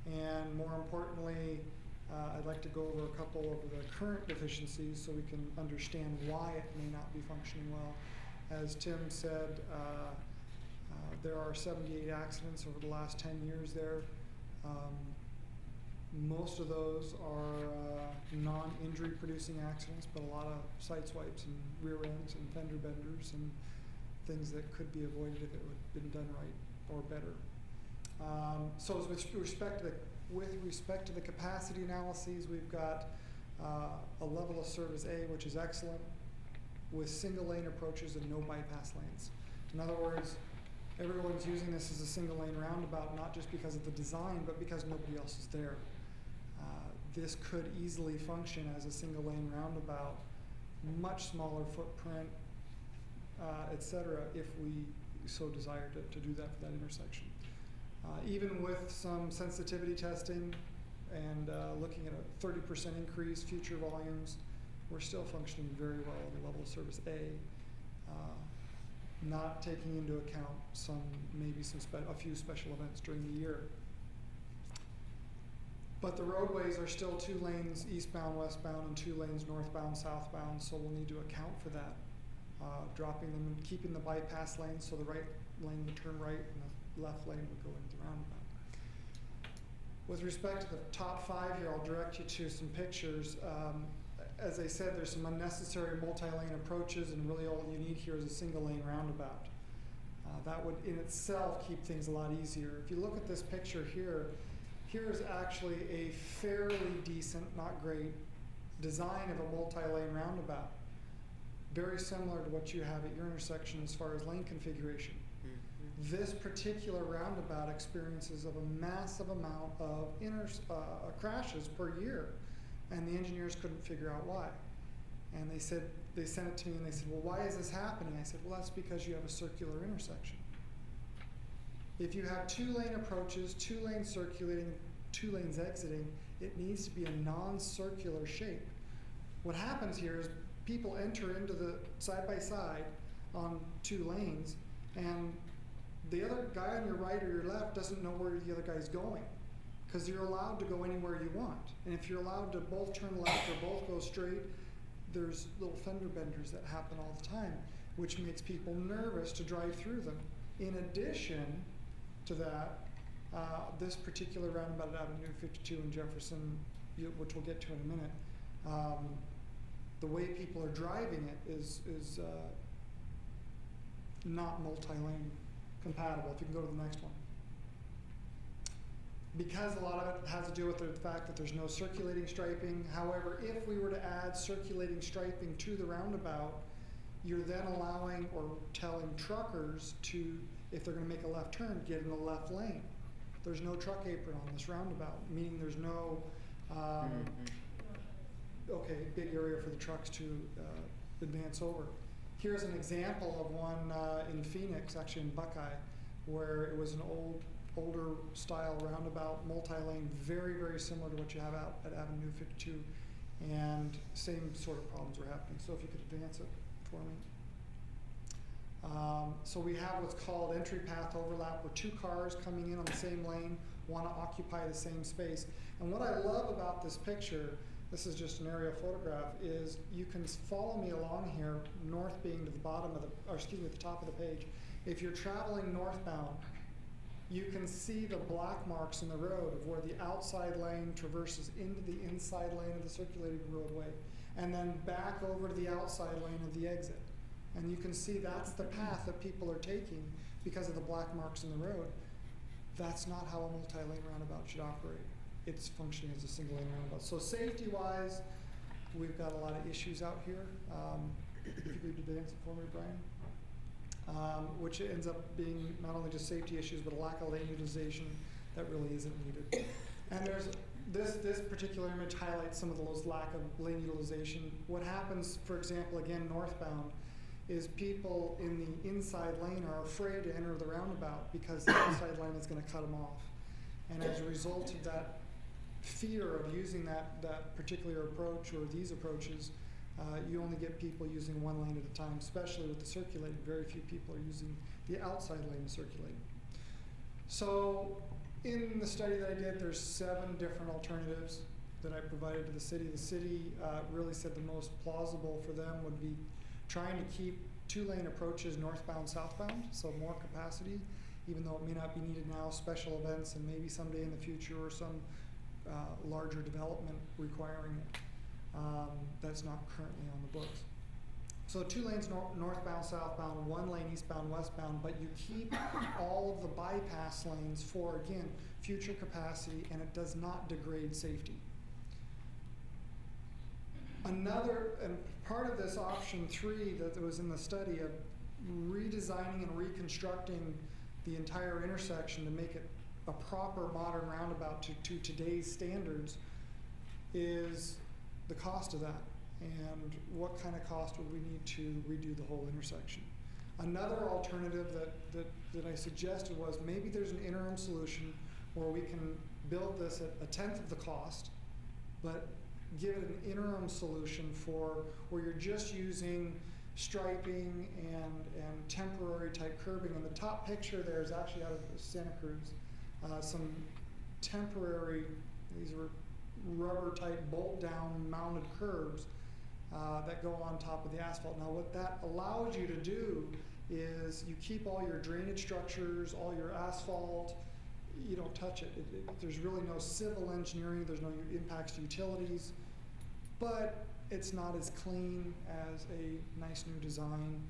And more importantly, I'd like to go over a couple of the current deficiencies so we can understand why it may not be functioning well. As Tim said, there are 78 accidents over the last 10 years there. Most of those are non-injury producing accidents, but a lot of side swipes and rear ends and fender benders and things that could be avoided if it had been done right or better. So with respect to the capacity analyses, we've got a level of service A, which is excellent, with single lane approaches and no bypass lanes. In other words, everyone's using this as a single lane roundabout, not just because of the design, but because nobody else is there. This could easily function as a single lane roundabout, much smaller footprint, et cetera, if we so desire to do that for that intersection. Even with some sensitivity testing and looking at a 30% increase future volumes, we're still functioning very well at the level of service A, not taking into account a few special events during the year. But the roadways are still 2 lanes eastbound, westbound, and 2 lanes northbound, southbound, so we'll need to account for that. Dropping them and keeping the bypass lanes so the right lane would turn right and the left lane would go into the roundabout. With respect to the top 5 here, I'll direct you to some pictures. As I said, there's some unnecessary multi-lane approaches, and really all you need here is a single lane roundabout. That would in itself keep things a lot easier. If you look at this picture here, here is actually a fairly decent, not great, design of a multi-lane roundabout. Very similar to what you have at your intersection as far as lane configuration. Mm-hmm. This particular roundabout experiences of a massive amount of crashes per year, and the engineers couldn't figure out why. And they sent it to me and they said, well, why is this happening? I said, well, that's because you have a circular intersection. If you have 2 lane approaches, 2 lanes circulating, 2 lanes exiting, it needs to be a non-circular shape. What happens here is people enter into the side-by-side on 2 lanes, and the other guy on your right or your left doesn't know where the other guy's going, because you're allowed to go anywhere you want. And if you're allowed to both turn left or both go straight, there's little fender benders that happen all the time, which makes people nervous to drive through them. In addition to that, this particular roundabout at Avenue 52 in Jefferson, which we'll get to in a minute, the way people are driving it is not multi-lane compatible. If you can go to the next one. Because a lot of it has to do with the fact that there's no circulating striping. However, if we were to add circulating striping to the roundabout, you're then allowing or telling truckers to, if they're going to make a left turn, get in the left lane. There's no truck apron on this roundabout, meaning there's no big area for the trucks to advance over. Here's an example of one in Phoenix, actually in Buckeye, where it was an older style roundabout, multi-lane, very, very similar to what you have out at Avenue 52, and same sort of problems were happening. So if you could advance it for me. So we have what's called entry path overlap, where 2 cars coming in on the same lane want to occupy the same space. And what I love about this picture, this is just an aerial photograph, is you can follow me along here, north being to the bottom of the, or excuse me, at the top of the page. If you're traveling northbound, you can see the black marks in the road of where the outside lane traverses into the inside lane of the circulating roadway, and then back over to the outside lane of the exit. And you can see that's the path that people are taking because of the black marks in the road. That's not how a multi-lane roundabout should operate. It's functioning as a single lane roundabout. So safety-wise, we've got a lot of issues out here. If you could advance it for me, Brian. Which ends up being not only just safety issues, but a lack of lane utilization that really isn't needed. And there's this particular image highlights some of those lack of lane utilization. What happens, for example, again northbound, is people in the inside lane are afraid to enter the roundabout because the outside lane is going to cut them off. And as a result of that fear of using that particular approach or these approaches, you only get people using one lane at a time, especially with the circulating. Very few people are using the outside lane to circulate. So in the study that I did, there's 7 different alternatives that I provided to the city. The city really said the most plausible for them would be trying to keep 2-lane approaches northbound, southbound, so more capacity, even though it may not be needed now, special events and maybe someday in the future or some larger development requiring it. That's not currently on the books. So 2 lanes northbound, southbound, 1 lane eastbound, westbound, but you keep all of the bypass lanes for, again, future capacity, and it does not degrade safety. And part of this option 3 that was in the study of redesigning and reconstructing the entire intersection to make it a proper modern roundabout to today's standards is the cost of that, and what kind of cost would we need to redo the whole intersection. Another alternative that I suggested was maybe there's an interim solution where we can build this at 1/10 of the cost, but give it an interim solution for where you're just using striping and temporary type curbing. And the top picture there is actually out of Santa Cruz. Some temporary, these are rubber type bolt down mounted curbs that go on top of the asphalt. Now what that allows you to do is you keep all your drainage structures, all your asphalt, you don't touch it. There's really no civil engineering, there's no impacts to utilities, but it's not as clean as a nice new design.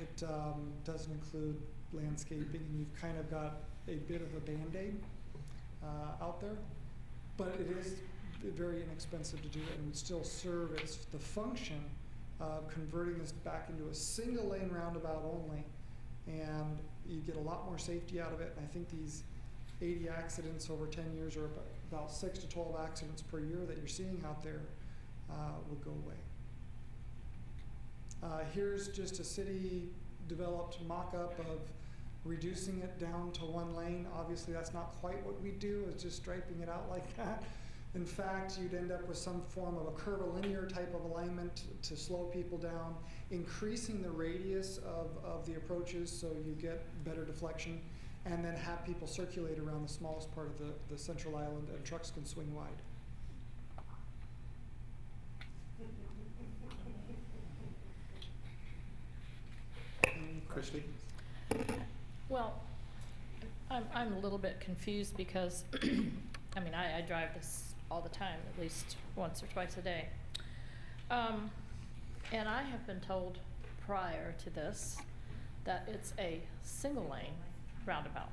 It doesn't include landscaping, and you've kind of got a bit of a Band-Aid out there, but it is very inexpensive to do it and would still serve as the function of converting this back into a single lane roundabout only, and you get a lot more safety out of it. And I think these 80 accidents over 10 years, or about 6 to 12 accidents per year that you're seeing out there, would go away. Here's just a city developed mock-up of reducing it down to 1 lane. Obviously that's not quite what we do, it's just striping it out like that. In fact, you'd end up with some form of a curvilinear type of alignment to slow people down, increasing the radius of the approaches so you get better deflection, and then have people circulate around the smallest part of the central island, and trucks can swing wide. Christie? Well, I'm a little bit confused because, I mean, I drive this all the time, at least once or twice a day. And I have been told prior to this that it's a single lane roundabout.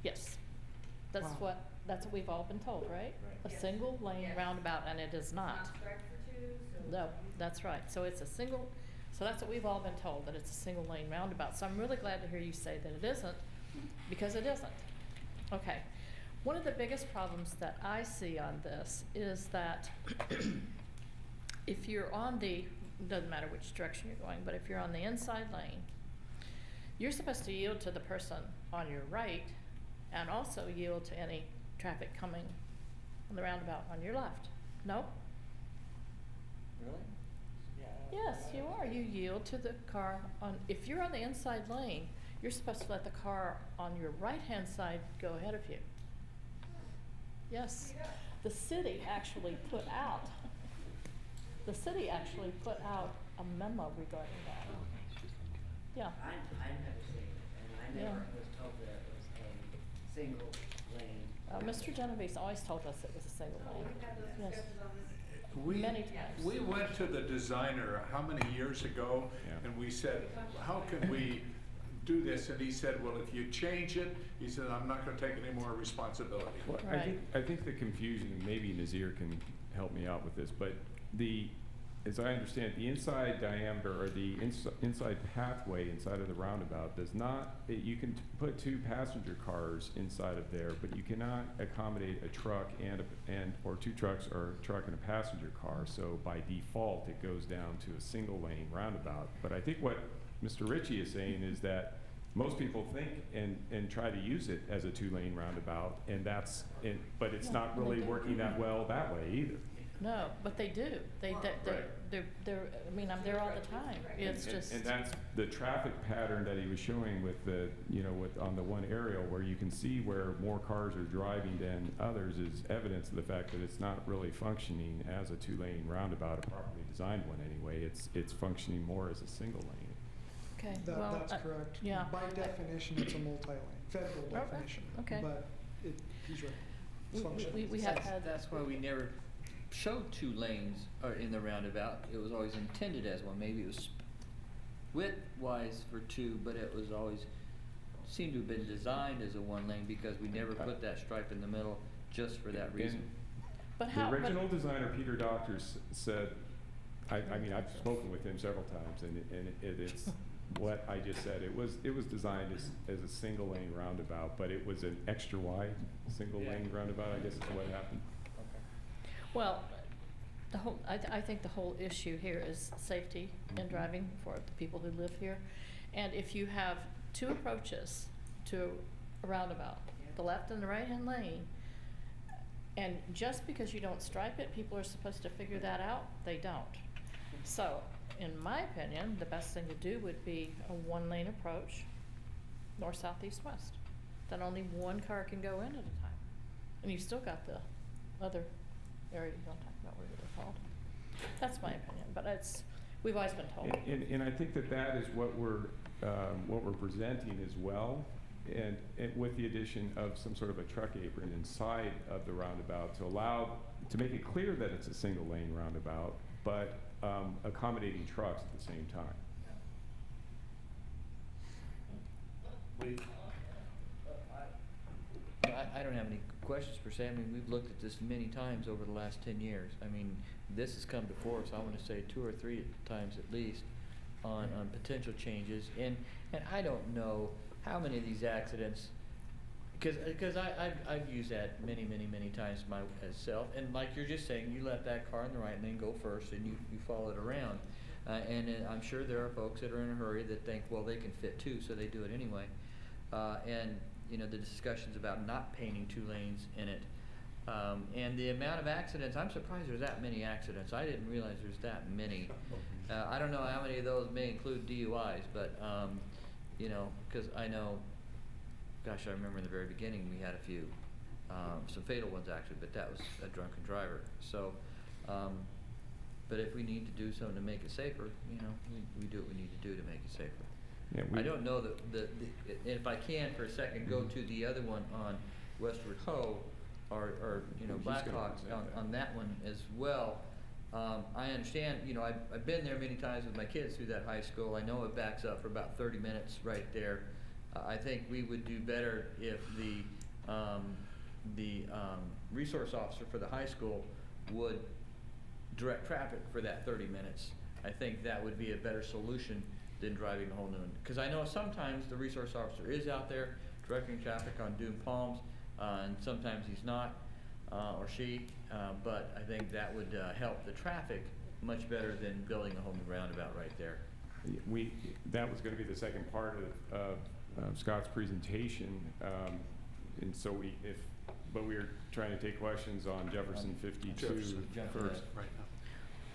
Yes, that's Wow. that's what we've all been told, right? A single lane roundabout, and it is not. No, that's right. So it's a single. So that's what we've all been told, that it's a single lane roundabout. So I'm really glad to hear you say that it isn't, because it isn't. Okay. One of the biggest problems that I see on this is that if you're on doesn't matter which direction you're going, but if you're on the inside lane, you're supposed to yield to the person on your right and also yield to any traffic coming on the roundabout on your left. No? Really? Yes, you are. You yield to the car if you're on the inside lane, you're supposed to let the car on your right-hand side go ahead of you. Yes. the city actually put out a memo regarding that. Yeah. I never seen it, and I Yeah. never was told that it was a single lane. Mr. Genovese always told us it was a single lane. Yes. Many times. We went to the designer how many years ago, and we said, how can we do this? And he said, well, if you change it, he said, I'm not gonna take any more responsibility. Well, I think the confusion, and maybe Nazir can help me out with this, but as I understand it, the inside diameter or the inside pathway inside of the roundabout does not, you can put 2 passenger cars inside of there, but you cannot accommodate a truck or 2 trucks or a truck and a passenger car. So by default, it goes down to a single lane roundabout. But I think what Mr. Ritchie is saying is that most people think and try to use it as a 2-lane roundabout, but it's not really working that well that way either. No, but they do. They're, I mean, I'm there all the time. It's just. And that's the traffic pattern that he was showing with on the one aerial where you can see where more cars are driving than others is evidence of the fact that it's not really functioning as a 2-lane roundabout, a properly designed one anyway. It's functioning more as a single lane. Okay, That's correct. yeah. By definition, it's a multi-lane, federal definition. Okay. But he's right. It's functional. We have had. That's why we never showed 2 lanes in the roundabout. It was always intended as one. Maybe it was width-wise for 2, but it was always seemed to have been designed as a 1 lane because we never put that stripe in the middle just for that reason. But the original designer, Peter Doctors, said, I mean, I've spoken with him several times, and it's what I just said. It was designed as a single lane roundabout, but it was an extra wide single lane roundabout, I guess is what happened. Well, I think the whole issue here is safety in driving for the people who live here. And if you have 2 approaches to a roundabout, the left and the right-hand lane, and just because you don't stripe it, people are supposed to figure that out, they don't. So, in my opinion, the best thing to do would be a 1-lane approach, north, south, east, west. Then only 1 car can go in at a time. And you've still got the other area you don't talk about, what they're called. That's my opinion, but we've always been told. And I think that is what we're presenting as well, and with the addition of some sort of a truck apron inside of the roundabout to make it clear that it's a single lane roundabout, but accommodating trucks at the same time. I don't have any questions per se. I mean, we've looked at this many times over the last 10 years. I mean, this has come before us, I want to say 2 or 3 times at least, on potential changes. And I don't know how many of these accidents, because I've used that many times myself. And like you're just saying, you let that car in the right lane go first and you follow it around. And I'm sure there are folks that are in a hurry that think, well, they can fit 2, so they do it anyway. And you know, the discussions about not painting 2 lanes in it. And the amount of accidents, I'm surprised there's that many accidents. I didn't realize there's that many. I don't know how many of those may include DUIs, but, you know, because I know, gosh, I remember in the very beginning we had a few, some fatal ones actually, but that was a drunken driver. So, but if we need to do something to make it safer, you know, we do what we need to do to make it safer. Yeah, I don't know if I can for a second go to the other one on Westward Ho or you know, Blackhawk on that one as well. I understand, you know, I've been there many times with my kids through that high school. I know it backs up for about 30 minutes right there. I think we would do better if the resource officer for the high school would direct traffic for that 30 minutes. I think that would be a better solution than driving the whole noon. Because I know sometimes the resource officer is out there directing traffic on Dune Palms, and sometimes he's not, or she, but I think that would help the traffic much better than building a whole new roundabout right there. That was going to be the second part of Scott's presentation, and so but we were trying to take questions on Jefferson 52 first. Right now.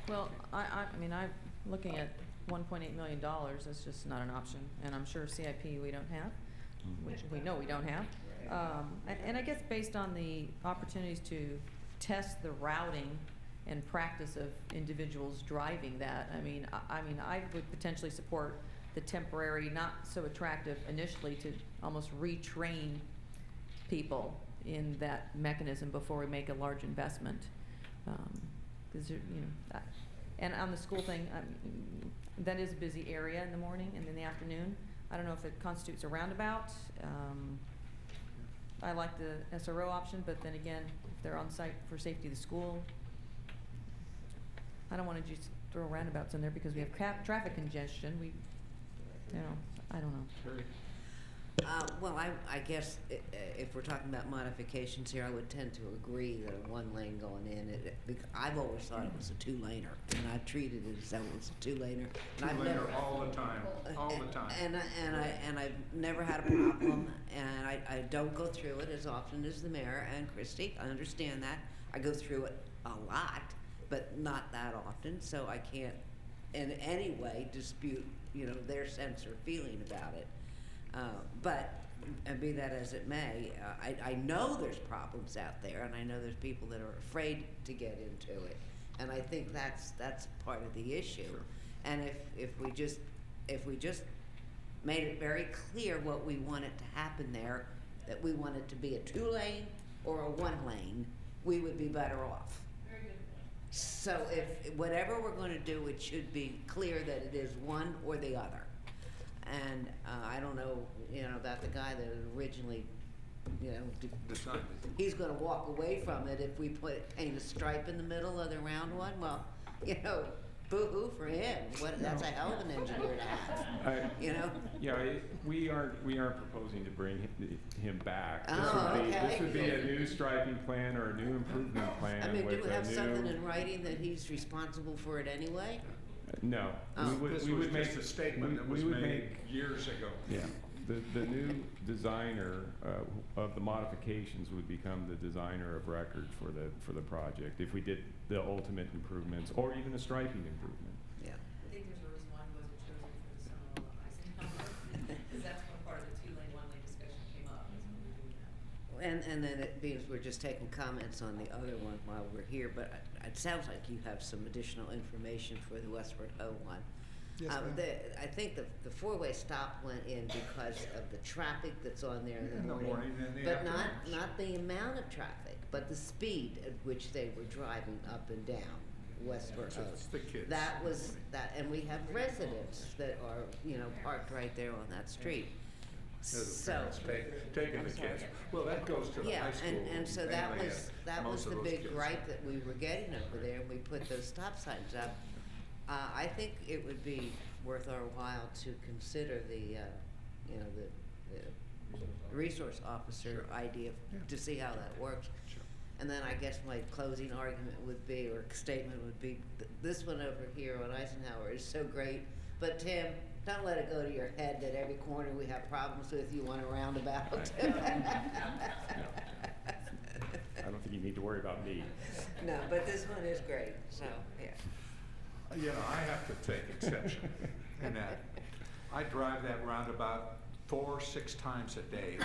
Well, I mean, I'm looking at $1.8 million. That's just not an option, and I'm sure CIP we don't have, which we know we don't have. And I guess based on the opportunities to test the routing and practice of individuals driving that. I mean, I would potentially support the temporary, not so attractive initially, to almost retrain people in that mechanism before we make a large investment. Because and on the school thing, that is a busy area in the morning and in the afternoon. I don't know if it constitutes a roundabout. I like the SRO option, but then again, if they're on site for safety of the school, I don't want to just throw roundabouts in there because we have traffic congestion. I don't know. Well, I guess if we're talking about modifications here, I would tend to agree that a one lane going in, I've always thought it was a two-laner, and I've treated it as though it was a two-laner. Two-laner all the time, all the time. And I've never had a problem, and I don't go through it as often as the mayor and Christie. I understand that. I go through it a lot, but not that often, so I can't in any way dispute, their sense or feeling about it. But be that as it may, I know there's problems out there, and I know there's people that are afraid to get into it, and I think that's part of the issue. Sure. And if we just made it very clear what we want it to happen there, that we want it to be a 2-lane or a 1-lane, we would be better off. Very good point. So if whatever we're going to do, it should be clear that it is one or the other. And I don't know, about the guy that originally, Decided. he's going to walk away from it if we paint a stripe in the middle of the round one. Well, boo-hoo for him. That's a hell of an engineer to have. Yeah, we aren't proposing to bring him back. Oh, This would be a new striping plan or a new improvement plan. I mean, do with we have a new, something in writing that he's responsible for it anyway? No. Oh. This was just a statement that was made years ago. Yeah. The new designer of the modifications would become the designer of record for the project if we did the ultimate improvements or even a striping improvement. Yeah. I think there's a reason why he wasn't chosen for the Seminole Eisenhower, because that's when part of the 2-lane, 1-lane discussion came up. And then because we're just taking comments on the other one while we're here, but it sounds like you have some additional information for the Westward Ho one. Yes, ma'am. I think the 4-way stop went in because of the traffic that's on there in the morning. and the But afternoon. not the amount of traffic, but the speed at which they were driving up and down Westward Ho. It's the kids. That was that, and we have residents that are, parked right there on that street. There's the parents taking the kids. Well, that goes to the Yeah, high school. and so that mainly, was most of the those big kids. gripe that we were getting over there, and we put those stop signs up. I think it would be worth our while to consider the resource officer idea to see how that works. Sure. And then I guess my closing argument would be, or statement would be, this one over here on Eisenhower is so great, but Tim, don't let it go to your head that every corner we have problems with, you want a roundabout. I don't think you need to worry about me. No, but this one is great, so, yeah. I have to take exception in that. I drive that roundabout 4-6 times a day.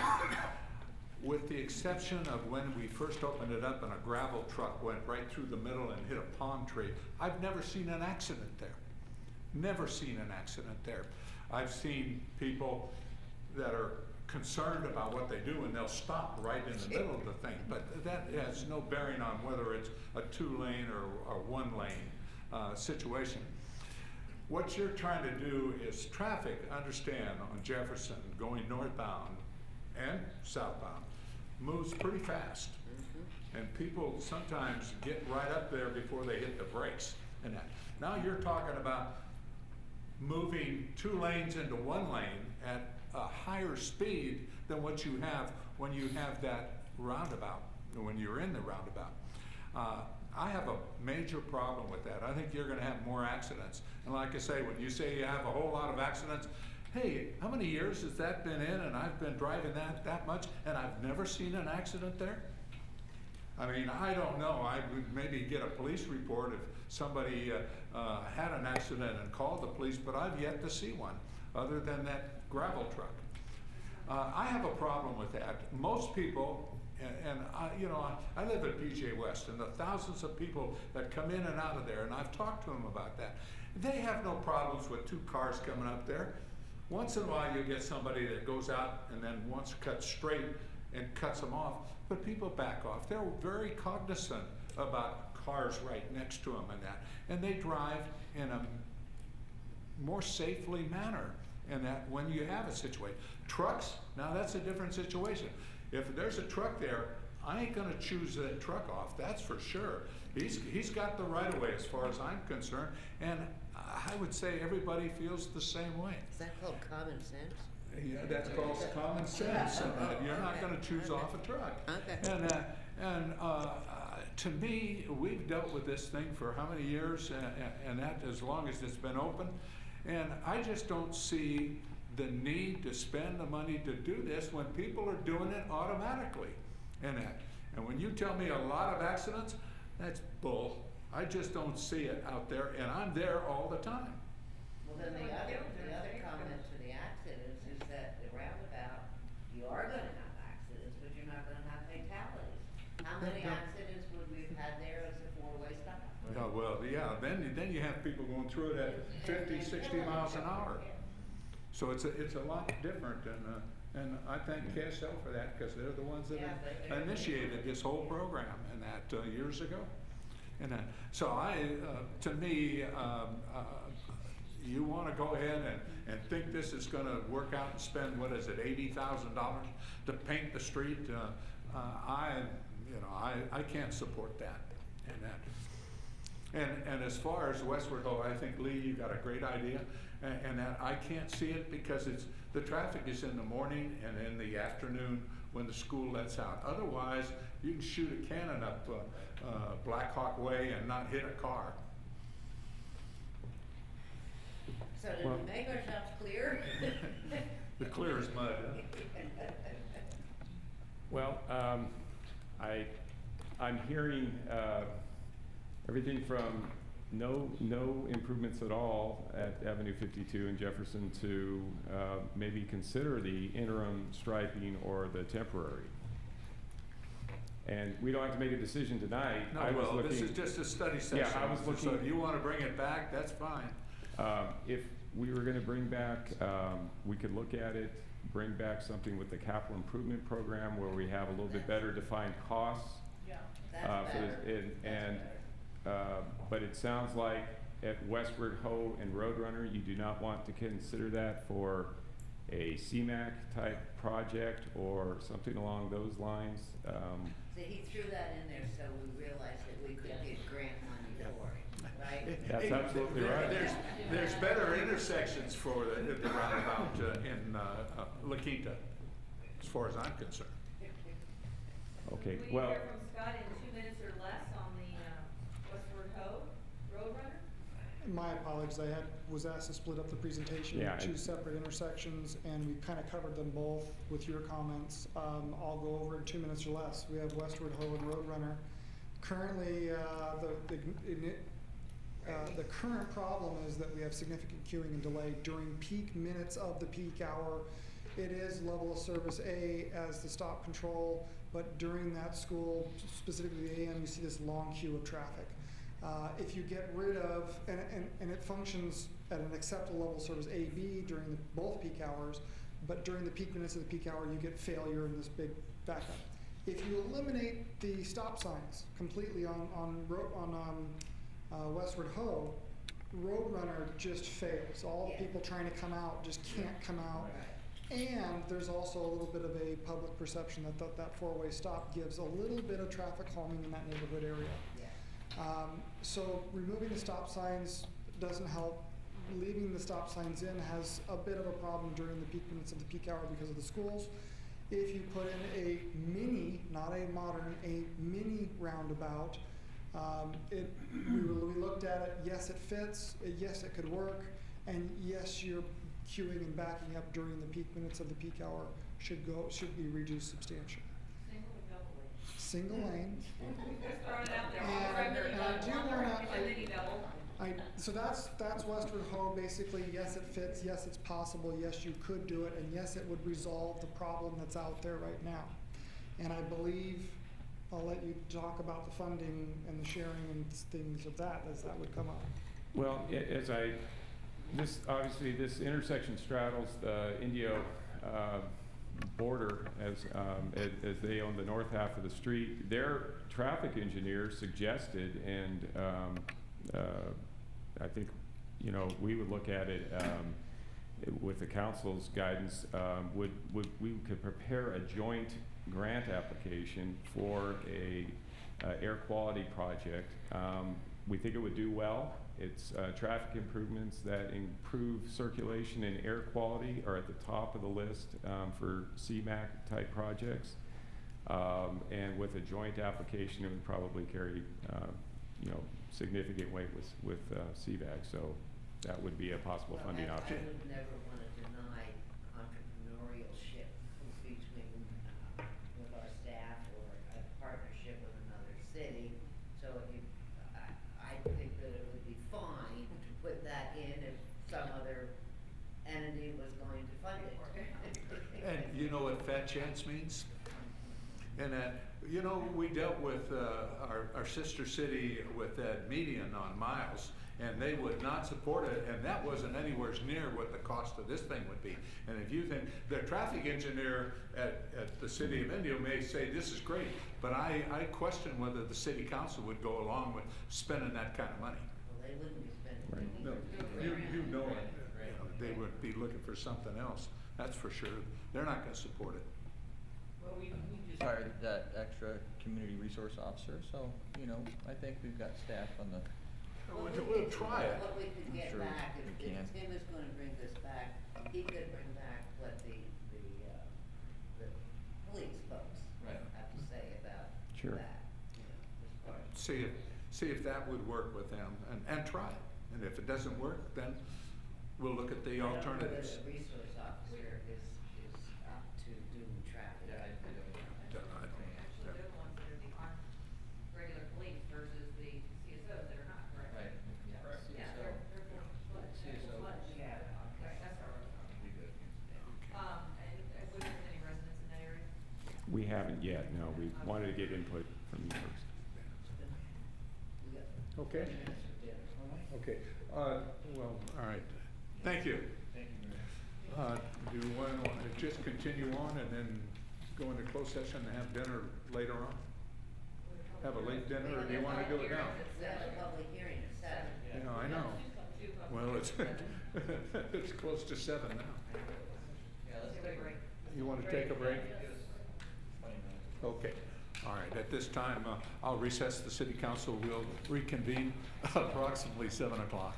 With the exception of when we first opened it up and a gravel truck went right through the middle and hit a palm tree, I've never seen an accident there. Never seen an accident there. I've seen people that are concerned about what they do and they'll stop right in the middle of the thing, but that has no bearing on whether it's a 2-lane or a 1-lane situation. What you're trying to do is traffic, understand, on Jefferson going northbound and southbound moves pretty fast. And people sometimes get right up there before they hit the brakes and that. Now you're talking about moving 2 lanes into 1 lane at a higher speed than what you have when you have that roundabout, when you're in the roundabout. I have a major problem with that. I think you're gonna have more accidents. And like I say, when you say you have a whole lot of accidents, hey, how many years has that been in? And I've been driving that much and I've never seen an accident there? I mean, I don't know. I would maybe get a police report if somebody had an accident and called the police, but I've yet to see one other than that gravel truck. I have a problem with that. Most people And I live at PJ West, and the thousands of people that come in and out of there, and I've talked to them about that. They have no problems with 2 cars coming up there. Once in a while you get somebody that goes out and then wants to cut straight and cuts them off, but people back off. They're very cognizant about cars right next to them and that, and they drive in a more safely manner. And that when you have a situation, trucks, now that's a different situation. If there's a truck there, I ain't gonna choose that truck off, that's for sure. He's got the right of way as far as I'm concerned, and I would say everybody feels the same way. Is that called common sense? Yeah, that's called common sense. You're not gonna choose off a truck. Okay. And to me, we've dealt with this thing for how many years, and that as long as it's been open. And I just don't see the need to spend the money to do this when people are doing it automatically. And when you tell me a lot of accidents, that's bull. I just don't see it out there, and I'm there all the time. Well, then the other comment to the accidents is that the roundabout, you are gonna have accidents, but you're not gonna have fatalities. How many accidents would we have had there as a 4-way stop? Oh, well, yeah, then you have people going through it at 50, 60 miles an hour. So it's a lot different, and I thank KSL for that, because they're the ones that initiated this whole program and that years ago. And so to me, you want to go ahead and think this is going to work out and spend, what is it, $80,000 to paint the street? I can't support that. And as far as Westward Ho, I think, Lee, you got a great idea, and that I can't see it because the traffic is in the morning and in the afternoon when the school lets out. Otherwise, you can shoot a cannon up Black Hawk Way and not hit a car. So did we make ourselves clear? The clear as mud, huh? Well, I'm hearing everything from no improvements at all at Avenue 52 and Jefferson to maybe consider the interim striping or the temporary. And we don't have to make a decision tonight. No, this is just a study session. Yeah, I was looking. So if you want to bring it back, that's fine. If we were going to bring back, we could look at it, bring back something with the capital improvement program where we have a little bit better defined costs. That's better. But it sounds like at Westward Ho and Roadrunner, you do not want to consider that for a CMAQ type project or something along those lines. So he threw that in there so we realized that we could get grant money for it, right? That's absolutely right. There's better intersections for the roundabout in La Quinta, as far as I'm concerned. Okay, Will you well. hear from Scott in 2 minutes or less on the Westward Ho Roadrunner? My apologies, I was asked to split up the presentation Yeah, into 2 separate intersections, and we kind of covered them both with your comments. I'll go over in 2 minutes or less. We have Westward Ho and Roadrunner. Currently, the current problem is that we have significant queuing and delay during peak minutes of the peak hour. It is level of service A as the stop control, but during that school, specifically the AM, you see this long queue of traffic. If you get rid of, and it functions at an acceptable level of service AB during both peak hours, but during the peak minutes of the peak hour, you get failure in this big backup. If you eliminate the stop signs completely on Westward Ho, Roadrunner just fails. All the people trying to come out just can't come out. And there's also a little bit of a public perception that that 4-way stop gives a little bit of traffic calming in that neighborhood area. So removing the stop signs doesn't help. Leaving the stop signs in has a bit of a problem during the peak minutes of the peak hour because of the schools. If you put in a mini, not a modern, a mini roundabout, we looked at it, yes it fits, yes it could work, and yes your queuing and backing up during the peak minutes of the peak hour should be reduced substantially. Single lane. Just throwing it out there. And I do want to, so that's Westward Ho. Basically, yes, it fits. Yes, it's possible. Yes, you could do it, and yes, it would resolve the problem that's out there right now. And I believe I'll let you talk about the funding and the sharing and things of that as that would come up. Well, obviously this intersection straddles the Indio border as they own the north half of the street. Their traffic engineer suggested, and I think, you know, we would look at it with the council's guidance, we could prepare a joint grant application for a air quality project. We think it would do well. It's traffic improvements that improve circulation and air quality are at the top of the list for CMAQ type projects. And with a joint application, it would probably carry you know, significant weight with CVAG. So that would be a possible funding option. I would never want to deny entrepreneurship between with our staff or a partnership with another city. So if I think that it would be fine to put that in if some other entity was going to fund it. And you know what fat chance means? And you know, we dealt with our sister city with that median on Miles, and they would not support it, and that wasn't anywhere near what the cost of this thing would be. And if you think, the traffic engineer at the city of Indio may say this is great, but I question whether the city council would go along with spending that kind of money. Well, they wouldn't be spending Right. No, you know it. You know, they would be looking for something else, that's for sure. They're not gonna support it. Well, we just hired that extra community resource officer, so, you know, I think we've got staff on the. We'll try it. What we could get Sure back, we if can. Tim is going to bring this back, he could bring back what the police folks have to say about Sure. that. You know, as far as See if that would work with them, and try it. And if it doesn't work, then we'll look at the alternatives. The resource officer is up to doing traffic. Actually, they're the ones that are the regular police versus the CSOs that are not, correct? Right. Yeah, they're CSO. Yeah, okay, that's how we're talking. And was there any residents in that area? We haven't yet, no. We wanted to get input from you first. Okay? Okay. Well, all right. Thank you. Thank you, Do you want to just continue on and then go into closed session and have dinner later on? Have a late dinner, or do you want to do it now? We have a public hearing at 7. You know, I know. Well, it's, it's close to 7 now. Yeah, let's take a break. You want to take a break? Okay. All right. At this time, I'll recess the city council. We'll reconvene approximately 7 o'clock.